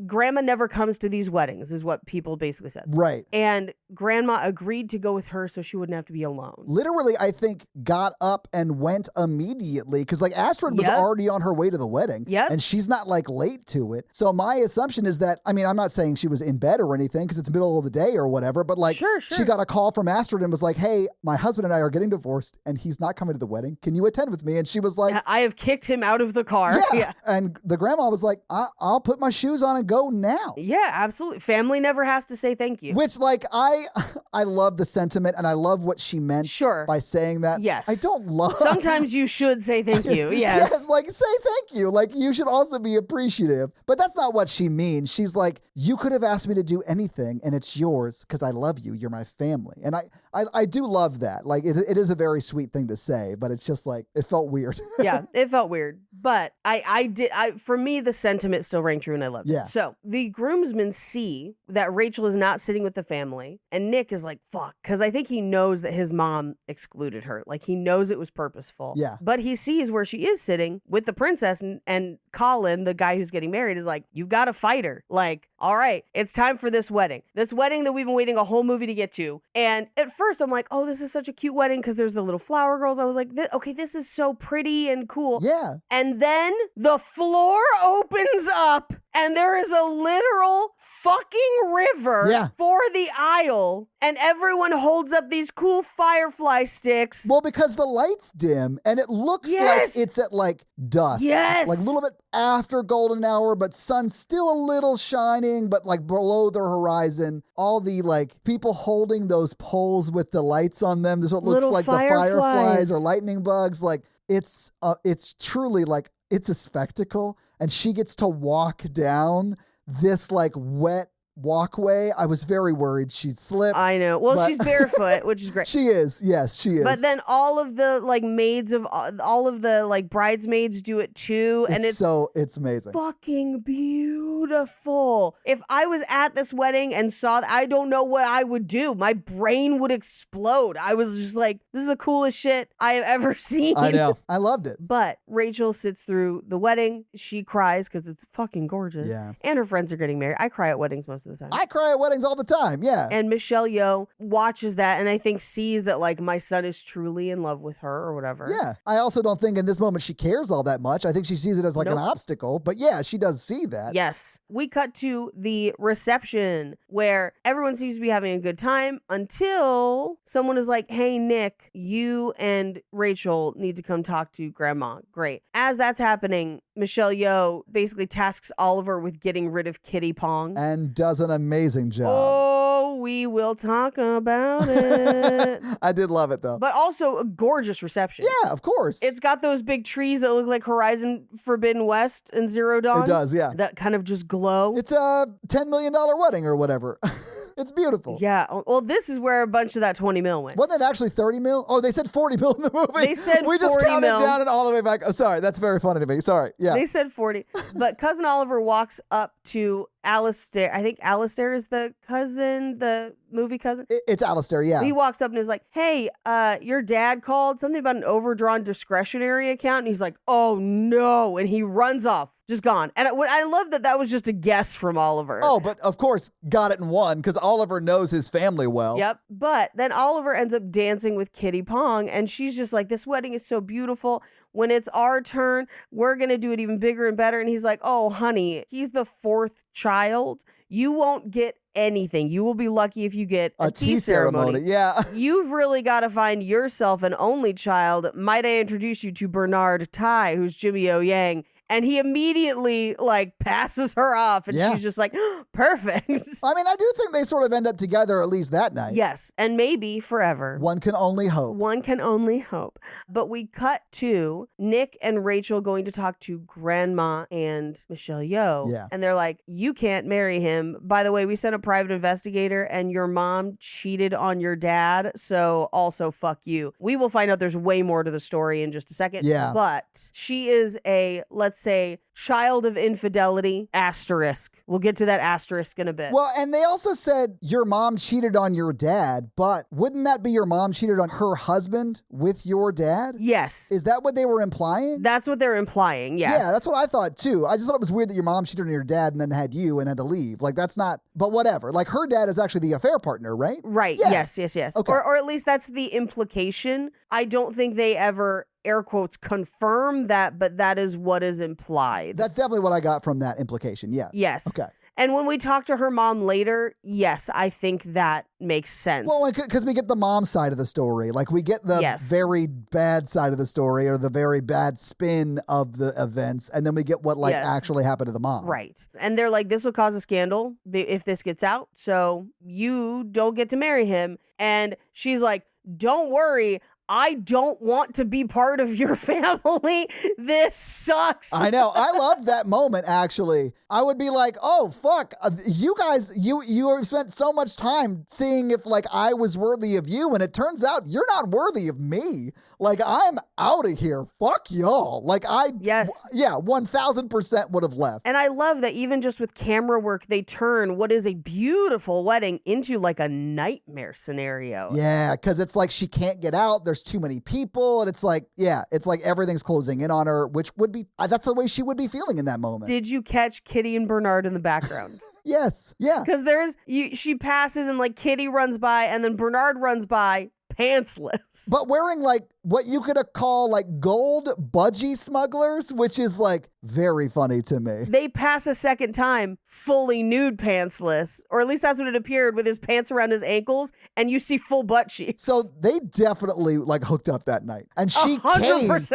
grandma never comes to these weddings, is what people basically says. Right. And grandma agreed to go with her so she wouldn't have to be alone. Literally, I think, got up and went immediately because like Astrid was already on her way to the wedding. Yep. And she's not like late to it. So my assumption is that, I mean, I'm not saying she was in bed or anything because it's the middle of the day or whatever, but like she got a call from Astrid and was like, hey, my husband and I are getting divorced and he's not coming to the wedding. Can you attend with me? And she was like, I have kicked him out of the car. Yeah. And the grandma was like, I'll put my shoes on and go now. Yeah, absolutely. Family never has to say thank you. Which, like, I love the sentiment and I love what she meant by saying that. Yes. I don't love. Sometimes you should say thank you. Yes. Yes, like, say thank you. Like, you should also be appreciative. But that's not what she means. She's like, you could have asked me to do anything and it's yours because I love you. You're my family. And I do love that. Like, it is a very sweet thing to say, but it's just like, it felt weird. Yeah, it felt weird. But for me, the sentiment still rang true and I loved it. So the groomsmen see that Rachel is not sitting with the family and Nick is like, fuck. Because I think he knows that his mom excluded her. Like he knows it was purposeful. Yeah. But he sees where she is sitting with the princess and Colin, the guy who's getting married, is like, you've got to fight her. Like, all right, it's time for this wedding. This wedding that we've been waiting a whole movie to get to. And at first I'm like, oh, this is such a cute wedding because there's the little flower girls. I was like, okay, this is so pretty and cool. Yeah. And then the floor opens up and there is a literal fucking river for the aisle. And everyone holds up these cool firefly sticks. Well, because the light's dim and it looks like it's at like dusk. Yes. Like a little bit after golden hour, but sun's still a little shining, but like below the horizon. All the like people holding those poles with the lights on them. This is what looks Little like fireflies. the fireflies or lightning bugs. Like it's truly like it's a spectacle. And she gets to walk down this like wet walkway. I was very worried she'd slip. I know. Well, she's barefoot, which is great. She is. Yes, she is. But then all of the like maids of all of the like bridesmaids do it too. And it's amazing. Fucking beautiful. If I was at this wedding and saw that, I don't know what I would do. My brain would explode. I was just like, this is the coolest shit I have ever seen. I know. I loved it. But Rachel sits through the wedding. She cries because it's fucking gorgeous. Yeah. And her friends are getting married. I cry at weddings most of the time. I cry at weddings all the time, yeah. And Michelle Yeoh watches that and I think sees that like my son is truly in love with her or whatever. Yeah. I also don't think in this moment she cares all that much. I think she sees it as like an obstacle. But yeah, she does see that. Yes. We cut to the reception where everyone seems to be having a good time until someone is like, hey, Nick, you and Rachel need to come talk to Grandma. Great. As that's happening, Michelle Yeoh basically tasks Oliver with getting rid of Kitty Pong. And does an amazing job. Oh, we will talk about it. I did love it, though. But also a gorgeous reception. Yeah, of course. It's got those big trees that look like Horizon Forbidden West and Zero Dawn. It does, yeah. That kind of just glow. It's a $10 million wedding or whatever. It's beautiful. Yeah. Well, this is where a bunch of that 20 mil went. Wasn't it actually 30 mil? Oh, they said 40 mil in the movie. They said 40 We just counted mil. down and all the way back. Oh, sorry. That's very funny to me. Sorry. Yeah. They said 40. But Cousin Oliver walks up to Alistair. I think Alistair is the cousin, the movie cousin. It's Alistair, yeah. He walks up and is like, hey, your dad called something about an overdrawn discretionary account. And he's like, oh no. And he runs off. Just gone. And I love that was just a guess from Oliver. Oh, but of course, got it in one because Oliver knows his family well. Yep. But then Oliver ends up dancing with Kitty Pong and she's just like, this wedding is so beautiful. When it's our turn, we're going to do it even bigger and better. And he's like, oh, honey, he's the fourth child. You won't get anything. You will be lucky if you get a tea ceremony. Yeah. You've really got to find yourself an only child. Might I introduce you to Bernard Tai, who's Jimmy O Yang? And he immediately like passes her off and she's just like, perfect. I mean, I do think they sort of end up together at least that night. Yes. And maybe forever. One can only hope. One can only hope. But we cut to Nick and Rachel going to talk to Grandma and Michelle Yeoh. Yeah. And they're like, you can't marry him. By the way, we sent a private investigator and your mom cheated on your dad. So also fuck you. We will find out there's way more to the story in just a second. Yeah. But she is let's let's say, child of infidelity, asterisk. We'll get to that asterisk in a bit. Well, and they also said your mom cheated on your dad, but wouldn't that be your mom cheated on her husband with your dad? Yes. Is that what they were implying? That's what they're implying, yes. Yeah, that's what I thought too. I just thought it was weird that your mom cheated on your dad and then had you and had to leave. Like, that's not, but whatever. Like, her dad is actually the affair partner, right? Right, Yeah. yes. Okay. Or at least that's the implication. I don't think they ever, air quotes, confirm that, but that is what is implied. That's definitely what I got from that implication, yeah. Yes. Okay. And when we talk to her mom later, yes, I think that makes sense. Well, because we get the mom side of the story. Like, we get the Yes. very bad side of the story or the very bad spin of the events, and then we get what, like, Yes. actually happened to the mom. Right. And they're like, this will cause a scandal if this gets out. So you don't get to marry him. And she's like, don't worry. I don't want to be part of your family. This sucks. I know. I love that moment, actually. I would be like, oh, fuck. You guys, you have spent so much time seeing if, like, I was worthy of you, and it turns out you're not worthy of me. Like, I'm out of here. Fuck y'all. Like, Yes. Yeah, 1,000% would have left. And I love that even just with camera work, they turn what is a beautiful wedding into like a nightmare scenario. Yeah, because it's like she can't get out. There's too many people. And it's like, yeah, it's like everything's closing in on her, which would be, that's the way she would be feeling in that moment. Did you catch Kitty and Bernard in the background? Yes. Yeah. Because she passes and like Kitty runs by and then Bernard runs by pantsless. But wearing like what you could call like gold budgie smugglers, which is like very funny to me. They pass a second time fully nude pantsless, or at least that's what it appeared, with his pants around his ankles and you see full butt cheeks. So they definitely like hooked up that night. And she 100%.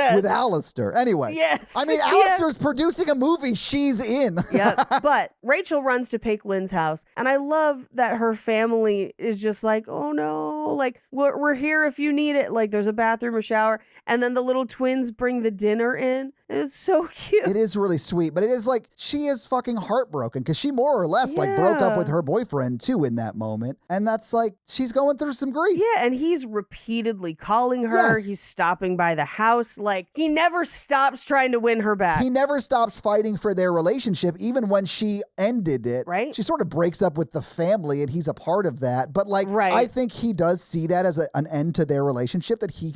came with Alistair. Anyway. Yes. I mean, Yeah. Alistair's producing a movie she's in. Yep. But Rachel runs to Pake Lynn's house. And I love that her family is just like, oh no, like we're here if you need it. Like there's a bathroom, a shower. And then the little twins bring the dinner in. It's so cute. It is really sweet, but it is like she is fucking heartbroken because she more or less like broke up with her boyfriend too in that moment. And that's like, she's going through some grief. Yeah, and he's repeatedly calling her. Yes. He's stopping by the house. Like, he never stops trying to win her back. He never stops fighting for their relationship, even when she ended it. Right. She sort of breaks up with the family and he's a part of that. But like, Right. I think he does see that as an end to their relationship that he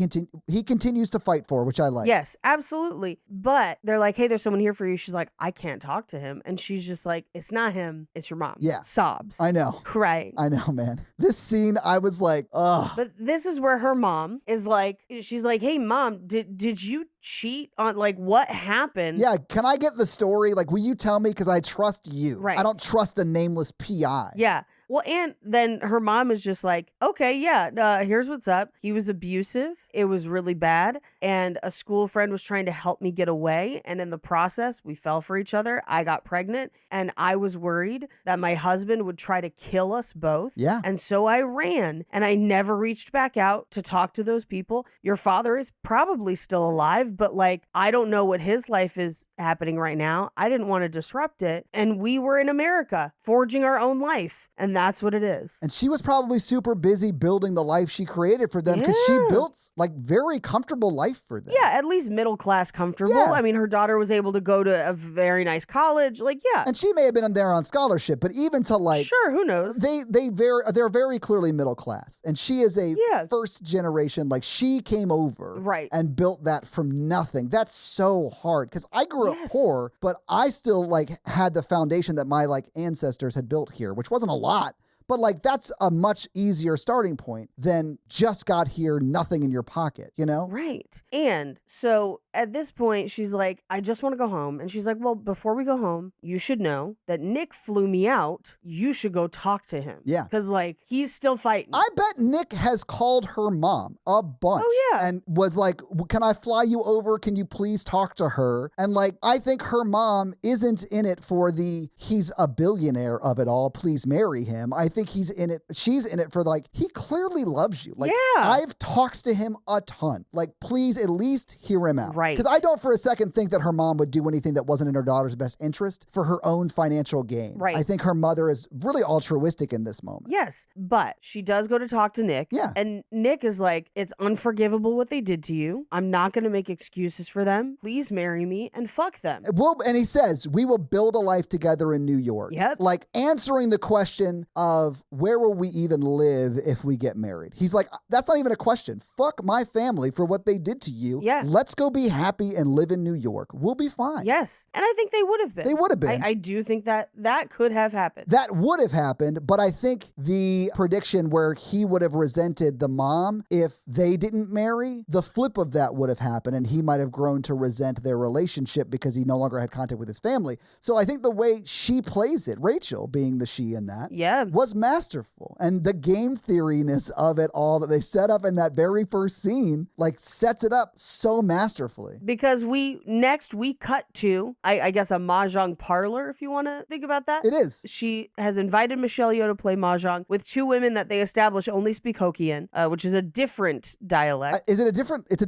continues to fight for, which I like. Yes, absolutely. But they're like, hey, there's someone here for you. She's like, I can't talk to him. And she's just like, it's not him. It's your mom. Yeah. Sobs. I know. Crying. I know, man. This scene, I was like, ugh. But this is where her mom is like, she's like, hey, mom, did you cheat on, like, what happened? Yeah, can I get the story? Like, will you tell me? Because I trust you. Right. I don't trust a nameless PI. Yeah. Well, and then her mom is just like, okay, yeah, here's what's up. He was abusive. It was really bad. And a school friend was trying to help me get away. And in the process, we fell for each other. I got pregnant and I was worried that my husband would try to kill us both. Yeah. And so I ran and I never reached back out to talk to those people. Your father is probably still alive, but like, I don't know what his life is happening right now. I didn't want to disrupt it. And we were in America forging our own life. And that's what it is. And she was probably super busy building the life she created for them because she Yeah. built like very comfortable life for them. Yeah, at least middle class comfortable. Yeah. I mean, her daughter was able to go to a very nice college. Like, yeah. And she may have been there on scholarship, but even to like Sure, who knows? they're very clearly middle class. And she is a Yeah. first generation, like she came over Right. and built that from nothing. That's so hard. Because I grew up Yes. poor, but I still like had the foundation that my like ancestors had built here, which wasn't a lot. But like, that's a much easier starting point than just got here, nothing in your pocket, you know? Right. And so at this point, she's like, I just want to go home. And she's like, well, before we go home, you should know that Nick flew me out. You should go talk to him. Yeah. Because like, he's still fighting. I bet Nick has called her mom a bunch. Oh, yeah. And was like, can I fly you over? Can you please talk to her? And like, I think her mom isn't in it for the, he's a billionaire of it all, please marry him. I think she's in it for like, he clearly loves you. Like, Yeah. I've talked to him a ton. Like, please at least hear him out. Right. Right. Because I don't for a second think that her mom would do anything that wasn't in her daughter's best interest for her own financial gain. Right. I think her mother is really altruistic in this moment. Yes, but she does go to talk to Nick. Yeah. And Nick is like, it's unforgivable what they did to you. I'm not going to make excuses for them. Please marry me and fuck them. And he says, we will build a life together in New York. Yep. Like answering the question of where will we even live if we get married? He's like, that's not even a question. Fuck my family for what they did to you. Yeah. Let's go be happy and live in New York. We'll be fine. Yes. And I think they would have been. They would have been. I do think that could have happened. That would have happened, but I think the prediction where he would have resented the mom if they didn't marry, the flip of that would have happened, and he might have grown to resent their relationship because he no longer had contact with his family. So I think the way she plays it, Rachel being the she in that, was masterful. And the game theoriness of it all that they set up in that very first scene, like sets it up so masterfully. Because we cut to, I guess, a Mahjong parlor, if you want to think about that. It is. She has invited Michelle Yeoh to play Mahjong with two women that they establish only speak Hokkien, which is a different dialect. Is it it's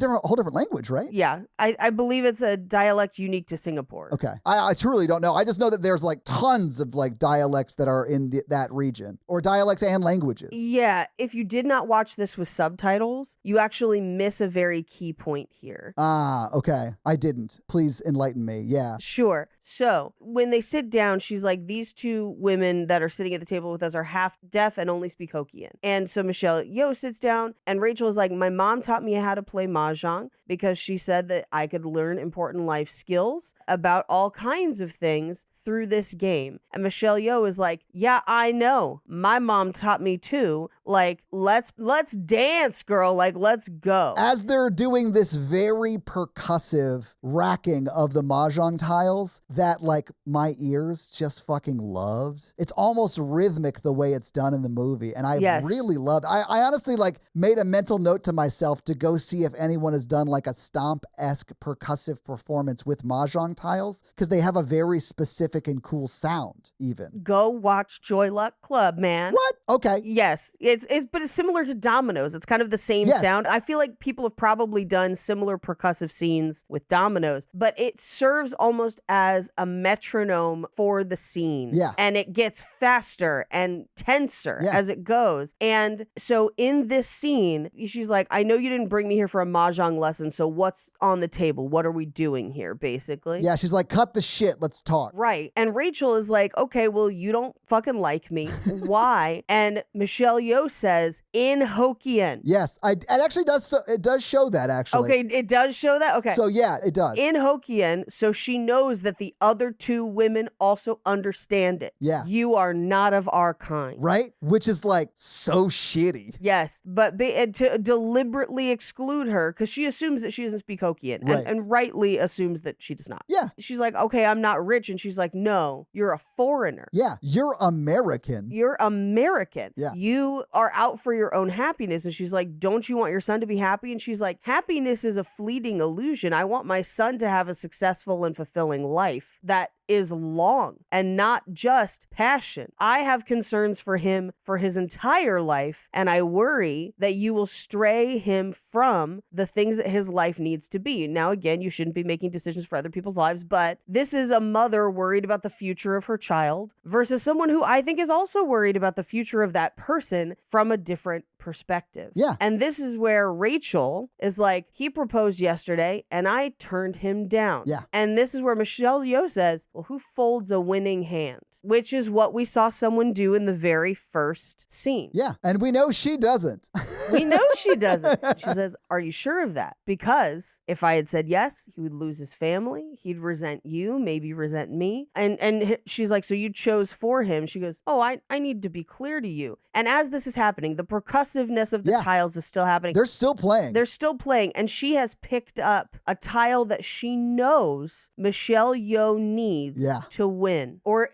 a whole different language, right? Yeah, I believe it's a dialect unique to Singapore. Okay. I truly don't know. I just know that there's like tons of like dialects that are in that region, or dialects and languages. Yeah, if you did not watch this with subtitles, you actually miss a very key point here. Ah, okay. I didn't. Please enlighten me. Yeah. Sure. So when they sit down, she's like, these two women that are sitting at the table with us are half deaf and only speak Hokkien. And so Michelle Yeoh sits down and Rachel is like, my mom taught me how to play Mahjong because she said that I could learn important life skills about all kinds of things through this game. And Michelle Yeoh is like, yeah, I know. My mom taught me too. Like, let's dance, girl. Like, let's go. As they're doing this very percussive racking of the Mahjong tiles that like my ears just fucking loved. It's almost rhythmic the way it's done in the movie. And I really loved I honestly like made a mental note to myself to go see if anyone has done like a stomp-esque percussive performance with Mahjong tiles, because they have a very specific and cool sound even. Go watch Joy Luck Club, man. What? Okay. Yes. But it's similar to Dominoes. It's kind of the same sound. I feel like people have probably done similar percussive scenes with Dominoes, but it serves almost as a metronome for the scene. Yeah. And it gets faster and tenser as it goes. And so in this scene, she's like, I know you didn't bring me here for a Mahjong lesson, so what's on the table? What are we doing here, basically? Yeah, she's like, cut the shit, let's talk. Right. And Rachel is like, okay, well, you don't fucking like me. Why? And Michelle Yeoh says, in Hokkien. Yes, it actually does. It does show that, actually. Okay, it does show that? Okay. So yeah, it does. In Hokkien, so she knows that the other two women also understand it. Yeah. You are not of our kind. Right? Which is like so shitty. Yes, but to deliberately exclude her, because she assumes that she doesn't speak Hokkien, Right. and rightly assumes that she does not. Yeah. She's like, okay, I'm not rich. And she's like, no, you're a foreigner. Yeah, you're American. You're American. Yeah. You are out for your own happiness. And she's like, don't you want your son to be happy? And she's like, happiness is a fleeting illusion. I want my son to have a successful and fulfilling life that is long and not just passion. I have concerns for him for his entire life, and I worry that you will stray him from the things that his life needs to be. Now, again, you shouldn't be making decisions for other people's lives, but this is a mother worried about the future of her child versus someone who I think is also worried about the future of that person from a different perspective. Yeah. And this is where Rachel is like, he proposed yesterday and I turned him down. Yeah. And this is where Michelle Yeoh says, well, who folds a winning hand? Which is what we saw someone do in the very first scene. Yeah. And we know she doesn't. We know she doesn't. She says, are you sure of that? Because if I had said yes, he would lose his family. He'd resent you, maybe resent me. And she's like, so you chose for him. She goes, oh, I need to be clear to you. And as this is happening, the percussiveness of the tiles is still happening. They're still playing. They're still playing. And she has picked up a tile that she knows Michelle Yeoh needs to win, or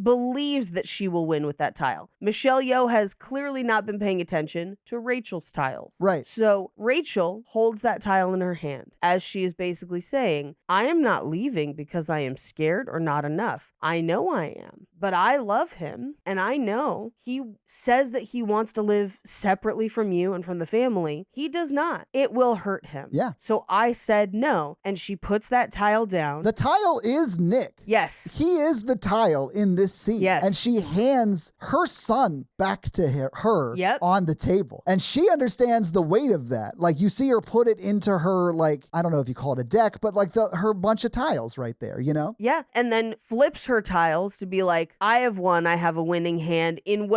believes that she will win with that tile. Michelle Yeoh has clearly not been paying attention to Rachel's tiles. Right. So Rachel holds that tile in her hand as she is basically saying, I am not leaving because I am scared or not enough. I know I am, but I love him and I know he says that he wants to live separate separately from you and from the family. He does not. It will hurt him. Yeah. So I said no. And she puts that tile down. The tile is Nick. Yes. He is the tile in this scene. Yes. And she hands her son back to her Yep. on the table. And she understands the weight of that. Like, you see her put it into her, like, I don't know if you call it a deck, but like her bunch of tiles right there, you know? Yeah. And then flips her tiles to be like, I have won. I have a winning hand in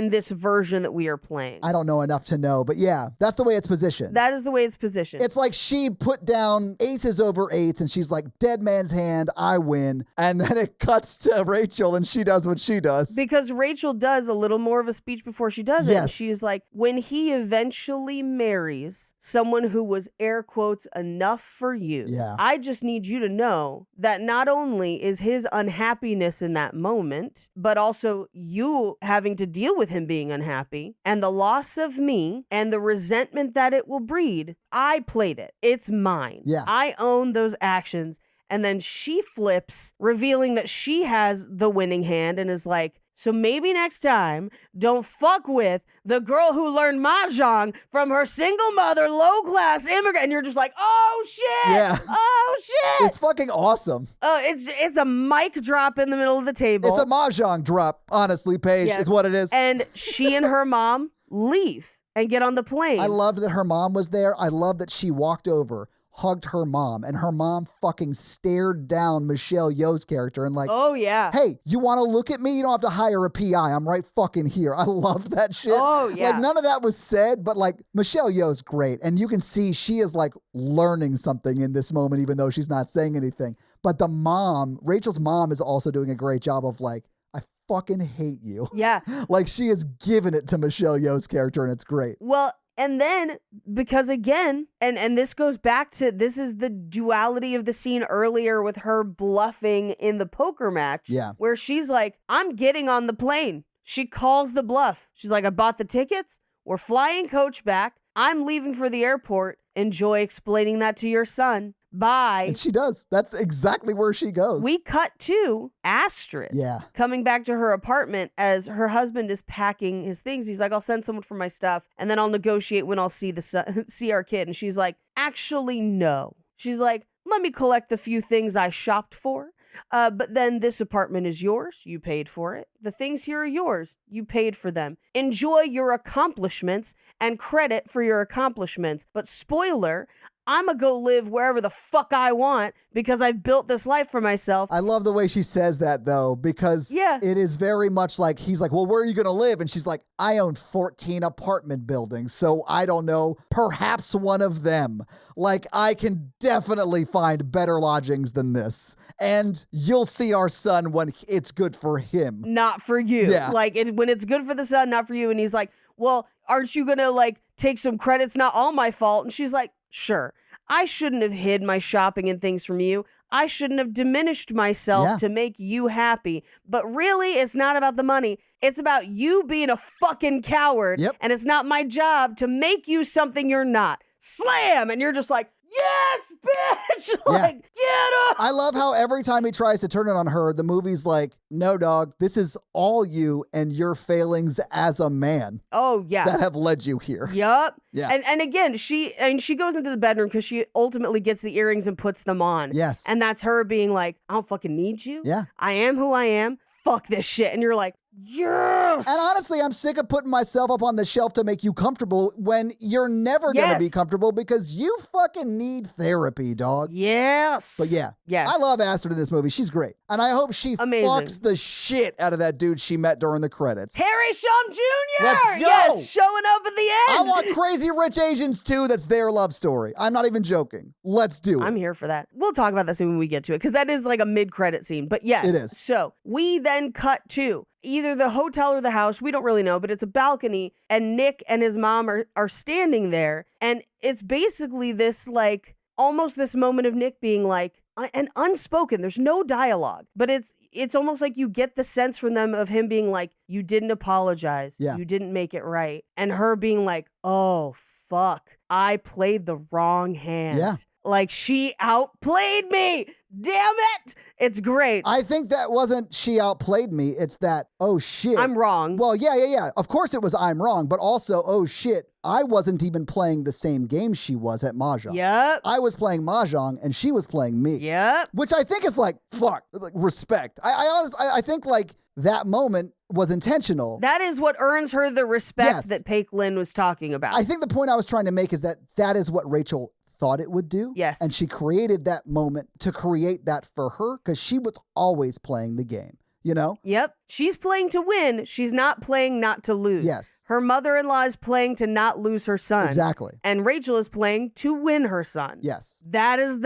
this version that we are playing. I don't know enough to know, but yeah, that's the way it's positioned. That is the way it's positioned. It's like she put down aces over eights and she's like, dead man's hand, I win. And then it cuts to Rachel and she does what she does. Because Rachel does a little more of a speech before she does it. Yes. And she's like, when he eventually marries someone who was air quotes enough for you, Yeah. I just need you to know that not only is his unhappiness in that moment, but also you having to deal with him being unhappy and the loss of me and the resentment that it will breed. I played it. It's mine. Yeah. I own those actions. And then she flips, revealing that she has the winning hand and is like, so maybe next time, don't fuck with the girl who learned Mahjong from her single mother, low-class immigrant. And you're just like, oh, shit. Yeah. Oh, shit. It's fucking awesome. It's a mic drop in the middle of the table. It's a Mahjong drop, honestly, Paige, Yeah. is what it is. And she and her mom leave and get on the plane. I loved that her mom was there. I love that she walked over, hugged her mom, and her mom fucking stared down Michelle Yeoh's character and like, Oh, yeah. hey, you want to look at me? You don't have to hire a PI. I'm right fucking here. I love that shit. Oh, yeah. Like, none of that was said, but like, Michelle Yeoh's great. And you can see she is like learning something in this moment, even though she's not saying anything. But the mom, Rachel's mom, is also doing a great job of like, I fucking hate you. Yeah. Like, she is giving it to Michelle Yeoh's character, and it's great. Well, and then, because again, and this goes back to, this is the duality of the scene earlier with her bluffing in the poker match. Yeah. Where she's like, I'm getting on the plane. She calls the bluff. She's like, I bought the tickets. We're flying coach back. I'm leaving for the airport. Enjoy explaining that to your son. Bye. And she does. That's exactly where she goes. We cut to Astrid. Yeah. Coming back to her apartment as her husband is packing his things. He's like, I'll send someone for my stuff and then I'll negotiate when I'll see our kid. And she's like, actually, no. She's like, let me collect the few things I shopped for. But then this apartment is yours. You paid for it. The things here are yours. You paid for them. Enjoy your accomplishments and credit for your accomplishments. But spoiler, I'm going to go live wherever the fuck I want because I've built this life for myself. I love the way she says that, though, because it is very much like, he's like, well, where are you going to live? And she's like, I own 14 apartment buildings, so I don't know, perhaps one of them. Like, I can definitely find better lodgings than this. And you'll see our son when it's good for him. Not for you. Yeah. Like, when it's good for the son, not for you. And he's like, well, aren't you going to, like, take some credit? It's not all my fault. And she's like, sure, I shouldn't have hid my shopping and things from you. I shouldn't have diminished myself to make you happy. But really, it's not about the money. It's about you being a fucking coward. Yep. And it's not my job to make you something you're not. Slam! And you're just like, yes, bitch! Like, get up! I love how every time he tries to turn it on her, the movie's like, no, dog, this is all you and your failings as a man Oh, yeah. that have led you here. Yup. Yeah. And again, she goes into the bedroom because she ultimately gets the earrings and puts them on. Yes. And that's her being like, I don't fucking need you. Yeah. I am who I am. Fuck this shit. And you're like, yes. And honestly, I'm sick of putting myself up on the shelf to make you comfortable when you're never going to be comfortable because you fucking need therapy, dog. Yes. But yeah, Yes. I love Astrid in this movie. She's great. And I hope she Amazing. fucks the shit out of that dude she met during the credits. Harry Shum Jr. Let's go. Yes, showing up at the I end. want Crazy Rich Asians too. That's their love story. I'm not even joking. Let's do it. I'm here for that. We'll talk about that soon when we get to it because that is like a mid-credit scene. But yes, It is. So we then cut to either the hotel or the house. We don't really know, but it's a balcony and Nick and his mom are standing there. And it's basically this like almost this moment of Nick being like, and unspoken, there's no dialogue, but it's almost like you get the sense from them of him being like, you didn't apologize. Yeah. You didn't make it right. And her being like, oh, fuck, I played the wrong hand. Yeah. Like, she outplayed me. Damn it. It's great. I think that wasn't she outplayed me. It's that, oh shit. I'm wrong. Well, yeah. Of course it was I'm wrong, but also, oh shit, I wasn't even playing the same game she was at Mahjong. Yep. I was playing Mahjong and she was playing me. Yep. Which I think is like, fuck, like respect. I think like that moment was intentional. That is what earns her the respect Yes. that Paik Lin was talking about. I think the point I was trying to make is that is what Rachel thought it would do. Yes. And she created that moment to create that for her because she was always playing the game, you know? Yep. She's playing to win. She's not playing not to lose. Yes. Her mother-in-law is playing to not lose her son. Exactly. And Rachel is playing to win her son. Yes. That is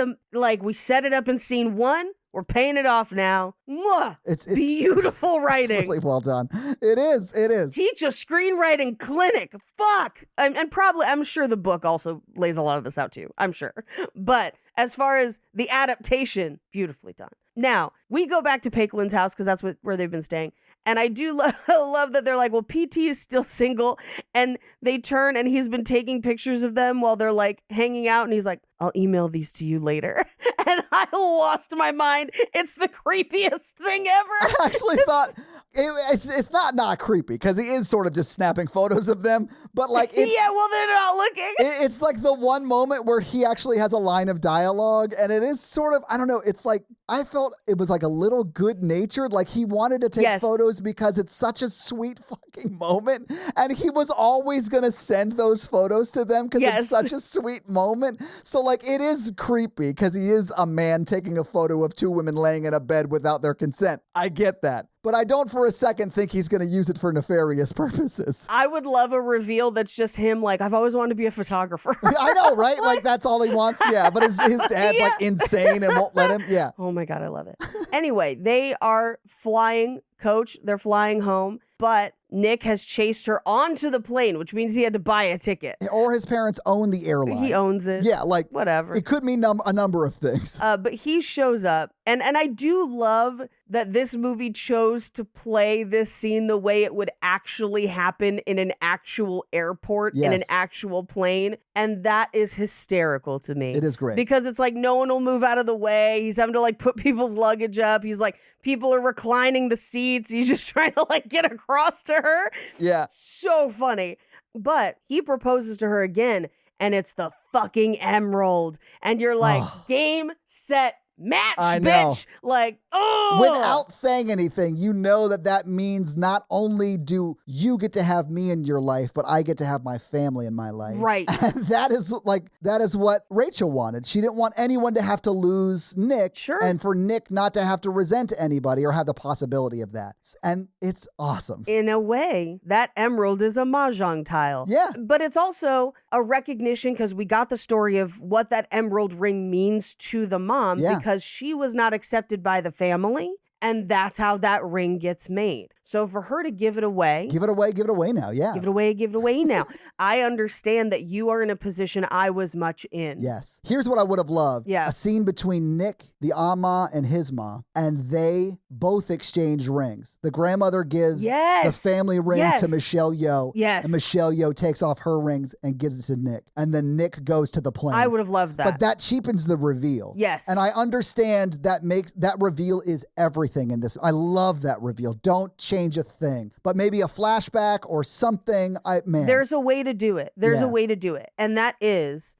we set it up in scene 1. We're paying it off now. Mwah! It's Beautiful writing. really well done. It is. Teach a screenwriting clinic. Fuck. And probably, I'm sure the book also lays a lot of this out too. I'm sure. But as far as the adaptation, beautifully done. Now, we go back to Paik Lin's house because that's where they've been staying. And I do love that they're like, well, PT is still single. And they turn and he's been taking pictures of them while they're like hanging out. And he's like, I'll email these to you later. And I lost my mind. It's the creepiest thing ever. I actually thought it's not creepy because he is sort of just snapping photos of them. But like, yeah, well, they're not looking. It's like the one moment where he actually has a line of dialogue. And it is sort of, I don't know, it's like, I felt it was like a little good natured. Like he wanted to take Yes. photos because it's such a sweet fucking moment. And he was always going to send those photos to them because Yes. it's such a sweet moment. So like it is creepy because he is a man taking a photo of two women laying in a bed without their consent. I get that. But I don't for a second think he's going to use it for nefarious purposes. I would love a reveal that's just him like, I've always wanted to be a photographer. I know, right? Like that's all he wants. Yeah. But his dad's like insane and won't let him. Yeah. Oh my God, I love it. Anyway, they are flying, coach. They're flying home, but Nick has chased her onto the plane, which means he had to buy a ticket. Or his parents own the airline. He owns it. Yeah, like Whatever. It could mean a number of things. But he shows up, and I do love that this movie chose to play this scene the way it would actually happen in an actual airport, in an Yes. actual plane, and that is hysterical to me. It is great. Because it's like no one will move out of the way. He's having to like put people's luggage up. He's like, people are reclining the seats. He's just trying to like get across to her. Yeah. So funny. But he proposes to her again, and it's the fucking emerald. And you're like, game, set, match, I know. bitch. Like, oh. Without saying anything, you know that means not only do you get to have me in your life, but I get to have my family in my life. Right. And that is what Rachel wanted. She didn't want anyone to have to lose Nick. Sure. And for Nick not to have to resent anybody or have the possibility of that. And it's awesome. In a way, that emerald is a Mahjong tile. Yeah. But it's also a recognition because we got the story of what that emerald ring means to the mom Yeah. because she was not accepted by the family. And that's how that ring gets made. So for her to give it away. Give it away now. Yeah. Give it away now. I understand that you are in a position I was much in. Yes. Here's what I would have loved. Yeah. A scene between Nick, the Ama, and his ma, and they both exchange rings. The grandmother gives the family ring to Michelle Yeoh. Yes. And Michelle Yeoh takes off her rings and gives it to Nick. And then Nick goes to the plane. I would have loved that. But that cheapens the reveal. Yes. And I understand that reveal is everything in this. I love that reveal. Don't change a thing. But maybe a flashback or something. There's a way to do it. There's Yeah. a way to do it. And that is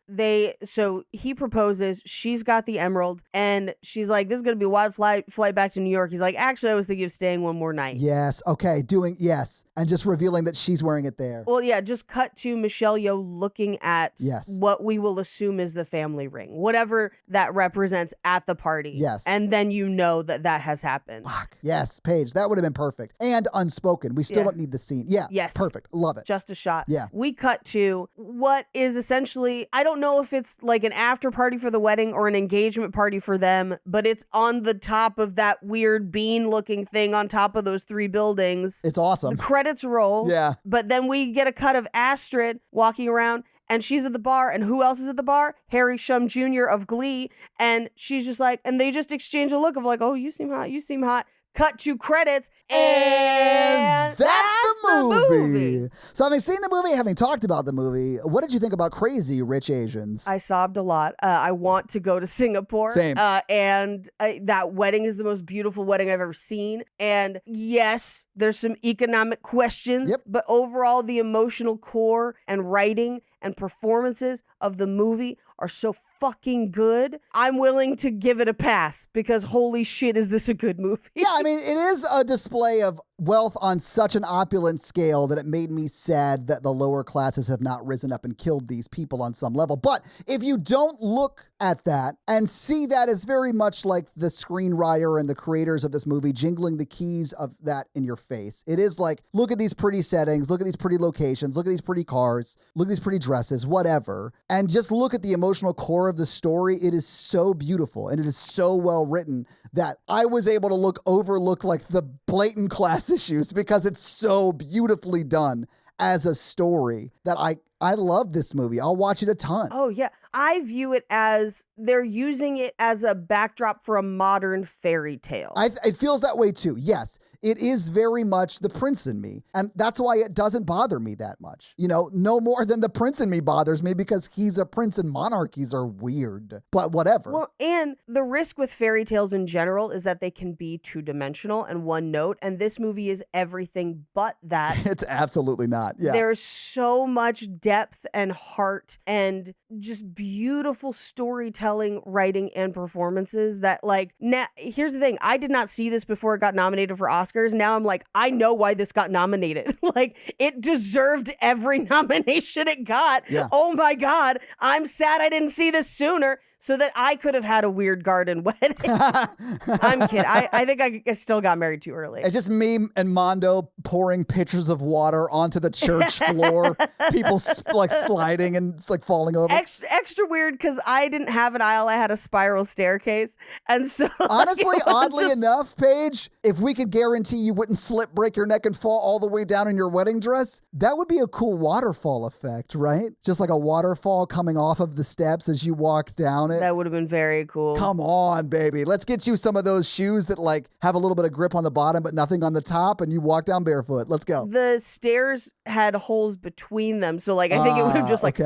so he proposes, she's got the emerald, and she's like, this is going to be a wild flight back to New York. He's like, actually, I was thinking of staying one more night. Yes. Okay. Yes. And just revealing that she's wearing it there. Well, yeah, just cut to Michelle Yeoh looking at Yes. what we will assume is the family ring, whatever that represents at the party. Yes. And then you know that has happened. Fuck. Yes, Paige. That would have been perfect. And unspoken. We still Yeah. don't need the scene. Yeah. Yes. Perfect. Love it. Just a shot. Yeah. We cut to what is essentially, I don't know if it's like an after party for the wedding or an engagement party for them, but it's on the top of that weird bean looking thing on top of those 3 buildings. It's awesome. The credits roll. Yeah. But then we get a cut of Astrid walking around, and she's at the bar, and who else is at the bar? Harry Shum Jr. of Glee. And she's just like, and they just exchange a look of like, oh, you seem hot, you seem hot. Cut to credits, and that's the movie. So having seen the movie, having talked about the movie, what did you think about Crazy Rich Asians? I sobbed a lot. I want to go to Singapore. Same. And that wedding is the most beautiful wedding I've ever seen. And yes, there's some economic questions, but overall, the emotional core and writing and performances of the movie are so fucking good. I'm willing to give it a pass because holy shit, is this a good movie? Yeah, I mean, it is a display of wealth on such an opulent scale that it made me sad that the lower classes have not risen up and killed these people on some level. But if you don't look at that and see that as very much like the screenwriter and the creators of this movie jingling the keys of that in your face, it is like, look at these pretty settings, look at these pretty locations, look at these pretty cars, look at these pretty dresses, whatever, and just look at the emotional core of the story. It is so beautiful and it is so well written that I was able to overlook like the blatant class issues because it's so beautifully done as a story that I love this movie. I'll watch it a ton. Oh, yeah. I view it as they're using it as a backdrop for a modern fairy tale. It feels that way too. Yes, it is very much the prince in me. And that's why it doesn't bother me that much. You know, no more than the prince in me bothers me because he's a prince and monarchies are weird. But whatever. Well, and the risk with fairy tales in general is that they can be two-dimensional and one note. And this movie is everything but that. It's absolutely not. Yeah. There's so much depth and heart and just beautiful storytelling, writing, and performances that like, now, here's the thing. I did not see this before it got nominated for Oscars. Now I'm like, I know why this got nominated. Like, it deserved every nomination it got. Yeah. Oh my God. I'm sad I didn't see this sooner so that I could have had a weird garden wedding. I'm kidding. I think I still got married too early. It's just me and Mondo pouring pitchers of water onto the church floor. People like sliding and like falling over. Extra weird because I didn't have an aisle. I had a spiral staircase. And so honestly, oddly enough, Paige, if we could guarantee you wouldn't slip, break your neck, and fall all the way down in your wedding dress, that would be a cool waterfall effect, right? Just like a waterfall coming off of the steps as you walk down it. That would have been very cool. Come on, baby. Let's get you some of those shoes that like have a little bit of grip on the bottom but nothing on the top, and you walk down barefoot. Let's go. The stairs had holes between them, so like I think it would have just like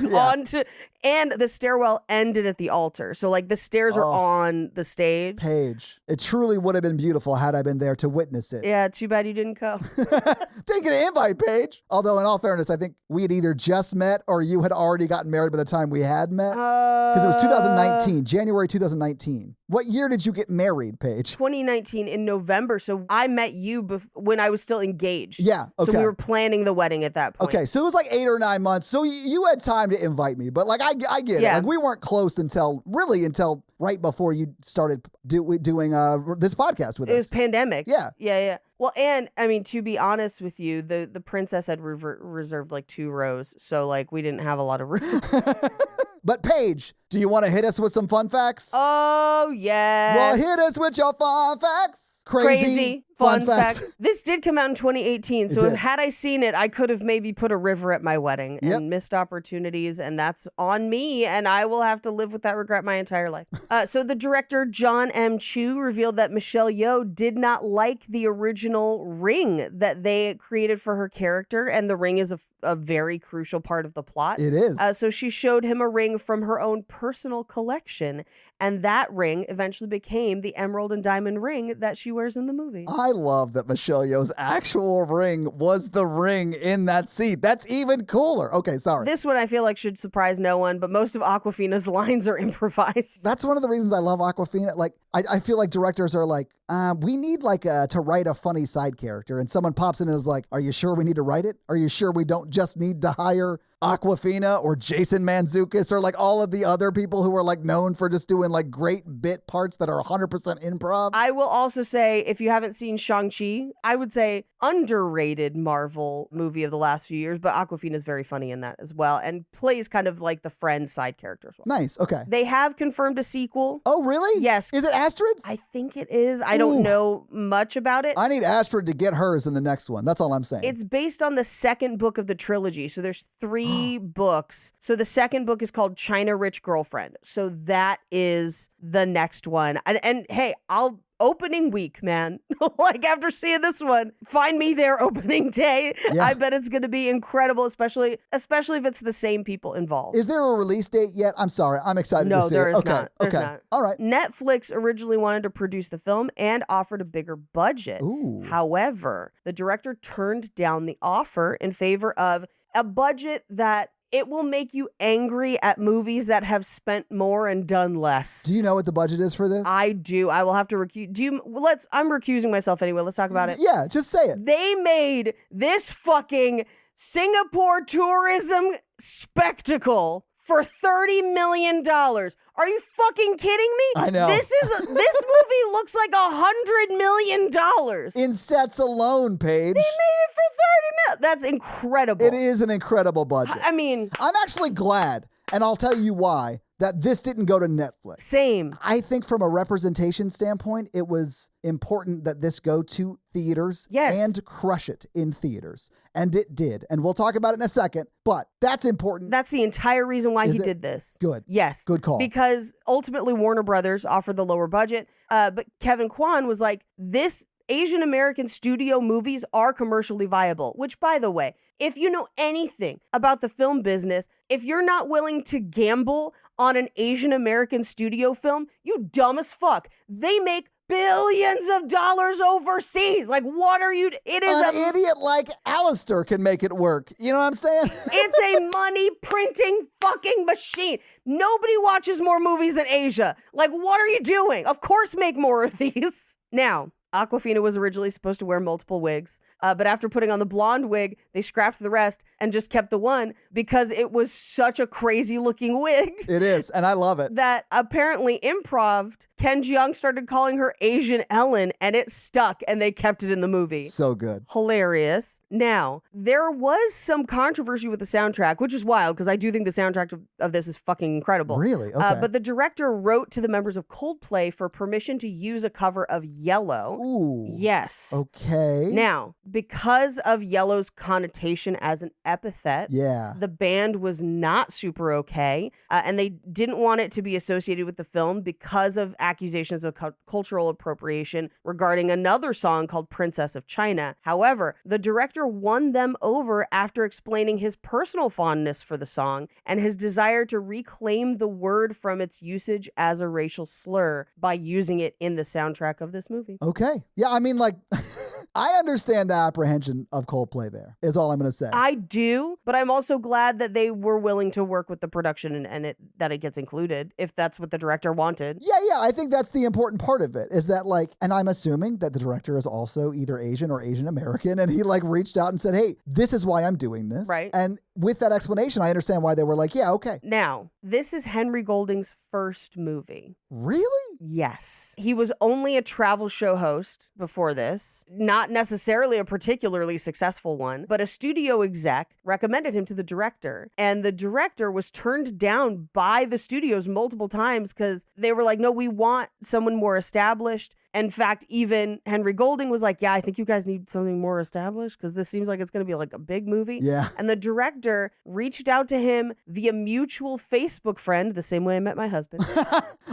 onto, and the stairwell ended at the altar, so like the stairs are on the stage. Paige, it truly would have been beautiful had I been there to witness it. Yeah, too bad you didn't go. Didn't get an invite, Paige. Although in all fairness, I think we had either just met or you had already gotten married by the time we had met. Because it was 2019, January 2019. What year did you get married, Paige? 2019 in November. So I met you when I was still engaged. Yeah, okay. So we were planning the wedding at that point. Okay, so it was like 8 or 9 months. So you had time to invite me. But like, I get it. Like, we weren't close until right before you started doing this podcast with us. It was pandemic. Yeah. Yeah. Well, and I mean, to be honest with you, the princess had reserved like 2 rows. So like we didn't have a lot of room. But Paige, do you want to hit us with some fun facts? Oh, yes. Well, hit us with your fun facts. Crazy fun facts. This did come out in 2018, so had I seen it, I could have maybe put a river at my wedding and missed opportunities, and that's on me, and I will have to live with that regret my entire life. So the director, John M. Chu, revealed that Michelle Yeoh did not like the original ring that they created for her character, and the ring is a very crucial part of the plot. It is. So she showed him a ring from her own personal collection, and that ring eventually became the emerald and diamond ring that she wears in the movie. I love that Michelle Yeoh's actual ring was the ring in that seat. That's even cooler. Okay, sorry. This one I feel like should surprise no one, but most of Awkwafina's lines are improvised. That's one of the reasons I love Awkwafina. Like, I feel like directors are like, we need to write a funny side character. And someone pops in and is like, are you sure we need to write it? Are you sure we don't just need to hire Awkwafina or Jason Mantzoukas or like all of the other people who are like known for just doing like great bit parts that are 100% improv? I will also say, if you haven't seen Shang-Chi, I would say underrated Marvel movie of the last few years, but Awkwafina is very funny in that as well and plays kind of like the friend side character as well. Nice. Okay. They have confirmed a sequel. Oh, really? Yes. Is it Astrids? I think it is. I don't know much about it. I need Ashford to get hers in the next one. That's all I'm saying. It's based on the second book of the trilogy. So there's 3 books. So the second book is called China Rich Girlfriend. So that is the next one. And hey, opening week, man. Like after seeing this one, find me there opening day. Yeah. I bet it's going to be incredible, especially if it's the same people involved. Is there a release date yet? I'm sorry. I'm excited to see there it. is Okay. not. There's okay. not. All right. Netflix originally wanted to produce the film and offered a bigger budget. Ooh. However, the director turned down the offer in favor of a budget that it will make you angry at movies that have spent more and done less. Do you know what the budget is for this? I do. I will have to recuse. I'm recusing myself anyway. Let's talk about it. Yeah, just say it. They made this fucking Singapore tourism spectacle for $30 million. Are you fucking kidding me? I know. This movie looks like $100 million. In sets alone, Paige. They made it for $30 million. That's incredible. It is an incredible budget. I mean, I'm actually glad, and I'll tell you why, that this didn't go to Netflix. same. I think from a representation standpoint, it was important that this go to theaters Yes. and crush it in theaters. And it did. And we'll talk about it in a second, but that's important. That's the entire reason why Is he it? did this. Good. Yes. Good call. Because ultimately Warner Brothers offered the lower budget. But Kevin Kwan was like, this Asian American studio movies are commercially viable, which, by the way, if you know anything about the film business, if you're not willing to gamble on an Asian American studio film, you dumb as fuck. They make billions of dollars overseas. Like, what are you? It is An idiot like Alistair can make it work. You know what I'm saying? It's a money printing fucking machine. Nobody watches more movies than Asia. Like, what are you doing? Of course, make more of these. Now, Awkwafina was originally supposed to wear multiple wigs, but after putting on the blonde wig, they scrapped the rest and just kept the one because it was such a crazy looking wig. It is, and I love it. That apparently improv'd, Ken Jeong started calling her Asian Ellen, and it stuck, and they kept it in the movie. So good. Hilarious. Now, there was some controversy with the soundtrack, which is wild because I do think the soundtrack of this is fucking incredible. Really? Okay. But the director wrote to the members of Coldplay for permission to use a cover of Yellow. Ooh. Yes. Okay. Now, because of Yellow's connotation as an epithet, Yeah. the band was not super okay, and they didn't want it to be associated with the film because of accusations of cultural appropriation regarding another song called Princess of China. However, the director won them over after explaining his personal fondness for the song and his desire to reclaim the word from its usage as a racial slur by using it in the soundtrack of this movie. Okay. Yeah, I mean, like, I understand the apprehension of Coldplay there, is all I'm going to say. I do, but I'm also glad that they were willing to work with the production and that it gets included, if that's what the director wanted. Yeah, I think that's the important part of it, is that, like, and I'm assuming that the director is also either Asian or Asian American, and he, like, reached out and said, hey, this is why I'm doing this. Right. And with that explanation, I understand why they were like, yeah, okay. Now, this is Henry Golding's first movie. Really? Yes. He was only a travel show host before this, not necessarily a particularly successful one, but a studio exec recommended him to the director. And the director was turned down by the studios multiple times because they were like, no, we want someone more established. In fact, even Henry Golding was like, yeah, I think you guys need something more established because this seems like it's going to be like a big movie. Yeah. And the director reached out to him via mutual Facebook friend, the same way I met my husband.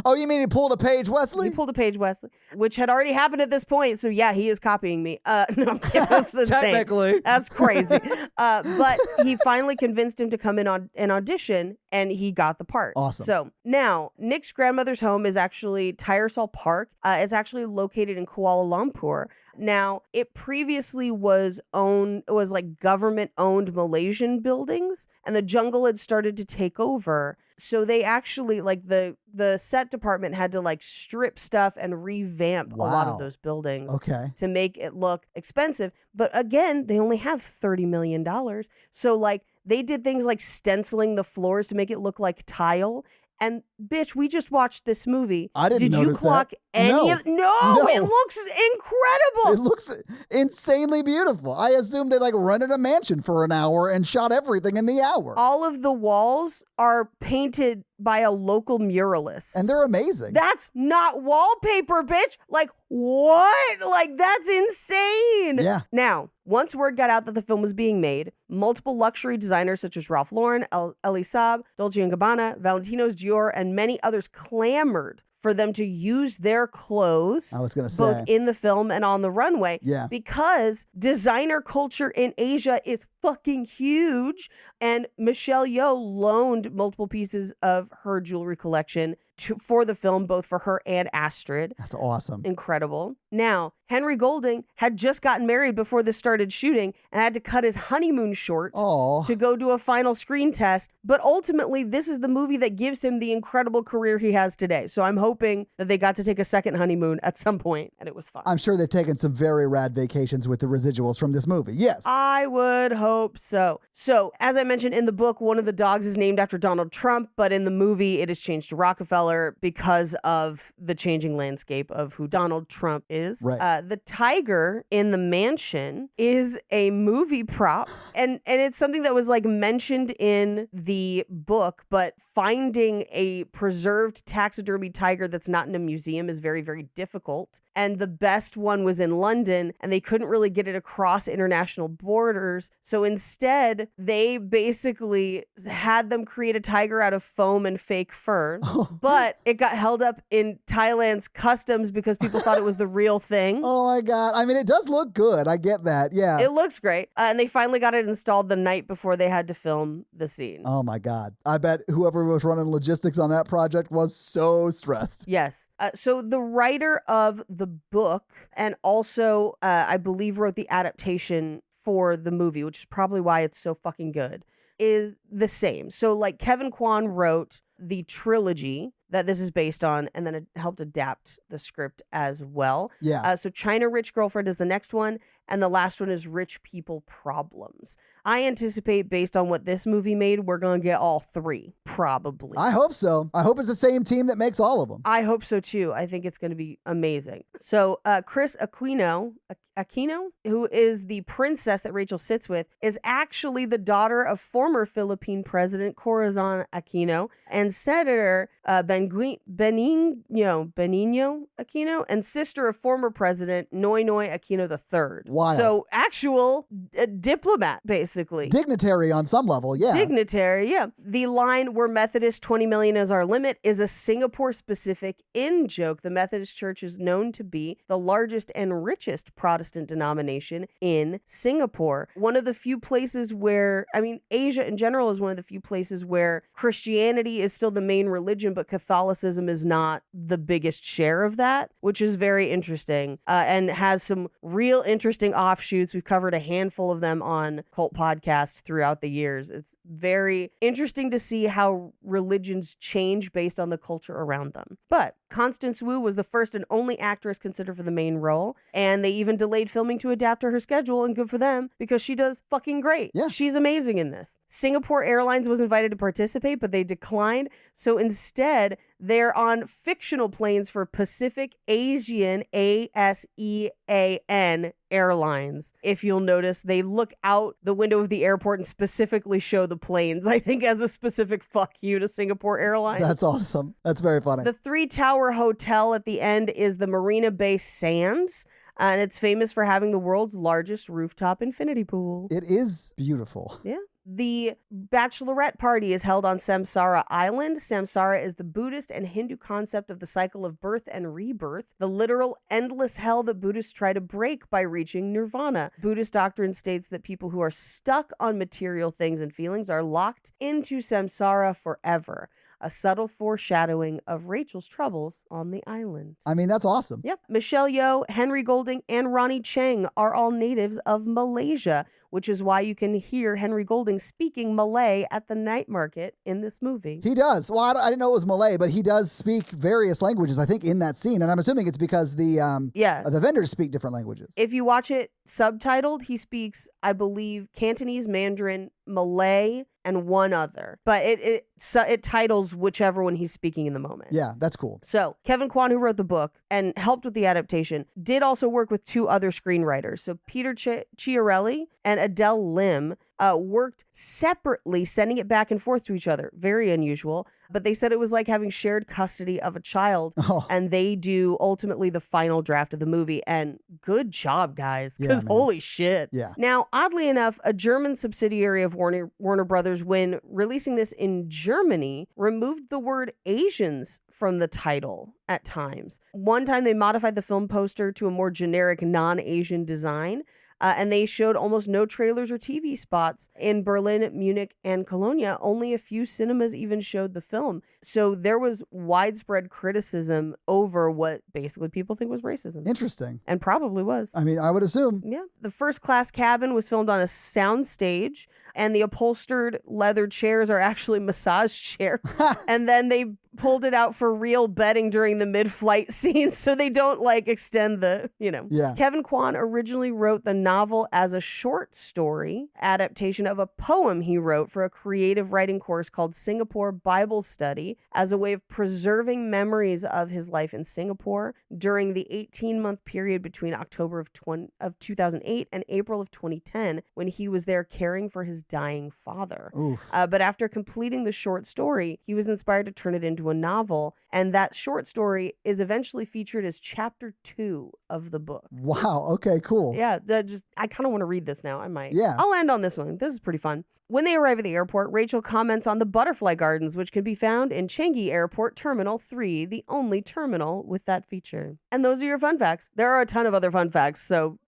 Oh, you mean he pulled a Paige Wesley? He pulled a Paige Wesley, which had already happened at this point. So yeah, he is copying me. No, that's insane. Technically. That's crazy. But he finally convinced him to come in on an audition, and he got the part. Awesome. So now Nick's grandmother's home is actually Tyersall Park. It's actually located in Kuala Lumpur. Now, it previously was like government-owned Malaysian buildings, and the jungle had started to take over. So they actually, like, the set department had to, like, strip stuff and revamp a lot Wow. of those buildings Okay. to make it look expensive. But again, they only have $30 million. So, like, they did things like stenciling the floors to make it look like tile. And bitch, we just watched this movie. I didn't Did you notice clock that. any No. of No, it No. looks incredible. It looks insanely beautiful. I assumed they like rented a mansion for an hour and shot everything in the hour. All of the walls are painted by a local muralist. And they're amazing. That's not wallpaper, bitch. Like, what? Like, that's insane. Yeah. Now, once word got out that the film was being made, multiple luxury designers such as Ralph Lauren, Elie Saab, Dolce & Gabbana, Valentino's, Dior, and many others clamored for them to use their clothes I was going to both say. in the film and on the runway. Yeah. Because designer culture in Asia is fucking huge. And Michelle Yeoh loaned multiple pieces of her jewelry collection for the film, both for her and Astrid. That's awesome. Incredible. Now, Henry Golding had just gotten married before this started shooting and had to cut his honeymoon short Oh. to go do a final screen test. But ultimately, this is the movie that gives him the incredible career he has today. So I'm hoping that they got to take a second honeymoon at some point, and it was fun. I'm sure they've taken some very rad vacations with the residuals from this movie. Yes. I would hope so. So, as I mentioned in the book, one of the dogs is named after Donald Trump, but in the movie, it is changed to Rockefeller because of the changing landscape of who Donald Trump is. Right. The tiger in the mansion is a movie prop, and it's something that was like mentioned in the book, but finding a preserved taxidermy tiger that's not in a museum is very, very difficult. And the best one was in London, and they couldn't really get it across international borders. So instead, they basically had them create a tiger out of foam and fake fur. But it got held up in Thailand's customs because people thought it was the real thing. Oh my God. I mean, it does look good. I get that. Yeah. It looks great. And they finally got it installed the night before they had to film the scene. Oh my God. I bet whoever was running logistics on that project was so stressed. Yes. So the writer of the book and also, I believe, wrote the adaptation for the movie, which is probably why it's so fucking good, is the same. So like Kevin Kwan wrote the trilogy that this is based on, and then it helped adapt the script as well. Yeah. So China Rich Girlfriend is the next one, and the last one is Rich People Problems. I anticipate, based on what this movie made, we're going to get all three, probably. I hope so. I hope it's the same team that makes all of them. I hope so too. I think it's going to be amazing. So Chris Aquino, who is the princess that Rachel sits with, is actually the daughter of former Philippine President Corazon Aquino and Senator Benigno Aquino, and sister of former President Noynoy Aquino III. Wild. So actual diplomat, basically. Dignitary on some level, yeah. Dignitary, yeah. The line, "We're Methodist, 20 million is our limit," is a Singapore-specific in-joke. The Methodist Church is known to be the largest and richest Protestant denomination in Singapore. One of the few places where, Asia in general is one of the few places where Christianity is still the main religion, but Catholicism is not the biggest share of that, which is very interesting and has some real interesting offshoots. We've covered a handful of them on Cult Podcast throughout the years. It's very interesting to see how religions change based on the culture around them. But Constance Wu was the first and only actress considered for the main role, and they even delayed filming to adapt to her schedule, and good for them, because she does fucking great. Yeah. She's amazing in this. Singapore Airlines was invited to participate, but they declined, so instead, they're on fictional planes for Pacific Asian, ASEAN Airlines. If you'll notice, they look out the window of the airport and specifically show the planes, I think as a specific fuck you to Singapore Airlines. That's awesome. That's very funny. The 3-tower hotel at the end is the Marina Bay Sands, and it's famous for having the world's largest rooftop infinity pool. It is beautiful. Yeah. The bachelorette party is held on Samsara Island. Samsara is the Buddhist and Hindu concept of the cycle of birth and rebirth, the literal endless hell that Buddhists try to break by reaching nirvana. Buddhist doctrine states that people who are stuck on material things and feelings are locked into samsara forever, a subtle foreshadowing of Rachel's troubles on the island. That's awesome. Yep. Michelle Yeoh, Henry Golding, and Ronnie Chang are all natives of Malaysia, which is why you can hear Henry Golding speaking Malay at the night market in this movie. He does. Well, I didn't know it was Malay, but he does speak various languages, I think, in that scene. And I'm assuming it's because the vendors speak different languages. If you watch it subtitled, he speaks, I believe, Cantonese, Mandarin, Malay, and one other. But it titles whichever one he's speaking in the moment. Yeah, that's cool. So Kevin Kwan, who wrote the book and helped with the adaptation, did also work with two other screenwriters. So Peter Chiarelli and Adele Lim worked separately, sending it back and forth to each other. Very unusual. But they said it was like having shared custody of a child. Oh. And they do ultimately the final draft of the movie. And good job, guys, Yeah, because man. holy shit. Yeah. Now, oddly enough, a German subsidiary of Warner Brothers, when releasing this in Germany, removed the word Asians from the title at times. One time they modified the film poster to a more generic non-Asian design. And they showed almost no trailers or TV spots in Berlin, Munich, and Cologne. Only a few cinemas even showed the film. So there was widespread criticism over what basically people think was racism. Interesting. And probably was. I mean, I would assume. Yeah. The first class cabin was filmed on a sound stage, and the upholstered leather chairs are actually massage chairs. And then they pulled it out for real bedding during the mid-flight scenes so they don't like extend the, Yeah. Kevin Kwan originally wrote the novel as a short story adaptation of a poem he wrote for a creative writing course called Singapore Bible Study as a way of preserving memories of his life in Singapore during the 18-month period between October of 2008 and April of 2010 when he was there caring for his dying father. But after completing the short story, he was inspired to turn it into a novel, and that short story is eventually featured as chapter 2 of the book. Wow. Okay, cool. Yeah, I kind of want to read this now. I might. Yeah. I'll end on this one. This is pretty fun. When they arrive at the airport, Rachel comments on the butterfly gardens, which can be found in Changi Airport Terminal 3, the only terminal with that feature. And those are your fun facts. There are a ton of other fun facts, so,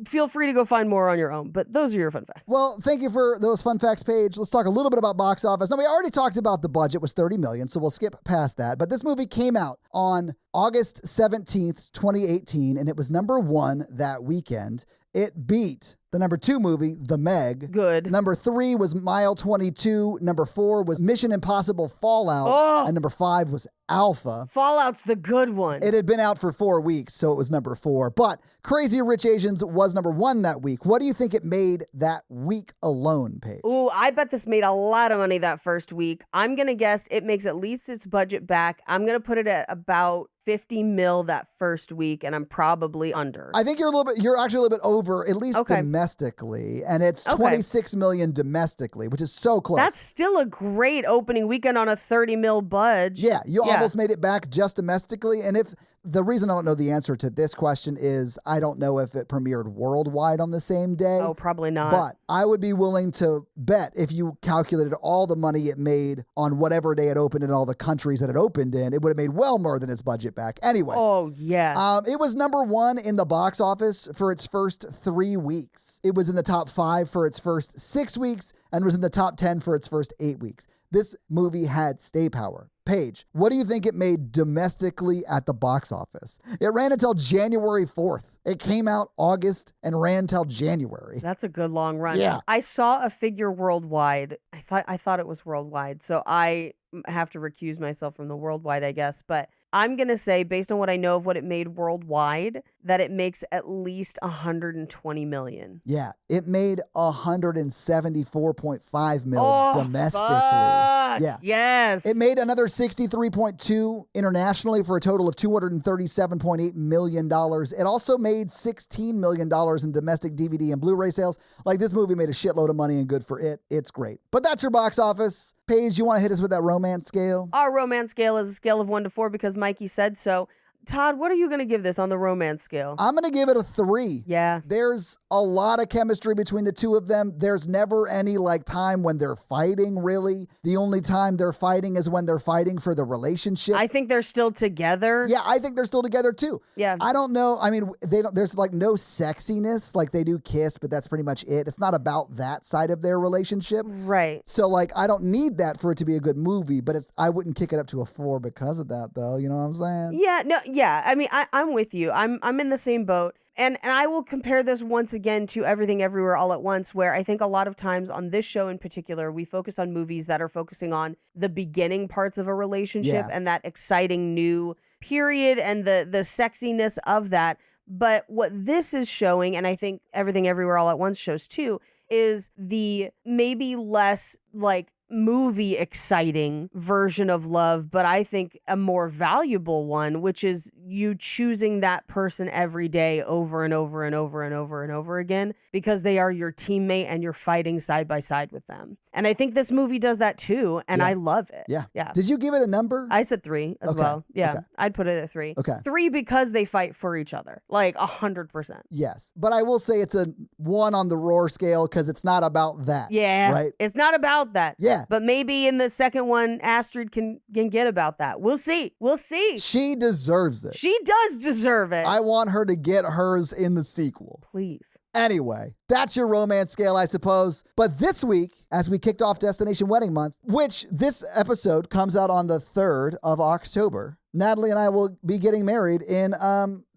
feel free to go find more on your own, but those are your fun facts. Well, thank you for those fun facts, Paige. Let's talk a little bit about box office. Now, we already talked about the budget was $30 million, so we'll skip past that. But this movie came out on August 17th, 2018, and it was number 1 that weekend. It beat the number 2 movie, The Meg. Good. Number 3 was Mile 22. Number 4 was Mission Impossible Fallout. Oh. And number 5 was Alpha. Fallout's the good one. It had been out for 4 weeks, so it was number 4. But Crazy Rich Asians was number 1 that week. What do you think it made that week alone, Paige? Ooh, I bet this made a lot of money that first week. I'm going to guess it makes at least its budget back. I'm going to put it at about 50 mil that first week, and I'm probably under. I think you're actually a little bit over, at least domestically, and it's 26 million domestically, which is so close. That's still a great opening weekend on a 30 mil budget. Yeah, you almost made it back just domestically, and if the reason I don't know the answer to this question is I don't know if it premiered worldwide on the same day. Oh, probably not. But I would be willing to bet if you calculated all the money it made on whatever day it opened in all the countries that it opened in, it would have made well more than its budget back. Anyway. Oh, yeah. It was number 1 in the box office for its first 3 weeks. It was in the top 5 for its first 6 weeks and was in the top 10 for its first 8 weeks. This movie had stay power. Paige, what do you think it made domestically at the box office? It ran until January 4th. It came out August and ran till January. That's a good long run. Yeah. I saw a figure worldwide. I thought it was worldwide, so I have to recuse myself from the worldwide, I guess. But I'm going to say, based on what I know of what it made worldwide, that it makes at least 120 million. Yeah, it made 174.5 mil domestically. Fuck. Yeah. Yes. It made another 63.2 internationally for a total of $237.8 million. It also made $16 million in domestic DVD and Blu-ray sales. Like, this movie made a shitload of money, and good for it. It's great. But that's your box office. Paige, you want to hit us with that romance scale? Our romance scale is a scale of 1 to 4 because Mikey said so. Todd, what are you going to give this on the romance scale? I'm going to give it a 3. Yeah. There's a lot of chemistry between the two of them. There's never any time when they're fighting, really. The only time they're fighting is when they're fighting for the relationship. I think they're still together. Yeah, I think they're still together too. Yeah. I don't know. I mean, there's no sexiness. They do kiss, but that's pretty much it. It's not about that side of their relationship. Right. So I don't need that for it to be a good movie, but I wouldn't kick it up to a 4 because of that, though. You know what I'm saying? Yeah, no, yeah. I mean, I'm with you. I'm in the same boat. And I will compare this once again to Everything Everywhere All at Once, where I think a lot of times on this show in particular, we focus on movies that are focusing on the beginning parts of a relationship and that exciting new period and the sexiness of that. But what this is showing, and I think Everything Everywhere All at Once shows too, is the maybe less like movie exciting version of love, but I think a more valuable one, which is you choosing that person every day over and over and over and over and over again because they are your teammate and you're fighting side by side with them. And I think this movie does that too, and I love it. Yeah. Yeah. Did you give it a number? I said 3 as well. Yeah. I'd put it at 3. Okay. 3 because they fight for each other. Like 100%. Yes. But I will say it's a 1 on the roar scale because it's not about that. Yeah. Right? It's not about that. Yeah. But maybe in the second one, Astrid can get about that. We'll see. We'll see. She deserves it. She does deserve it. I want her to get hers in the sequel. Please. Anyway, that's your romance scale, I suppose. But this week, as we kicked off Destination Wedding Month, which this episode comes out on the 3rd of October, Natalie and I will be getting married in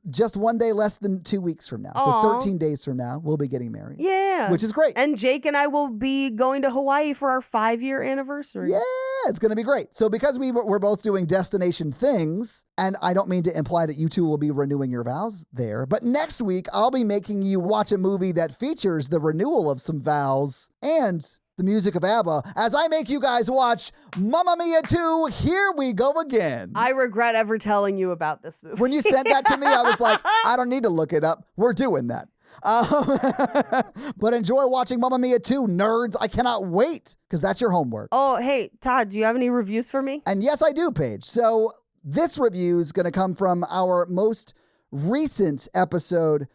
just 1 day less than 2 weeks from now. Aw. So 13 days from now, we'll be getting married. Yeah. Which is great. And Jake and I will be going to Hawaii for our 5-year anniversary. Yeah, it's going to be great. So because we're both doing destination things, and I don't mean to imply that you two will be renewing your vows there, but next week I'll be making you watch a movie that features the renewal of some vows and the music of ABBA as I make you guys watch Mamma Mia 2, Here We Go Again. I regret ever telling you about this movie. When you sent that to me, I was like, I don't need to look it up. We're doing that. But enjoy watching Mamma Mia 2, nerds. I cannot wait because that's your homework. Oh, hey, Todd, do you have any reviews for me? And yes, I do, Paige. So this review is going to come from our most recent episode,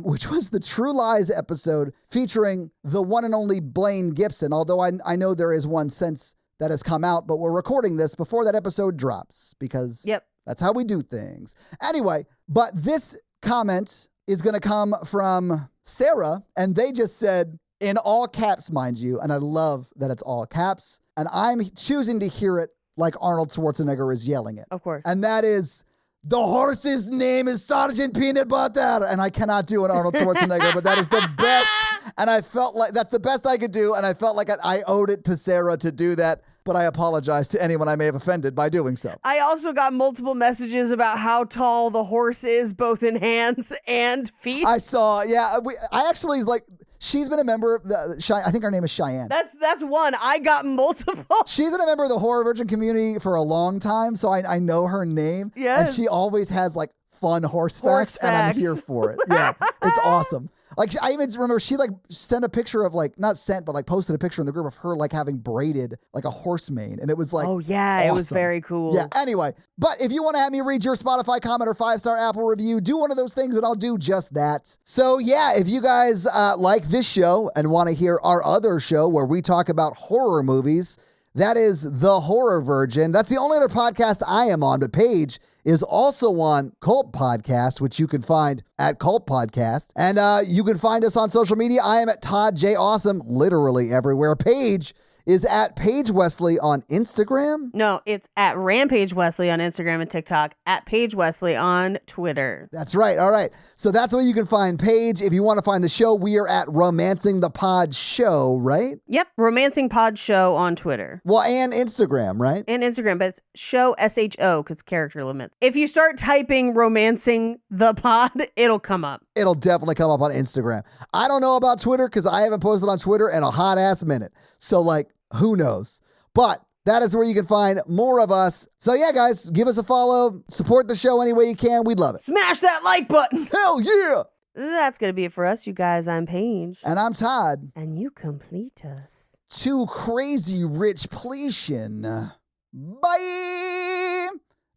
which was the True Lies episode featuring the one and only Blaine Gibson. Although I know there is one since that has come out, but we're recording this before that episode drops because that's how we do things. Anyway, but this comment is going to come from Sarah, and they just said, in all caps, mind you, and I love that it's all caps, and I'm choosing to hear it like Arnold Schwarzenegger is yelling it. Of course. And that is, the horse's name is Sergeant Peanut Butter. And I cannot do an Arnold Schwarzenegger, but that is the best. And I felt like that's the best I could do. And I felt like I owed it to Sarah to do that. But I apologize to anyone I may have offended by doing so. I also got multiple messages about how tall the horse is, both in hands and feet. I saw, I actually like, she's been a member of I think her name is Cheyenne. That's one. I got multiple. She's been a member of the Horror Virgin community for a long time, so I know her name. Yes. And she always has like fun horse facts, and I'm here for it. Yeah, it's awesome. Like, I even remember she like sent a picture of like, not sent, but like posted a picture in the group of her like having braided like a horse mane. And it was like, oh yeah, awesome. It was very cool. Yeah, anyway. But if you want to have me read your Spotify comment or 5-star Apple review, do one of those things and I'll do just that. So yeah, if you guys like this show and want to hear our other show where we talk about horror movies, that is The Horror Virgin. That's the only other podcast I am on, but Paige is also on Cult Podcast, which you can find at Cult Podcast. And you can find us on social media. I am at Todd J. Awesome, literally everywhere. Paige is at Paige Wesley on Instagram. No, it's at Rampage Wesley on Instagram and TikTok, at Paige Wesley on Twitter. That's right. All right. So that's where you can find Paige. If you want to find the show, we are at Romancing the Pod Show, right? Yep. Romancing Pod Show on Twitter. Well, and Instagram, right? And Instagram, but it's show SHO because character limits. If you start typing Romancing the Pod, it'll come up. It'll definitely come up on Instagram. I don't know about Twitter because I haven't posted on Twitter in a hot ass minute. So like, who knows? But that is where you can find more of us. So yeah, guys, give us a follow. Support the show any way you can. We'd love it. Smash that like button. Hell yeah. That's going to be it for us, you guys. I'm Paige. And I'm Todd. And you complete us. To Crazy Rich Pletion. Bye.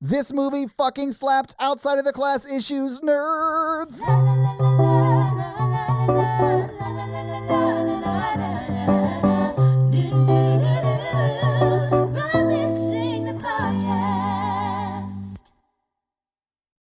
This movie fucking slapped outside of the class issues, nerds. La, la, la.